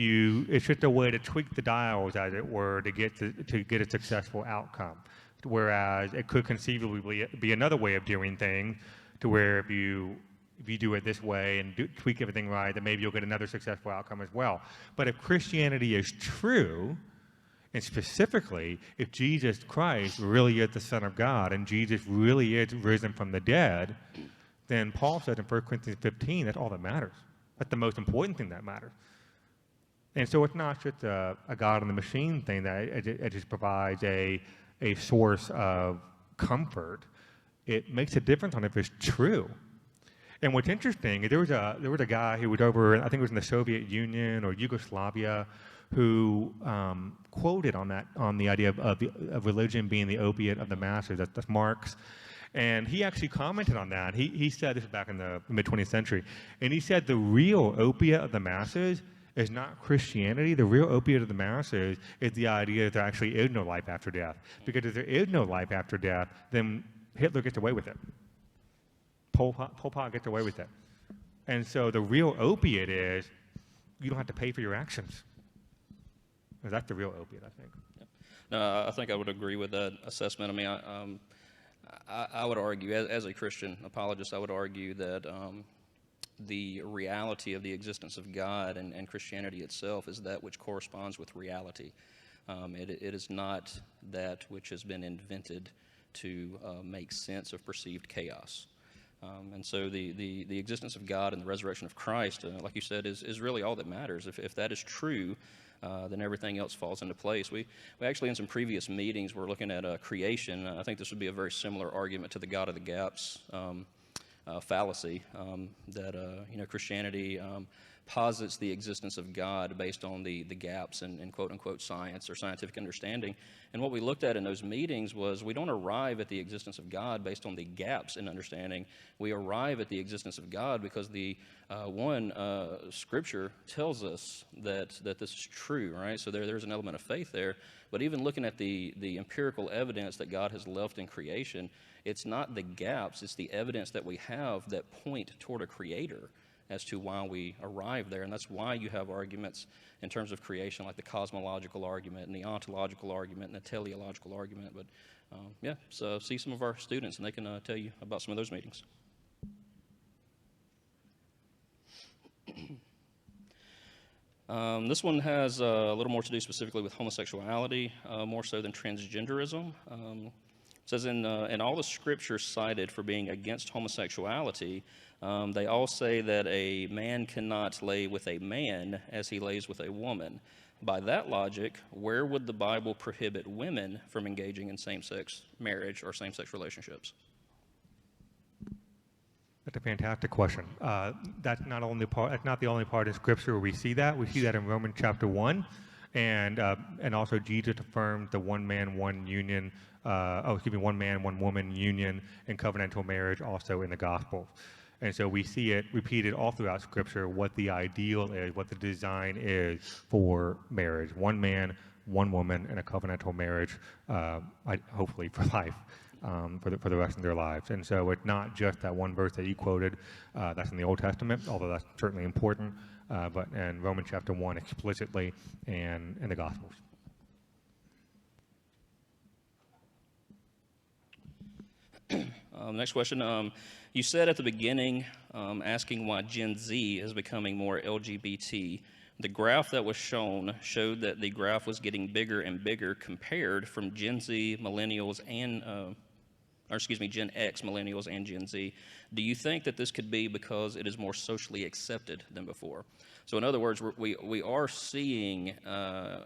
just a way to tweak the dials, as it were, to get a successful outcome. Whereas it could conceivably be another way of doing things, to where if you do it this way and tweak everything right, then maybe you'll get another successful outcome as well. But if Christianity is true, and specifically, if Jesus Christ really is the Son of God and Jesus really is risen from the dead, then Paul said in 1 Corinthians 15, that's all that matters. That's the most important thing that matters. And so it's not just a God in the machine thing that it just provides a source of comfort. It makes a difference on if it's true. And what's interesting is there was a guy who was over, I think it was in the Soviet Union or Yugoslavia, who quoted on the idea of religion being the opiate of the masses. That's Marx. And he actually commented on that. He said, this is back in the mid-20th century, and he said the real opiate of the masses is not Christianity. The real opiate of the masses is the idea that there actually is no life after death. Because if there is no life after death, then Hitler gets away with it. Pol Pot gets away with it. And so the real opiate is you don't have to pay for your actions. That's the real opiate, I think. Yeah. No, I think I would agree with that assessment. I mean, I would argue, as a Christian apologist, I would argue that the reality of the existence of God and Christianity itself is that which corresponds with reality. It is not that which has been invented to make sense of perceived chaos. And so the existence of God and the resurrection of Christ, like you said, is really all that matters. If that is true, then everything else falls into place. We actually, in some previous meetings, were looking at creation. I think this would be a very similar argument to the God of the gaps fallacy, that Christianity posits the existence of God based on the gaps in quote-unquote science or scientific understanding. And what we looked at in those meetings was we don't arrive at the existence of God based on the gaps in understanding. We arrive at the existence of God because Scripture tells us that this is true, right? So there's an element of faith there. But even looking at the empirical evidence that God has left in creation, it's not the gaps, it's the evidence that we have that point toward a creator as to why we arrive there. And that's why you have arguments in terms of creation, like the cosmological argument and the ontological argument and the teleological argument. But so see some of our students and they can tell you about some of those meetings. This one has a little more to do specifically with homosexuality, more so than transgenderism. It says in all the scriptures cited for being against homosexuality, they all say that a man cannot lay with a man as he lays with a woman. By that logic, where would the Bible prohibit women from engaging in same-sex marriage or same-sex relationships? That's a fantastic question. That's not the only part of Scripture where we see that. We see that in Romans chapter 1, and also Jesus affirmed the one man, one woman union and covenantal marriage also in the Gospels. And so we see it repeated all throughout Scripture, what the ideal is, what the design is for marriage. One man, one woman, and a covenantal marriage, hopefully for life, for the rest of their lives. And so it's not just that one verse that you quoted, that's in the Old Testament, although that's certainly important, but in Romans chapter 1 explicitly and in the Gospels. Next question. You said at the beginning, asking why Gen Z is becoming more LGBT. The graph that was shown showed that the graph was getting bigger and bigger compared from Gen Z, millennials, and Gen X, millennials, and Gen Z. Do you think that this could be because it is more socially accepted than before? So in other words, we are seeing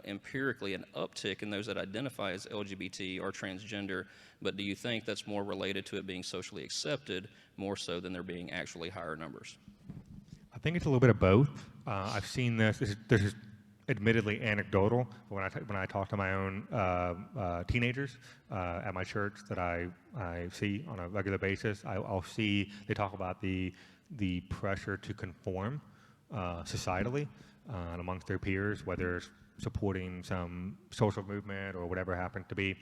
empirically an uptick in those that identify as LGBT or transgender, but do you think that's more related to it being socially accepted more so than there being actually higher numbers? I think it's a little bit of both. I've seen this is admittedly anecdotal. When I talk to my own teenagers at my church that I see on a regular basis, I'll see they talk about the pressure to conform societally and amongst their peers, whether it's supporting some social movement or whatever it happens to be.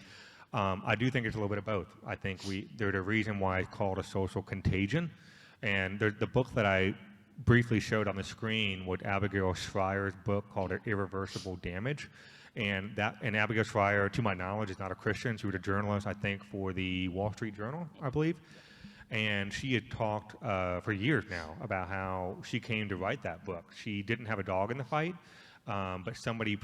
I do think it's a little bit of both. I think there's a reason why it's called a social contagion. And the book that I briefly showed on the screen was Abigail Schreier's book called Irreversible Damage. And Abigail Schreier, to my knowledge, is not a Christian. She was a journalist, I think, for the Wall Street Journal, I believe. And she had talked for years now about how she came to write that book. She didn't have a dog in the fight, but somebody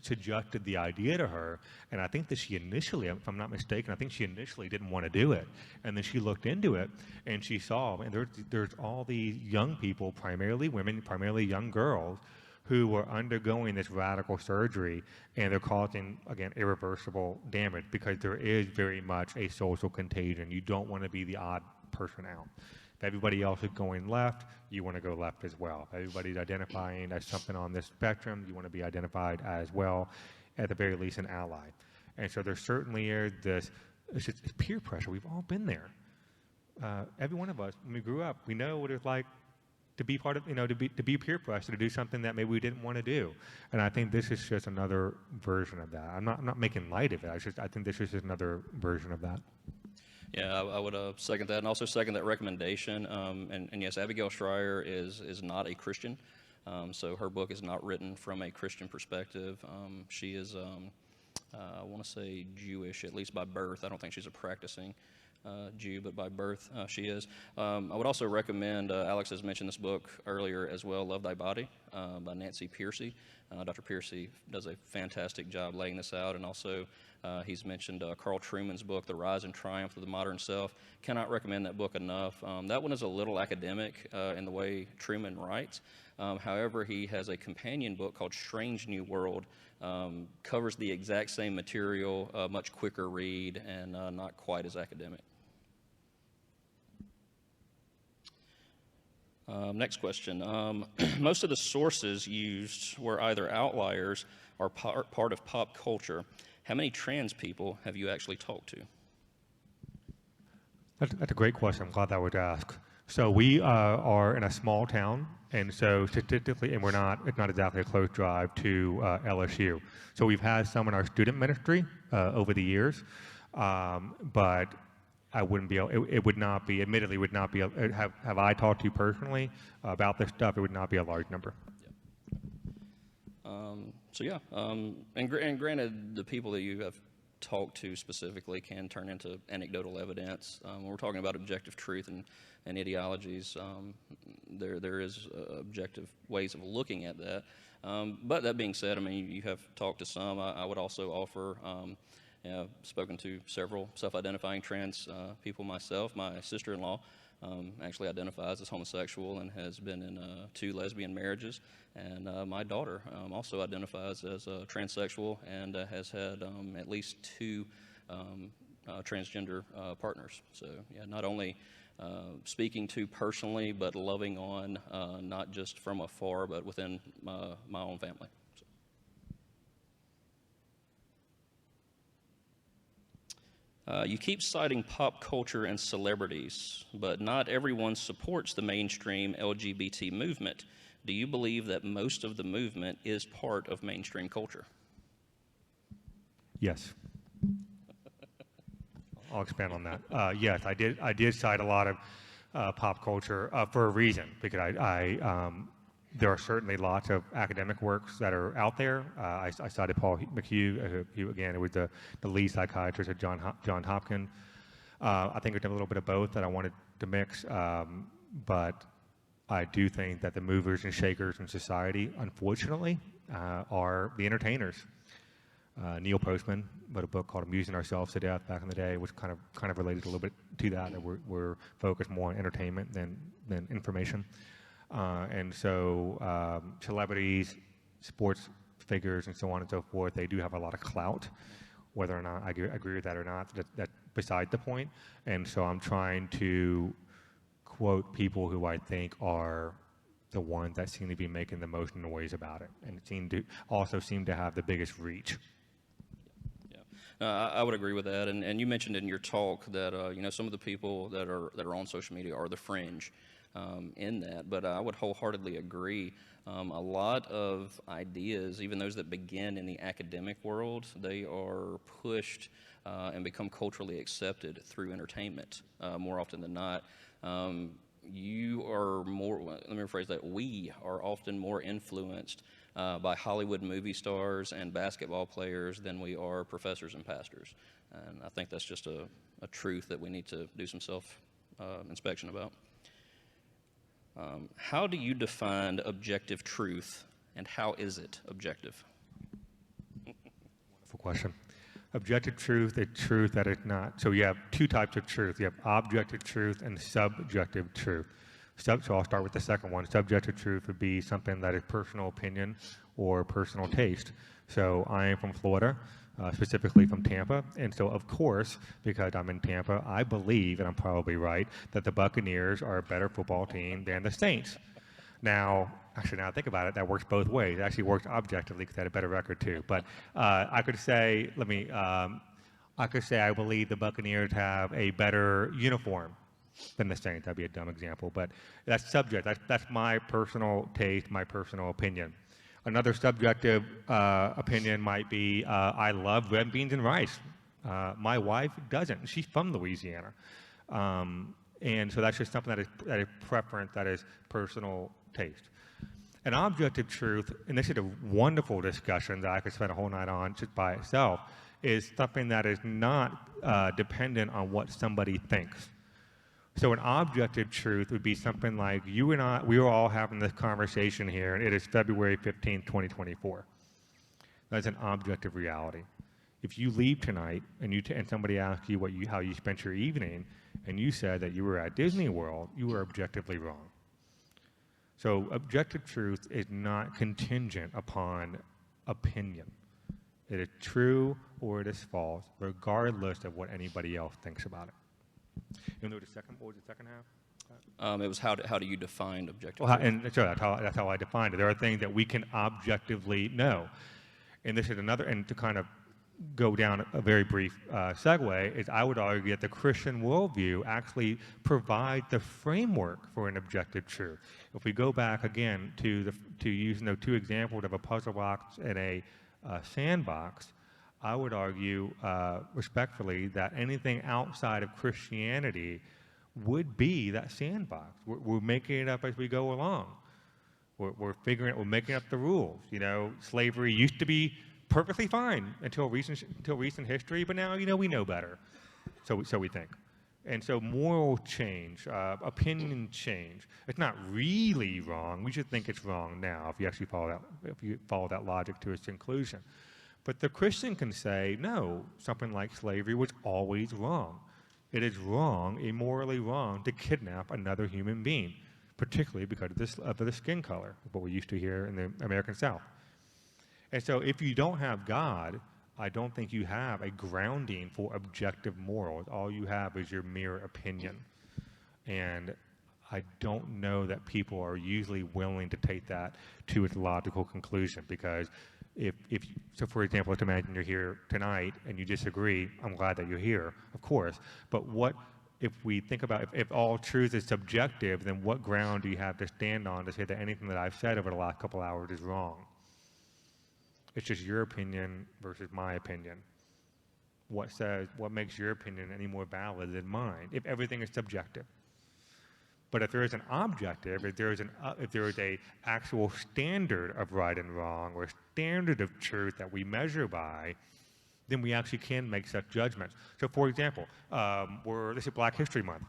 suggested the idea to her. And I think that she initially, if I'm not mistaken, didn't want to do it. And then she looked into it, and she saw, and there's all these young people, primarily women, primarily young girls, who were undergoing this radical surgery, and they're causing, again, irreversible damage because there is very much a social contagion. You don't want to be the odd person out. If everybody else is going left, you want to go left as well. If everybody's identifying as something on this spectrum, you want to be identified as well, at the very least an ally. And so there certainly is it's peer pressure. We've all been there. Every one of us, when we grew up, we know what it's like to be part of, to be peer pressure, to do something that maybe we didn't want to do. And I think this is just another version of that. I'm not making light of it. I think this is just another version of that. Yeah, I would second that, and also second that recommendation. And yes, Abigail Schreier is not a Christian, so her book is not written from a Christian perspective. She is, I want to say, Jewish, at least by birth. I don't think she's a practicing Jew, but by birth she is. I would also recommend, Alex has mentioned this book earlier as well, Love Thy Body. by Nancy Piercy. Dr. Piercy does a fantastic job laying this out, and also he's mentioned Carl Trueman's book, The Rise and Triumph of the Modern Self. Cannot recommend that book enough. That one is a little academic in the way Truman writes. However, he has a companion book called Strange New World, covers the exact same material, much quicker read, and not quite as academic. Next question. Most of the sources used were either outliers or part of pop culture. How many trans people have you actually talked to? That's a great question. I'm glad that was asked. So we are in a small town, and so statistically, and it's not exactly a close drive to LSU. So we've had some in our student ministry over the years, but I wouldn't be able, it would not be, admittedly, would not be, have I talked to you personally about this stuff, it would not be a large number. And granted, the people that you have talked to specifically can turn into anecdotal evidence. When we're talking about objective truth and ideologies, there is objective ways of looking at that. But that being said, I mean, you have talked to some. I would also offer, I've spoken to several self-identifying trans people myself. My sister-in-law actually identifies as homosexual and has been in 2 lesbian marriages. And my daughter also identifies as transsexual and has had at least 2 transgender partners. So yeah, not only speaking to personally, but loving on, not just from afar, but within my own family. You keep citing pop culture and celebrities, but not everyone supports the mainstream LGBT movement. Do you believe that most of the movement is part of mainstream culture? Yes. I'll expand on that. Yes, I did cite a lot of pop culture for a reason, because there are certainly lots of academic works that are out there. I cited Paul McHugh, who again, it was the lead psychiatrist at Johns Hopkins. I think it's a little bit of both that I wanted to mix, but I do think that the movers and shakers in society, unfortunately, are the entertainers. Neil Postman wrote a book called Amusing Ourselves to Death back in the day, which kind of related a little bit to that we're focused more on entertainment than information. And so celebrities, sports figures, and so on and so forth, they do have a lot of clout. Whether or not I agree with that or not, that's beside the point. And so I'm trying to quote people who I think are the ones that seem to be making the most noise about it, and seem to have the biggest reach. I would agree with that, and you mentioned in your talk that some of the people that are on social media are the fringe in that, but I would wholeheartedly agree. A lot of ideas, even those that begin in the academic world, they are pushed and become culturally accepted through entertainment more often than not. You are more, let me rephrase that, we are often more influenced by Hollywood movie stars and basketball players than we are professors and pastors. And I think that's just a truth that we need to do some self-inspection about. How do you define objective truth, and how is it objective? Wonderful question. Objective truth, a truth that is not. So you have 2 types of truth. You have objective truth and subjective truth. So I'll start with the second one. Subjective truth would be something that is personal opinion or personal taste. So I am from Florida, specifically from Tampa, and so of course, because I'm in Tampa, I believe, and I'm probably right, that the Buccaneers are a better football team than the Saints. Now I think about it, that works both ways. It actually works objectively because they had a better record too. But I could say, I believe the Buccaneers have a better uniform than the Saints. That'd be a dumb example, but that's subject. That's my personal taste, my personal opinion. Another subjective opinion might be, I love red beans and rice. My wife doesn't. She's from Louisiana. And so that's just something that is preference, that is personal taste. An objective truth, and this is a wonderful discussion that I could spend a whole night on just by itself, is something that is not dependent on what somebody thinks. So an objective truth would be something like you and I, we are all having this conversation here, and it is February 15th, 2024. That's an objective reality. If you leave tonight and and somebody asks you how you spent your evening, and you said that you were at Disney World, you were objectively wrong. So objective truth is not contingent upon opinion. It is true or it is false, regardless of what anybody else thinks about it. You know what was the second half? It was how do you define objective Well, truth? and so that's how I defined it. There are things that we can objectively know. And this is another, and to kind of go down a very brief segue, is I would argue that the Christian worldview actually provides the framework for an objective truth. If we go back again to using the two examples of a puzzle box and a sandbox, I would argue respectfully that anything outside of Christianity would be that sandbox. We're making it up as we go along. We're making up the rules. You know, slavery used to be perfectly fine until recent history, but now, you know, we know better. So we think. And so moral change, opinion change, it's not really wrong. We should think it's wrong now if you follow that logic to its conclusion. But the Christian can say, no, something like slavery was always wrong. It is wrong, immorally wrong, to kidnap another human being, particularly because of the skin color, what we used to hear in the American South. And so if you don't have God, I don't think you have a grounding for objective morals. All you have is your mere opinion. And I don't know that people are usually willing to take that to its logical conclusion, because so for example, let's imagine you're here tonight and you disagree. I'm glad that you're here, of course. But what if we think about if all truth is subjective, then what ground do you have to stand on to say that anything that I've said over the last couple hours is wrong? It's just your opinion versus my opinion. What makes your opinion any more valid than mine if everything is subjective? But if there is an objective, if there is a actual standard of right and wrong, or a standard of truth that we measure by, then we actually can make such judgments. So for example, this is Black History Month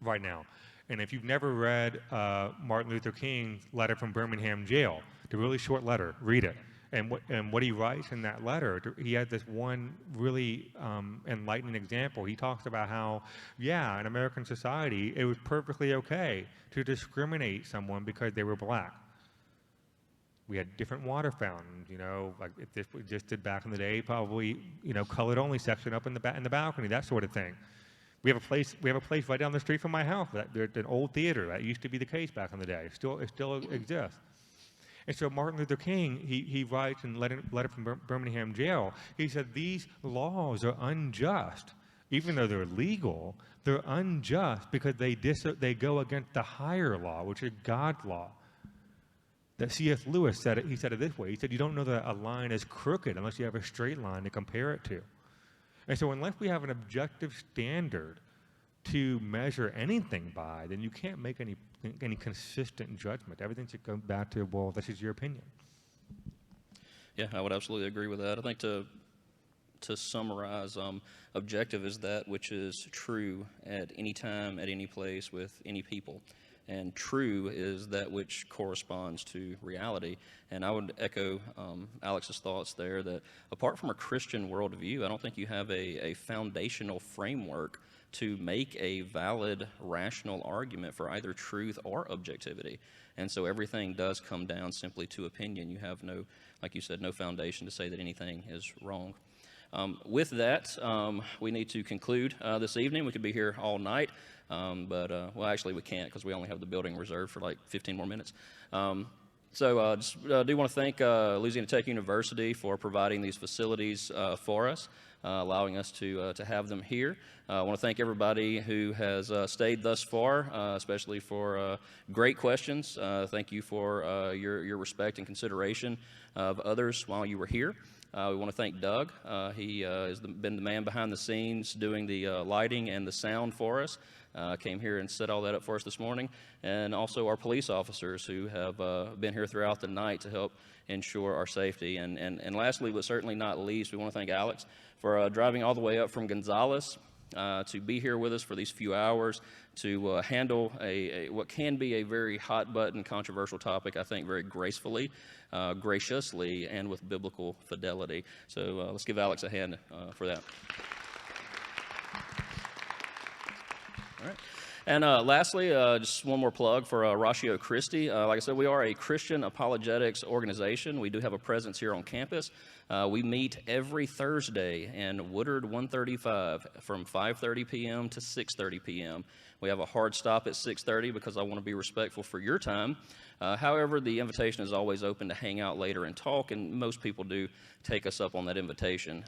right now. And if you've never read Martin Luther King's letter from Birmingham jail, the really short letter, read it. And what he writes in that letter, he had this one really enlightening example. He talks about how, yeah, in American society, it was perfectly okay to discriminate someone because they were black. We had different water fountains, you know, like if this existed back in the day, probably, you know, colored only section up in the balcony, that sort of thing. We have a place right down the street from my house, an old theater. That used to be the case back in the day. It still exists. And so Martin Luther King, he writes in a letter from Birmingham jail, he said, these laws are unjust. Even though they're legal, they're unjust because they go against the higher law, which is God's law. That C.S. Lewis said it, he said it this way. He said, you don't know that a line is crooked unless you have a straight line to compare it to. And so unless we have an objective standard to measure anything by, then you can't make any consistent judgment. Everything should go back to, well, this is your opinion. Yeah, I would absolutely agree with that. I think to summarize, objective is that which is true at any time, at any place, with any people. And true is that which corresponds to reality. And I would echo Alex's thoughts there that apart from a Christian worldview, I don't think you have a foundational framework to make a valid, rational argument for either truth or objectivity. And so everything does come down simply to opinion. You have no, like you said, no foundation to say that anything is wrong. With that, we need to conclude this evening. We could be here all night, but well, actually we can't because we only have the building reserved for like 15 more minutes. So just do want to thank Louisiana Tech University for providing these facilities for us, allowing us to have them here. I want to thank everybody who has stayed thus far, especially for great questions. Thank you for your respect and consideration of others while you were here. We want to thank Doug. He has been the man behind the scenes doing the lighting and the sound for us. Came here and set all that up for us this morning. And also our police officers who have been here throughout the night to help ensure our safety. And lastly, but certainly not least, we want to thank Alex for driving all the way up from Gonzales to be here with us for these few hours to handle what can be a very hot-button, controversial topic, I think, very gracefully, graciously, and with biblical fidelity. So let's give Alex a hand for that. All right. And lastly, just one more plug for Ratio Christi. Like I said, we are a Christian apologetics organization. We do have a presence here on campus. We meet every Thursday in Woodard 135 from 5:30 p.m. to 6:30 p.m. We have a hard stop at 6:30 because I want to be respectful for your time. However, the invitation is always open to hang out later and talk, and most people do take us up on that invitation.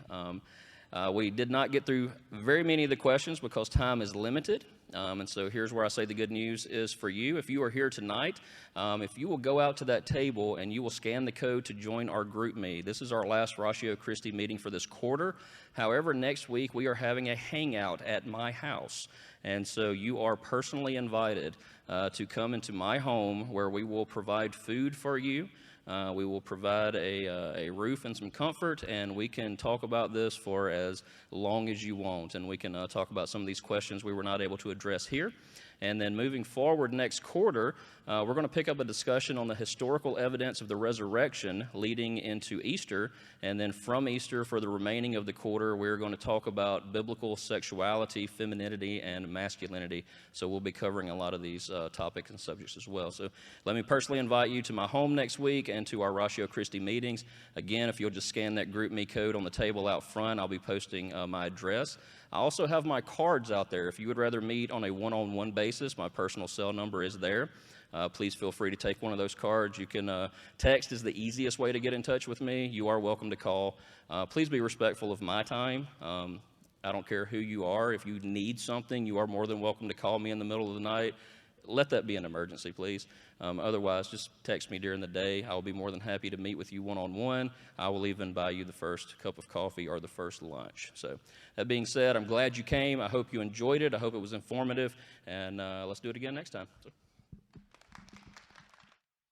We did not get through very many of the questions because time is limited. And so here's where I say the good news is for you. If you are here tonight, if you will go out to that table and you will scan the code to join our group me. This is our last Ratio Christi meeting for this quarter. However, next week we are having a hangout at my house. And so you are personally invited to come into my home where we will provide food for you. We will provide a roof and some comfort, and we can talk about this for as long as you want, and we can talk about some of these questions we were not able to address here. And then moving forward next quarter, we're going to pick up a discussion on the historical evidence of the resurrection leading into Easter. And then from Easter, for the remaining of the quarter, we're going to talk about biblical sexuality, femininity, and masculinity. So we'll be covering a lot of these topics and subjects as well. So let me personally invite you to my home next week and to our Ratio Christi meetings. Again, if you'll just scan that group me code on the table out front, I'll be posting my address. I also have my cards out there. If you would rather meet on a one-on-one basis, my personal cell number is there. Please feel free to take one of those cards. You can text is the easiest way to get in touch with me. You are welcome to call. Please be respectful of my time. I don't care who you are. If you need something, you are more than welcome to call me in the middle of the night. Let that be an emergency, please. Otherwise, just text me during the day. I will be more than happy to meet with you one-on-one. I will even buy you the first cup of coffee or the first lunch. So that being said, I'm glad you came. I hope you enjoyed it. I hope it was informative. And let's do it again next time. So.